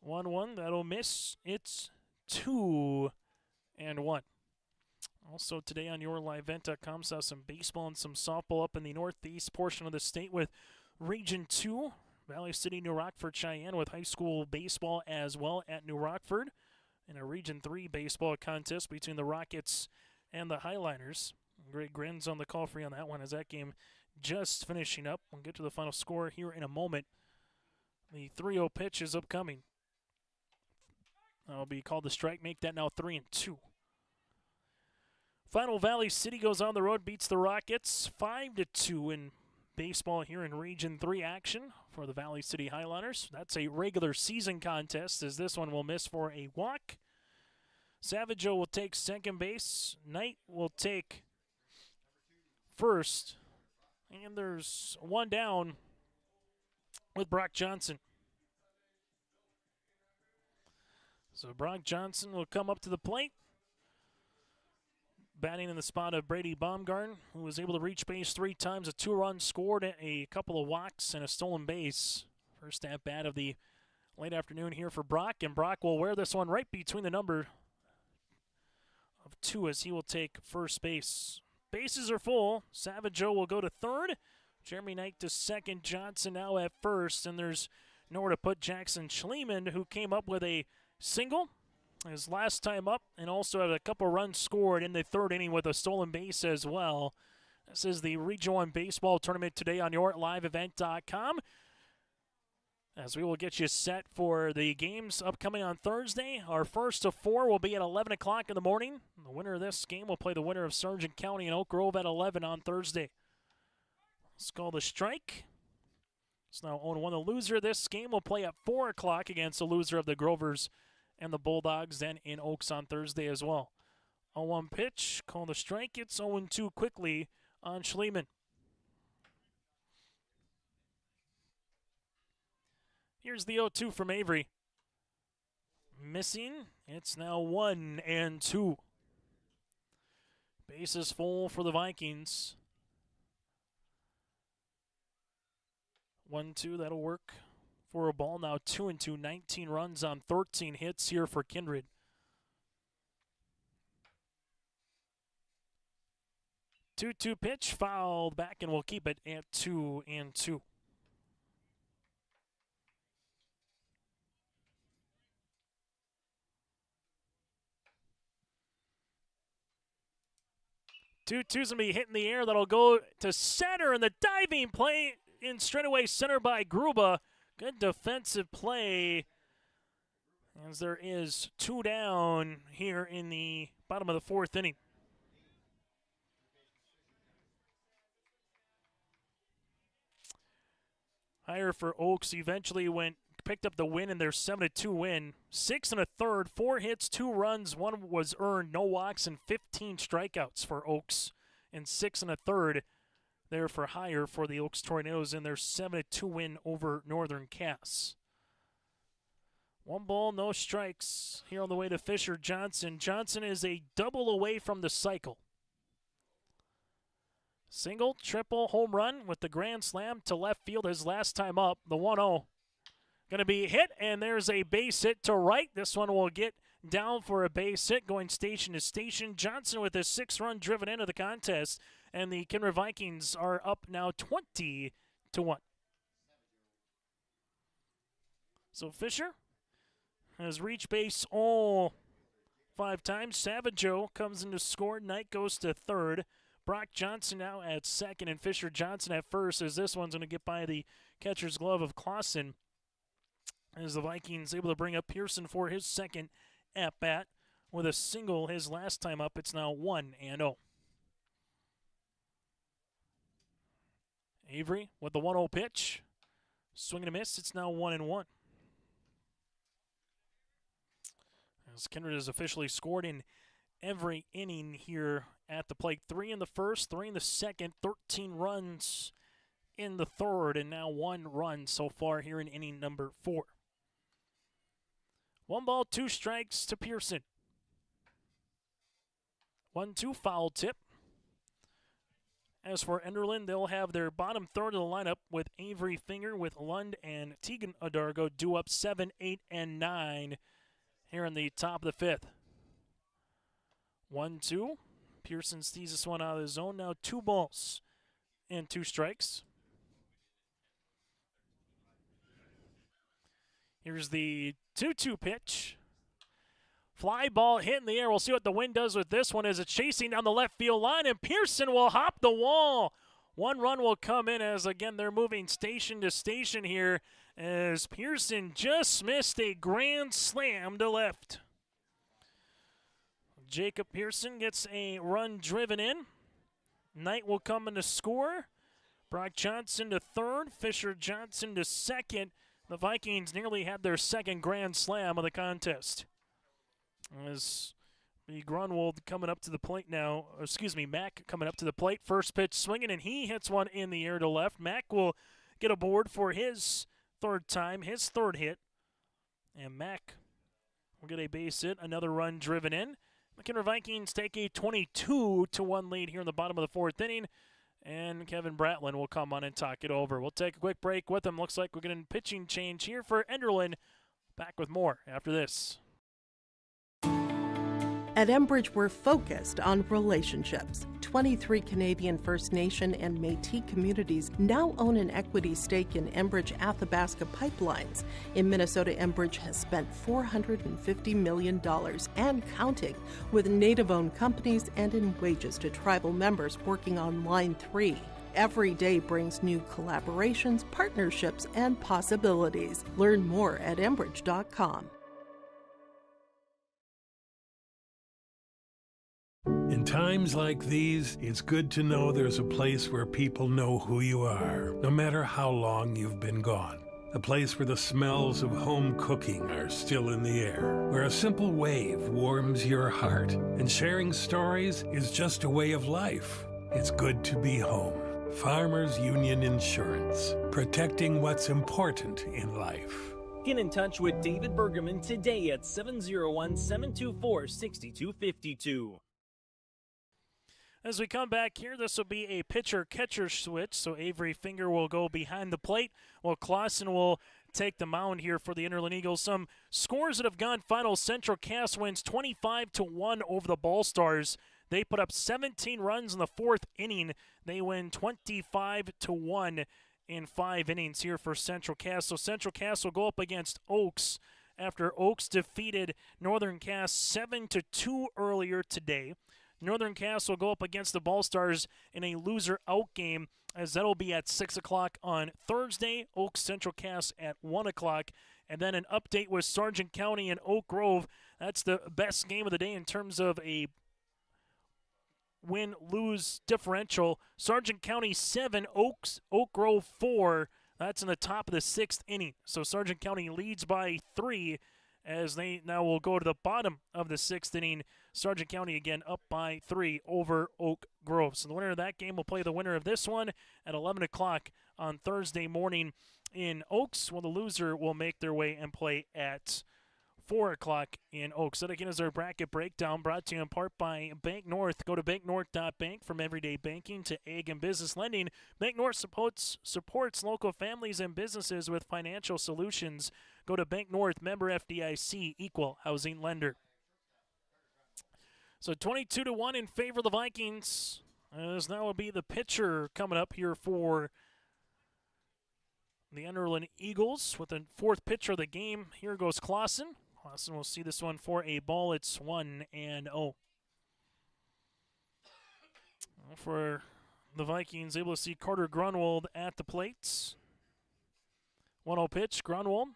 1-1. That'll miss. It's 2-1. Also today on YourLiveEvent.com, saw some baseball and some softball up in the northeast portion of the state with Region 2. Valley City, New Rockford, Cheyenne with high school baseball as well at New Rockford. And a Region 3 baseball contest between the Rockets and the Highliners. Greg Grins on the call for you on that one as that game just finishing up. We'll get to the final score here in a moment. The 3-0 pitch is upcoming. That'll be called the strike. Make that now 3-2. Final, Valley City goes on the road, beats the Rockets 5-2 in baseball here in Region 3 action for the Valley City Highliners. That's a regular season contest, as this one will miss for a walk. Savageau will take second base. Knight will take first. And there's 1 down with Brock Johnson. So Brock Johnson will come up to the plate. Batting in the spot of Brady Baumgarten, who was able to reach base 3 times, a 2-run scored, a couple of walks, and a stolen base. First at bat of the late afternoon here for Brock, and Brock will wear this one right between the number of 2 as he will take first base. Bases are full. Savageau will go to third. Jeremy Knight to second. Johnson now at first, and there's nowhere to put Jackson Schliemann, who came up with a single his last time up, and also had a couple runs scored in the 3rd inning with a stolen base as well. This is the Region 1 Baseball Tournament today on YourLiveEvent.com. As we will get you set for the games upcoming on Thursday. Our first of 4 will be at 11 o'clock in the morning. The winner of this game will play the winner of Sargent County and Oak Grove at 11 on Thursday. Let's call the strike. It's now 0-1. The loser of this game will play at 4 o'clock against the loser of the Grovers and the Bulldogs, then in Oaks on Thursday as well. 0-1 pitch, call the strike. It's 0-2 quickly on Schliemann. Here's the 0-2 from Avery. Missing. It's now 1-2. Bases full for the Vikings. 1-2, that'll work for a ball. Now 2-2, 19 runs on 13 hits here for Kindred. Two pitch, fouled back, and we'll keep it at 2-2. Two-two's going to be hit in the air. That'll go to center, and the diving play in straightaway center by Gruba. Good defensive play, as there is 2 down here in the bottom of the 4th inning. Higher for Oaks eventually picked up the win in their 7-2 win. 6 1/3, 4 hits, 2 runs, 1 was earned, no walks, and 15 strikeouts for Oaks. And 6 1/3 there for Higher for the Oaks Tornadoes in their 7-2 win over Northern Cass. 1 ball, no strikes here on the way to Fisher Johnson. Johnson is a double away from the cycle. Single, triple, home run with the grand slam to left field his last time up. The 1-0 going to be hit, and there's a base hit to right. This one will get down for a base hit, going station to station. Johnson with a 6-run driven into the contest, and the Kindred Vikings are up now 20-1. So Fisher has reached base all 5 times. Savageau comes in to score. Knight goes to third. Brock Johnson now at second, and Fisher Johnson at first, as this one's going to get by the catcher's glove of Clausen. As the Vikings able to bring up Pearson for his second at-bat with a single his last time up. It's now 1-0. Avery with the 1-0 pitch. Swing and a miss. It's now 1-1. As Kindred has officially scored in every inning here at the plate. 3 in the first, 3 in the second, 13 runs in the third, and now 1 run so far here in inning number 4. 1 ball, 2 strikes to Pearson. 1-2 foul tip. As for Enderlin, they'll have their bottom third of the lineup with Avery Finger, with Lund and Tegan Adargo due up 7, 8, and 9 here in the top of the 5th. 1-2. Pearson sees this one out of the zone. Now 2 balls and 2 strikes. Here's the 2-2 pitch. Fly ball hit in the air. We'll see what the wind does with this one as it's chasing down the left field line, and Pearson will hop the wall. 1 run will come in as, again, they're moving station to station here as Pearson just missed a grand slam to left. Jacob Pearson gets a run driven in. Knight will come in to score. Brock Johnson to third. Fisher Johnson to second. The Vikings nearly had their second grand slam of the contest. As the Grunwald coming up to the plate now, Mack coming up to the plate. First pitch swinging, and he hits one in the air to left. Mack will get aboard for his third time, his third hit. And Mack will get a base hit, another run driven in. McKinley Vikings take a 22-1 lead here in the bottom of the 4th inning. And Kevin Bratlin will come on and talk it over. We'll take a quick break with him. Looks like we're getting a pitching change here for Enderlin. Back with more after this. At Enbridge, we're focused on relationships. 23 Canadian First Nation and Métis communities now own an equity stake in Enbridge Athabasca Pipelines. In Minnesota, Enbridge has spent $450 million and counting, with Native-owned companies and in wages to tribal members working on Line 3. Every day brings new collaborations, partnerships, and possibilities. Learn more at Enbridge.com. In times like these, it's good to know there's a place where people know who you are, no matter how long you've been gone. A place where the smells of home cooking are still in the air, where a simple wave warms your heart, and sharing stories is just a way of life. It's good to be home. Farmers Union Insurance, protecting what's important in life. Get in touch with David Bergerman today at 701-724-6252. As we come back here, this will be a pitcher-catcher switch, so Avery Finger will go behind the plate, while Clausen will take the mound here for the Enderlin Eagles. Some scores that have gone final. Central Cass wins 25-1 over the Ball Stars. They put up 17 runs in the 4th inning. They win 25-1 in 5 innings here for Central Cass. So Central Cass will go up against Oaks after Oaks defeated Northern Cass 7-2 earlier today. Northern Cass will go up against the Ball Stars in a loser-out game, as that'll be at 6 o'clock on Thursday. Oaks Central Cass at 1 o'clock. And then an update with Sargent County and Oak Grove. That's the best game of the day in terms of a win-lose differential. Sargent County 7, Oak Grove 4. That's in the top of the 6th inning. So Sargent County leads by 3 as they now will go to the bottom of the 6th inning. Sargent County again up by 3 over Oak Grove. So the winner of that game will play the winner of this one at 11 o'clock on Thursday morning in Oaks, while the loser will make their way and play at 4 o'clock in Oaks. That again is our bracket breakdown, brought to you in part by Bank North. Go to banknorth.bank. From everyday banking to ag and business lending, Bank North supports local families and businesses with financial solutions. Go to Bank North, member FDIC, equal housing lender. So 22-1 in favor of the Vikings, as now will be the pitcher coming up here for the Enderlin Eagles with the fourth pitcher of the game. Here goes Clausen. Clausen will see this one for a ball. It's 1-0. For the Vikings, able to see Carter Grunwald at the plates. 1-0 pitch, Grunwald.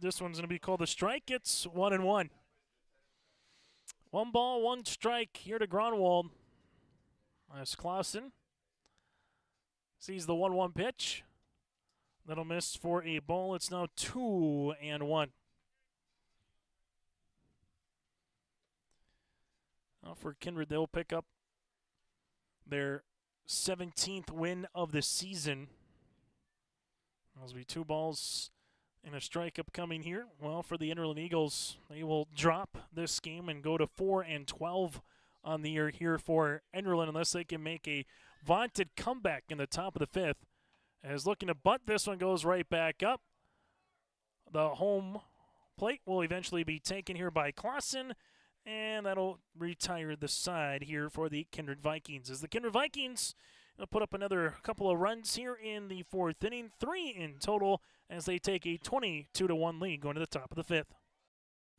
This one's going to be called a strike. It's 1-1. 1 ball, 1 strike here to Grunwald. As Clausen sees the 1-1 pitch. That'll miss for a ball. It's now 2-1. Now for Kindred, they'll pick up their 17th win of the season. There'll be 2 balls and a strike upcoming here. Well, for the Enderlin Eagles, they will drop this game and go to 4-12 on the year here for Enderlin unless they can make a vaunted comeback in the top of the 5th. As looking to bunt, this one goes right back up. The home plate will eventually be taken here by Clausen, and that'll retire the side here for the Kindred Vikings. As the Kindred Vikings put up another couple of runs here in the 4th inning, 3 in total, as they take a 22-1 lead going to the top of the 5th.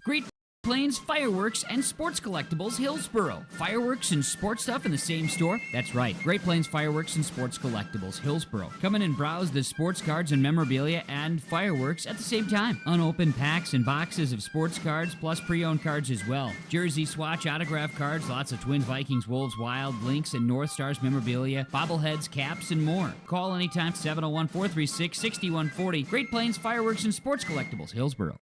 Great Plains Fireworks and Sports Collectibles, Hillsboro. Fireworks and sports stuff in the same store? That's right. Great Plains Fireworks and Sports Collectibles, Hillsboro. Come in and browse the sports cards and memorabilia and fireworks at the same time. Unopened packs and boxes of sports cards, plus pre-owned cards as well. Jersey swatch, autograph cards, lots of Twins, Vikings, Wolves, Wild, Lynx, and North Stars memorabilia, bobbleheads, caps, and more. Call anytime, 701-436-6140. Great Plains Fireworks and Sports Collectibles, Hillsboro.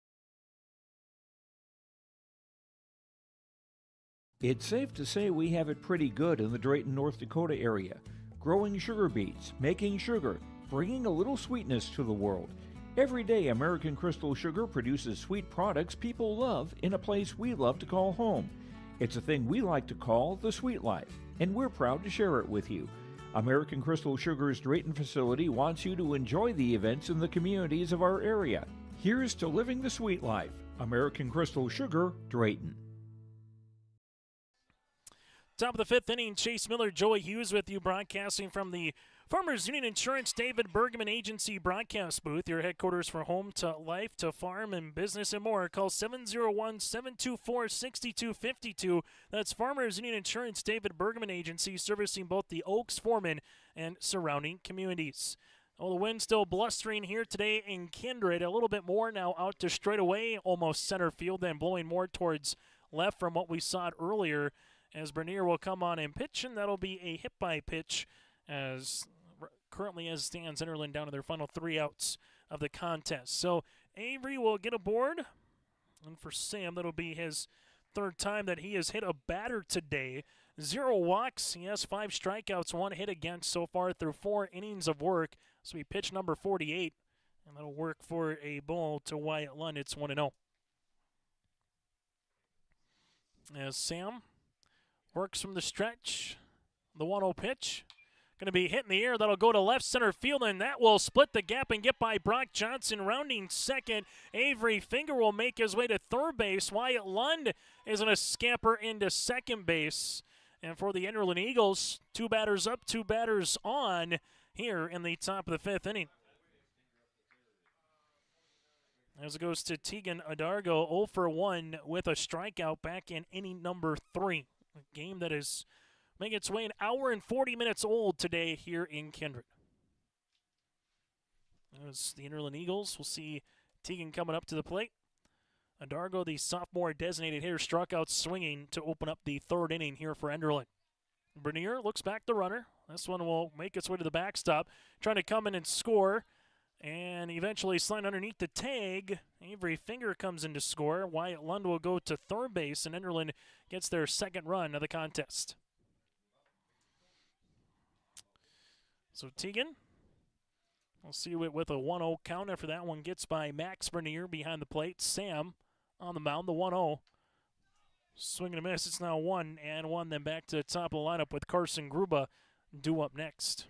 It's safe to say we have it pretty good in the Drayton, North Dakota area. Growing sugar beets, making sugar, bringing a little sweetness to the world. Every day, American Crystal Sugar produces sweet products people love in a place we love to call home. It's a thing we like to call the sweet life, and we're proud to share it with you. American Crystal Sugar's Drayton facility wants you to enjoy the events in the communities of our area. Here's to living the sweet life. American Crystal Sugar, Drayton. Top of the 5th inning, Chase Miller, Joey Hughes with you, broadcasting from the Farmers Union Insurance David Bergman Agency broadcast booth, your headquarters for home to life to farm and business and more. Call 701-724-6252. That's Farmers Union Insurance David Bergman Agency, servicing both the Oaks, Foreman, and surrounding communities. Well, the wind still blustering here today in Kindred. A little bit more now out to straightaway, almost center field, then blowing more towards left from what we saw earlier. As Bernier will come on and pitch, and that'll be a hit-by-pitch as currently as stands Enderlin down to their final 3 outs of the contest. So Avery will get aboard, and for Sam, that'll be his 3rd time that he has hit a batter today. 0 walks, he has 5 strikeouts, 1 hit against so far through 4 innings of work. So he pitched number 48, and that'll work for a ball to Wyatt Lund. It's 1-0. As Sam works from the stretch. The 1-0 pitch. Going to be hit in the air. That'll go to left center field, and that will split the gap and get by Brock Johnson. Rounding second, Avery Finger will make his way to third base. Wyatt Lund is going to scamper into second base. And for the Enderlin Eagles, 2 batters up, 2 batters on here in the top of the 5th inning. As it goes to Tegan Adargo, 0 for 1 with a strikeout back in inning number 3. A game that is making its way an hour and 40 minutes old today here in Kindred. As the Enderlin Eagles, we'll see Tegan coming up to the plate. Adargo, the sophomore designated hitter, struck out swinging to open up the 3rd inning here for Enderlin. Bernier looks back the runner. This one will make its way to the backstop, trying to come in and score. And eventually slide underneath the tag. Avery Finger comes in to score. Wyatt Lund will go to third base, and Enderlin gets their 2nd run of the contest. So Tegan, we'll see it with a 1-0 count after that one gets by Max Bernier behind the plate. Sam on the mound, the 1-0. Swing and a miss. It's now 1-1. Then back to the top of the lineup with Carson Gruba due up next.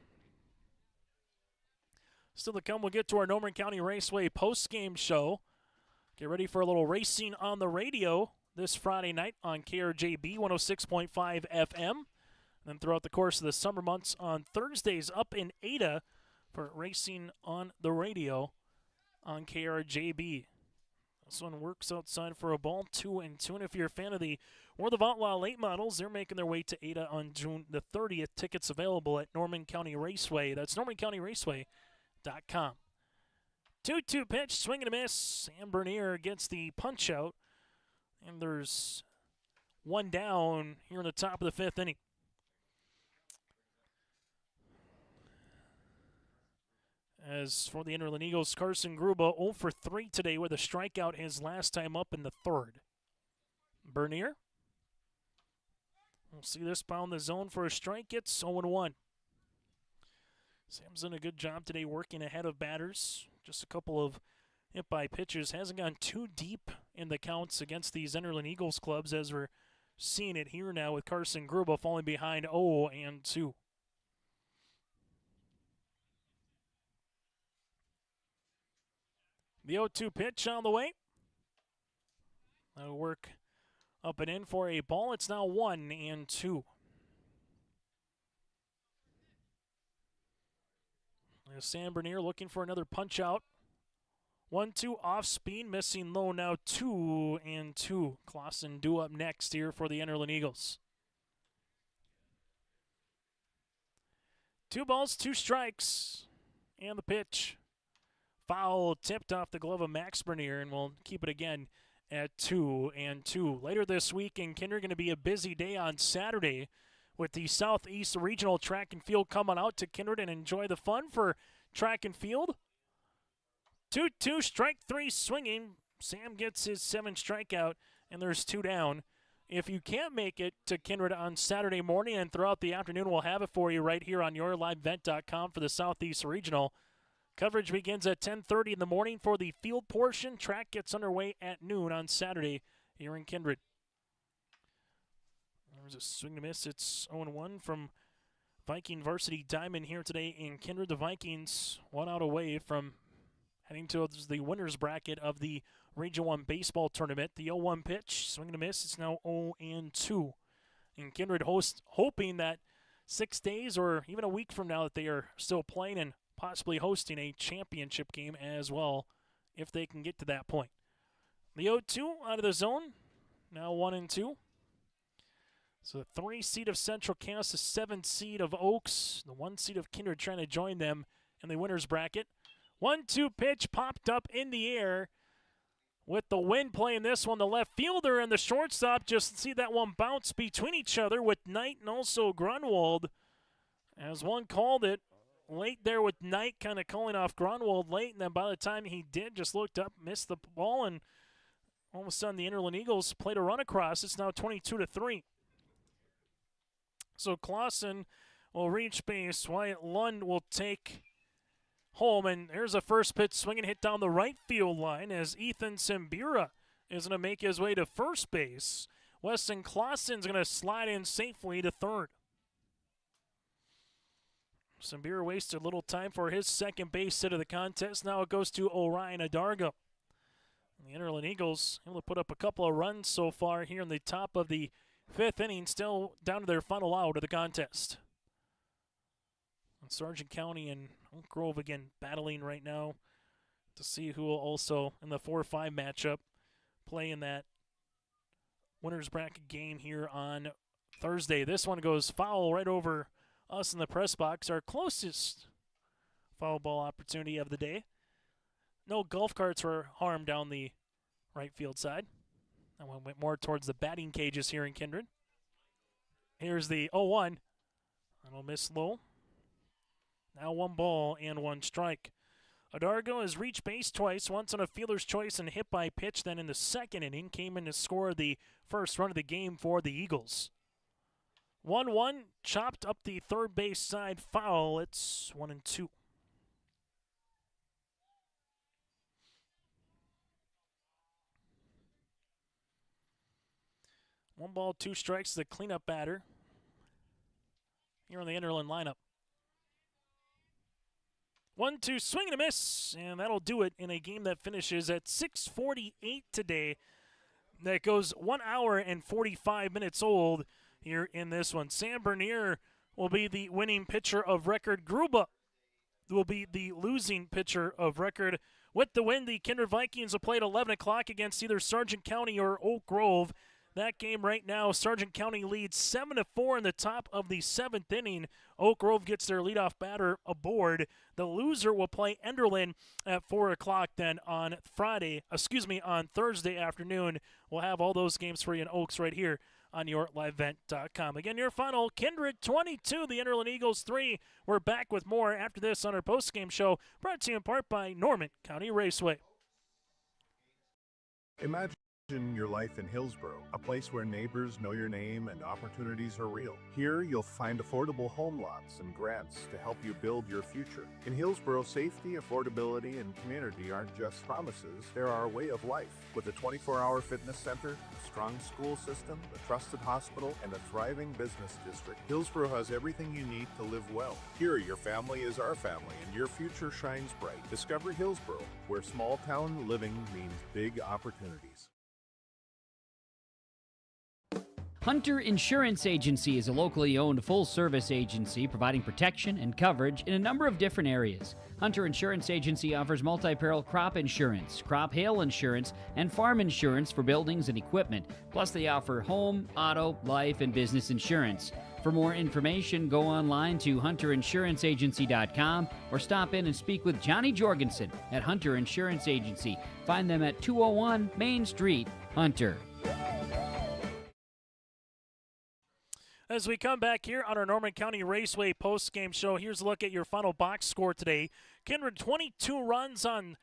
Still to come, we'll get to our Norman County Raceway post-game show. Get ready for a little racing on the radio this Friday night on KRJB 106.5 FM. Then throughout the course of the summer months on Thursdays up in Ada for Racing on the Radio on KRJB. This one works outside for a ball, 2-2. And if you're a fan of the World of Outlaw late models, they're making their way to Ada on June the 30th. Tickets available at Norman County Raceway. That's NormanCountyRaceway.com. 2-2 pitch, swing and a miss. Sam Bernier gets the punch out. And there's one down here in the top of the fifth inning. As for the Enderlin Eagles, Carson Gruba 0 for 3 today with a strikeout his last time up in the third. Bernier. We'll see this pound the zone for a strike. It's 0-1. Sam's done a good job today working ahead of batters. Just a couple of hit-by pitches. Hasn't gone too deep in the counts against these Enderlin Eagles clubs as we're seeing it here now with Carson Gruba falling behind 0-2. The 0-2 pitch on the way. That'll work up and in for a ball. It's now 1-2. There's Sam Bernier looking for another punch out. 1-2 off speed, missing low now 2-2. Clausen due up next here for the Enderlin Eagles. 2 balls, 2 strikes, and the pitch. Foul tipped off the glove of Max Bernier, and we'll keep it again at 2-2. Later this week in Kindred, going to be a busy day on Saturday with the Southeast Regional Track and Field coming out to Kindred and enjoy the fun for track and field. 2-2, strike 3 swinging. Sam gets his 7th strikeout, and there's 2 down. If you can't make it to Kindred on Saturday morning and throughout the afternoon, we'll have it for you right here on yourlivevent.com for the Southeast Regional. Coverage begins at 10:30 in the morning for the field portion. Track gets underway at noon on Saturday here in Kindred. There's a swing and a miss. It's 0-1 from Viking Varsity Diamond here today in Kindred. The Vikings 1 out away from heading towards the winner's bracket of the Region 1 baseball tournament. The 0-1 pitch, swing and a miss. It's now 0-2. And Kindred hoping that 6 days or even a week from now that they are still playing and possibly hosting a championship game as well if they can get to that point. The 0-2 out of the zone, now 1-2. So the 3 seed of Central Cass, the 7 seed of Oaks, the 1 seed of Kindred trying to join them in the winner's bracket. 1-2 pitch popped up in the air with the wind playing this one. The left fielder and the shortstop just see that one bounce between each other with Knight and also Grunwald. As one called it late there with Knight kind of calling off Grunwald late, and then by the time he did, just looked up, missed the ball, and all of a sudden the Enderlin Eagles played a run across. It's now 22-3. So Clausen will reach base. Wyatt Lund will take home, and there's a first pitch swing and hit down the right field line as Ethan Simbira is going to make his way to first base. Weston Clausen's going to slide in safely to third. Simbira wasted a little time for his second base hit of the contest. Now it goes to Orion Adargo. The Enderlin Eagles able to put up a couple of runs so far here in the top of the 5th inning, still down to their final out of the contest. And Sargent County and Oak Grove again battling right now to see who will also, in the 4-5 matchup, play in that winner's bracket game here on Thursday. This one goes foul right over us in the press box, our closest foul ball opportunity of the day. No golf carts were harmed down the right field side. That one went more towards the batting cages here in Kindred. Here's the 0-1. That'll miss low. Now 1 ball and 1 strike. Adargo has reached base twice, once on a fielder's choice and hit by pitch, then in the 2nd inning came in to score the first run of the game for the Eagles. 1-1, chopped up the third base side foul. It's 1-2. One ball, 2 strikes, the cleanup batter here on the Enderlin lineup. 1-2, swing and a miss, and that'll do it in a game that finishes at 6:48 today. That goes 1 hour and 45 minutes old here in this one. Sam Bernier will be the winning pitcher of record. Gruba, will be the losing pitcher of record. With the win, the Kindred Vikings will play at 11 o'clock against either Sargent County or Oak Grove. That game right now, Sargent County leads 7-4 in the top of the 7th inning. Oak Grove gets their leadoff batter aboard. The loser will play Enderlin at 4 o'clock then on Thursday afternoon. We'll have all those games for you in Oaks right here on yourliveevent.com. Again, your final, Kindred 22, the Enderlin Eagles 3. We're back with more after this on our postgame show, brought to you in part by Norman County Raceway. Imagine your life in Hillsborough, a place where neighbors know your name and opportunities are real. Here, you'll find affordable home lots and grants to help you build your future. In Hillsborough, safety, affordability, and community aren't just promises, they're our way of life. With a 24-hour fitness center, a strong school system, a trusted hospital, and a thriving business district, Hillsborough has everything you need to live well. Here, your family is our family, and your future shines bright. Discover Hillsborough, where small-town living means big opportunities. Hunter Insurance Agency is a locally owned full-service agency providing protection and coverage in a number of different areas. Hunter Insurance Agency offers multi-peril crop insurance, crop hail insurance, and farm insurance for buildings and equipment. Plus, they offer home, auto, life, and business insurance. For more information, go online to hunterinsuranceagency.com or stop in and speak with Johnny Jorgensen at Hunter Insurance Agency. Find them at 201 Main Street, Hunter. As we come back here on our Norman County Raceway post-game show, here's a look at your final box score today. Kindred 22 runs on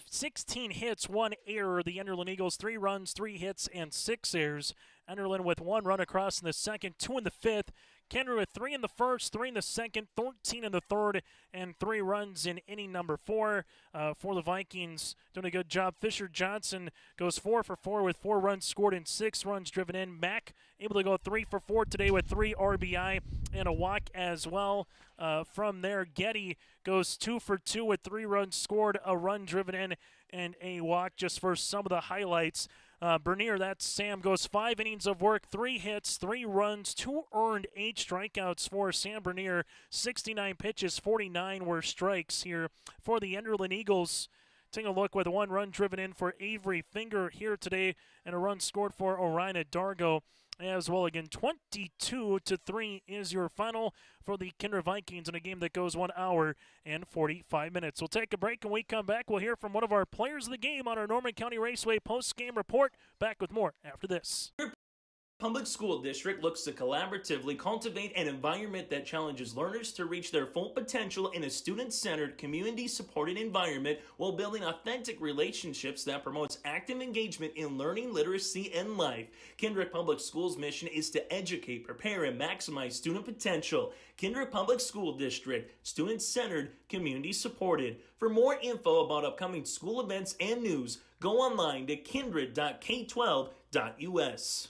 16 hits, 1 error. The Enderlin Eagles 3 runs, 3 hits, and 6 errors. Enderlin with 1 run across in the second, 2 in the fifth. Kindred with 3 in the first, 3 in the second, 13 in the third, and 3 runs in inning number 4. For the Vikings, doing a good job. Fisher Johnson goes 4 for 4 with 4 runs scored and 6 runs driven in. Mack able to go 3 for 4 today with 3 RBI and a walk as well. From there, Getty goes 2 for 2 with 3 runs scored, a run driven in, and a walk, just for some of the highlights. Bernier, that's Sam, goes 5 innings of work, 3 hits, 3 runs, 2 earned, 8 strikeouts for Sam Bernier. 69 pitches, 49 were strikes here for the Enderlin Eagles. Taking a look with 1 run driven in for Avery Finger here today, and a run scored for Orina Dargo as well. Again, 22-3 is your final for the Kindred Vikings in a game that goes 1 hour and 45 minutes. We'll take a break, and when we come back, we'll hear from one of our players of the game on our Norman County Raceway post-game report. Back with more after this. Public School District looks to collaboratively cultivate an environment that challenges learners to reach their full potential in a student-centered, community-supported environment while building authentic relationships that promotes active engagement in learning, literacy, and life. Kindred Public Schools' mission is to educate, prepare, and maximize student potential. Kindred Public School District, student-centered, community-supported. For more info about upcoming school events and news, go online to kindred.k12.us.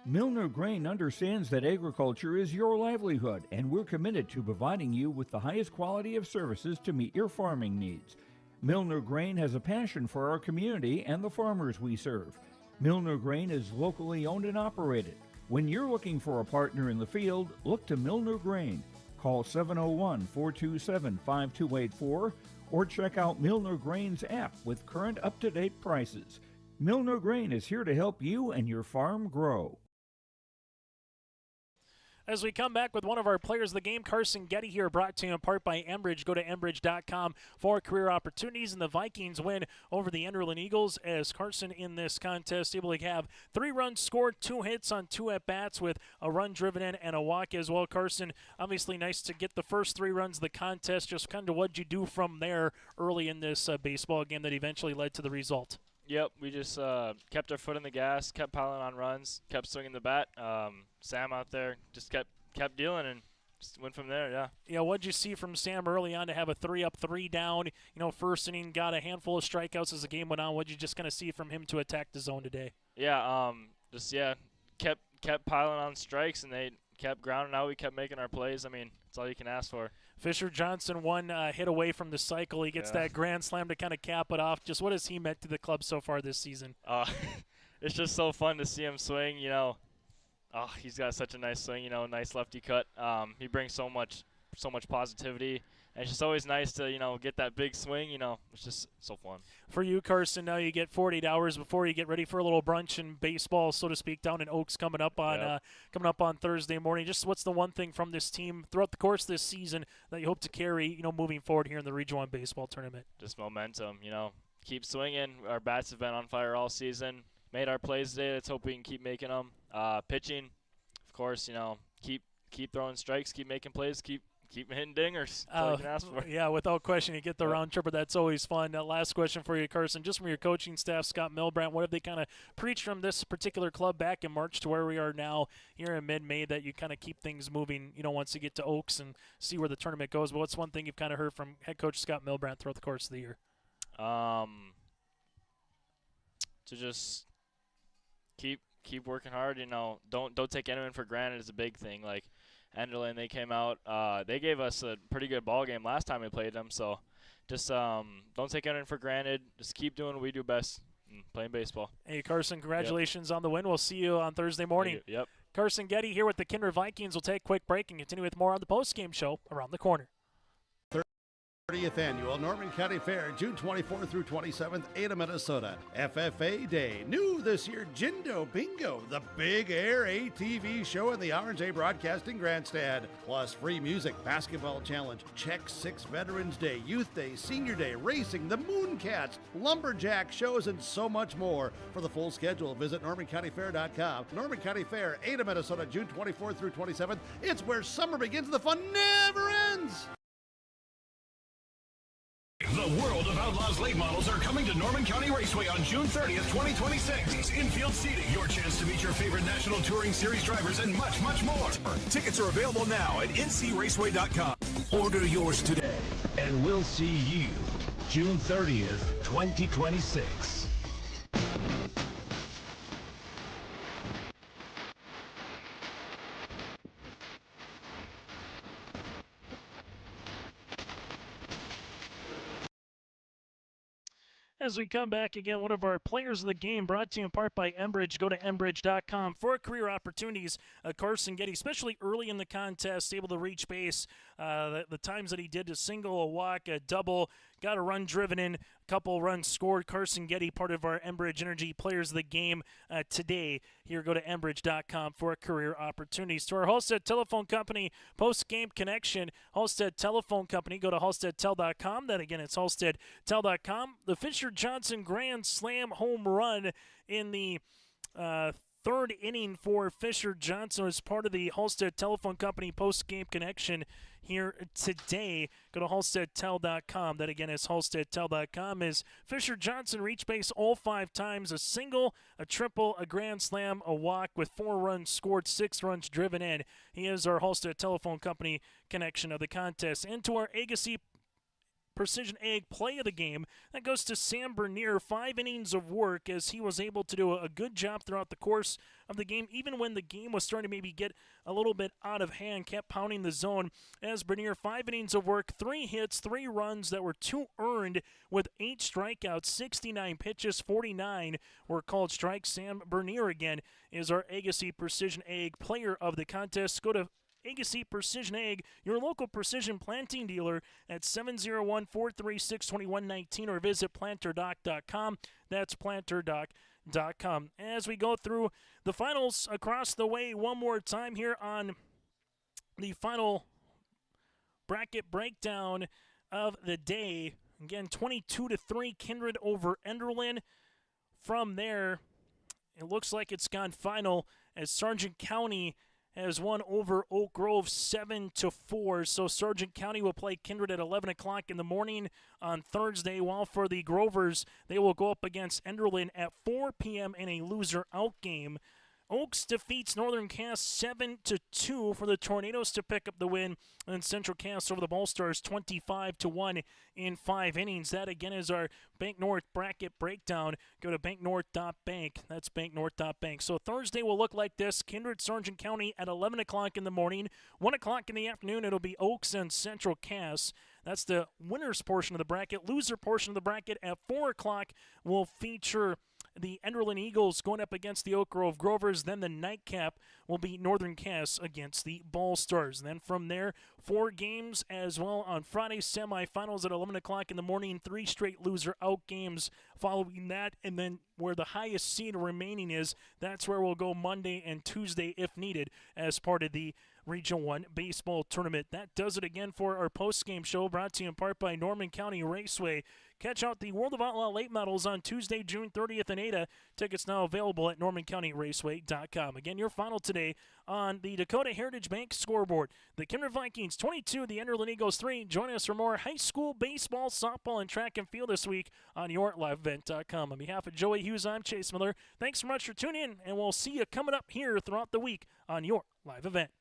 Milner Grain understands that agriculture is your livelihood, and we're committed to providing you with the highest quality of services to meet your farming needs. Milner Grain has a passion for our community and the farmers we serve. Milner Grain is locally owned and operated. When you're looking for a partner in the field, look to Milner Grain. Call 701-427-5284 or check out Milner Grain's app with current up-to-date prices. Milner Grain is here to help you and your farm grow. As we come back with one of our players of the game, Carson Getty here, brought to you in part by Enbridge. Go to Enbridge.com for career opportunities. And the Vikings win over the Enderlin Eagles as Carson in this contest able to have 3 runs scored, 2 hits on 2 at-bats with a run driven in and a walk as well. Carson, obviously nice to get the first 3 runs of the contest. Just kind of what'd you do from there early in this baseball game that eventually led to the result? Yep, we just kept our foot on the gas, kept piling on runs, kept swinging the bat. Sam out there just kept dealing and just went from there, yeah. Yeah, what'd you see from Sam early on to have a 3-up, 3-down? You know, first inning, got a handful of strikeouts as the game went on. What'd you just kind of see from him to attack the zone today? Yeah, kept piling on strikes, and they kept grounding out. We kept making our plays. I mean, that's all you can ask for. Fisher Johnson, 1 hit away from the cycle. He gets that grand slam to kind of cap it off. Just what has he meant to the club so far this season? It's just so fun to see him swing, you know. Oh, he's got such a nice swing, you know, nice lefty cut. He brings so much so much positivity. And it's just always nice to, get that big swing. It's just so fun. For you, Carson, now you get 48 hours before you get ready for a little brunch and baseball, so to speak, down in Oaks coming up on Thursday morning. Just what's the one thing from this team throughout the course of this season that you hope to carry, moving forward here in the Region 1 baseball tournament? Just momentum, keep swinging. Our bats have been on fire all season. Made our plays today. Let's hope we can keep making them. Pitching, of course, keep throwing strikes, keep making plays, keep hitting dingers. That's all you can ask for. Yeah, without question, you get the round trip, but that's always fun. Last question for you, Carson, just from your coaching staff, Scott Milbrandt, what have they kind of preached from this particular club back in March to where we are now here in mid-May that you kind of keep things moving, once you get to Oaks and see where the tournament goes? But what's one thing you've kind of heard from head coach Scott Milbrandt throughout the course of the year? To just keep working hard. Don't take anyone for granted is a big thing. Like Enderlin, they came out. They gave us a pretty good ball game last time we played them. So just don't take anyone for granted. Just keep doing what we do best, playing baseball. Hey, Carson, congratulations on the win. We'll see you on Thursday morning. Yep. Carson Getty here with the Kindred Vikings. We'll take a quick break and continue with more on the postgame show around the corner. 30th Annual Norman County Fair, June 24th through 27th, Ada, Minnesota. FFA Day. New this year, Jindo Bingo, the Big Air ATV show in the R&J Broadcasting Grandstand. Plus free music, basketball challenge, Check 6 Veterans Day, Youth Day, Senior Day, racing, the Mooncats, lumberjack shows, and so much more. For the full schedule, visit NormanCountyFair.com. Norman County Fair, Ada, Minnesota, June 24th through 27th. It's where summer begins. The fun never ends. The world of Outlaws late models are coming to Norman County Raceway on June 30th, 2026. Infield seating, your chance to meet your favorite National Touring Series drivers, and much, much more. Tickets are available now at ncraceway.com. Order yours today, and we'll see you June 30th, 2026. As we come back again, one of our players of the game brought to you in part by Enbridge. Go to Enbridge.com for career opportunities. Carson Getty, especially early in the contest, able to reach base. The times that he did, a single, a walk, a double, got a run driven in, a couple runs scored. Carson Getty, part of our Enbridge Energy players of the game today. Here, go to Enbridge.com for career opportunities. To our Halstead Telephone Company post-game connection, Halstead Telephone Company, go to HalsteadTel.com. That again, it's HalsteadTel.com. The Fisher Johnson Grand Slam home run in the third inning for Fisher Johnson as part of the Halstead Telephone Company post-game connection here today. Go to HalsteadTel.com. That again is HalsteadTel.com. As Fisher Johnson reached base all 5 times, a single, a triple, a grand slam, a walk with 4 runs scored, 6 runs driven in. He is our Halstead Telephone Company connection of the contest. Into our Agassi Precision Egg play of the game. That goes to Sam Bernier. 5 innings of work as he was able to do a good job throughout the course of the game, even when the game was starting to maybe get a little bit out of hand, kept pounding the zone. As Bernier, 5 innings of work, 3 hits, 3 runs that were 2 earned with 8 strikeouts, 69 pitches, 49 were called strikes. Sam Bernier again is our Agassi Precision Egg player of the contest. Go to Agassi Precision Egg, your local precision planting dealer at 701-436-2119 or visit planterdoc.com. That's planterdoc.com. As we go through the finals across the way one more time here on the final bracket breakdown of the day. Again, 22-3 Kindred over Enderlin. From there, it looks like it's gone final as Sargent County has won over Oak Grove 7-4. So Sargent County will play Kindred at 11 o'clock in the morning on Thursday, while for the Grovers, they will go up against Enderlin at 4 p.m. in a loser-out game. Oaks defeats Northern Cass 7-2 for the Tornadoes to pick up the win, and Central Cass over the Ball Stars 25-1 in 5 innings. That again is our Bank North bracket breakdown. Go to banknorth.bank. That's banknorth.bank. So Thursday will look like this: Kindred Sargent County at 11 o'clock in the morning. 1 o'clock in the afternoon, it'll be Oaks and Central Cass. That's the winners portion of the bracket. Loser portion of the bracket at 4 o'clock will feature the Enderlin Eagles going up against the Oak Grove Grovers. Then the nightcap will be Northern Cass against the Ball Stars. And then from there, 4 games as well on Friday, semifinals at 11 o'clock in the morning, 3 straight loser-out games following that. And then where the highest seed remaining is, that's where we'll go Monday and Tuesday if needed as part of the Regional 1 baseball tournament. That does it again for our post-game show, brought to you in part by Norman County Raceway. Catch out the World of Outlaw late models on Tuesday, June 30th in Ada. Tickets now available at normancountyraceway.com. Again, your final today on the Dakota Heritage Bank scoreboard. The Kindred Vikings 22, the Enderlin Eagles 3. Join us for more high school baseball, softball, and track and field this week on yourliveevent.com. On behalf of Joey Hughes, I'm Chase Miller. Thanks so much for tuning in, and we'll see you coming up here throughout the week on your live event.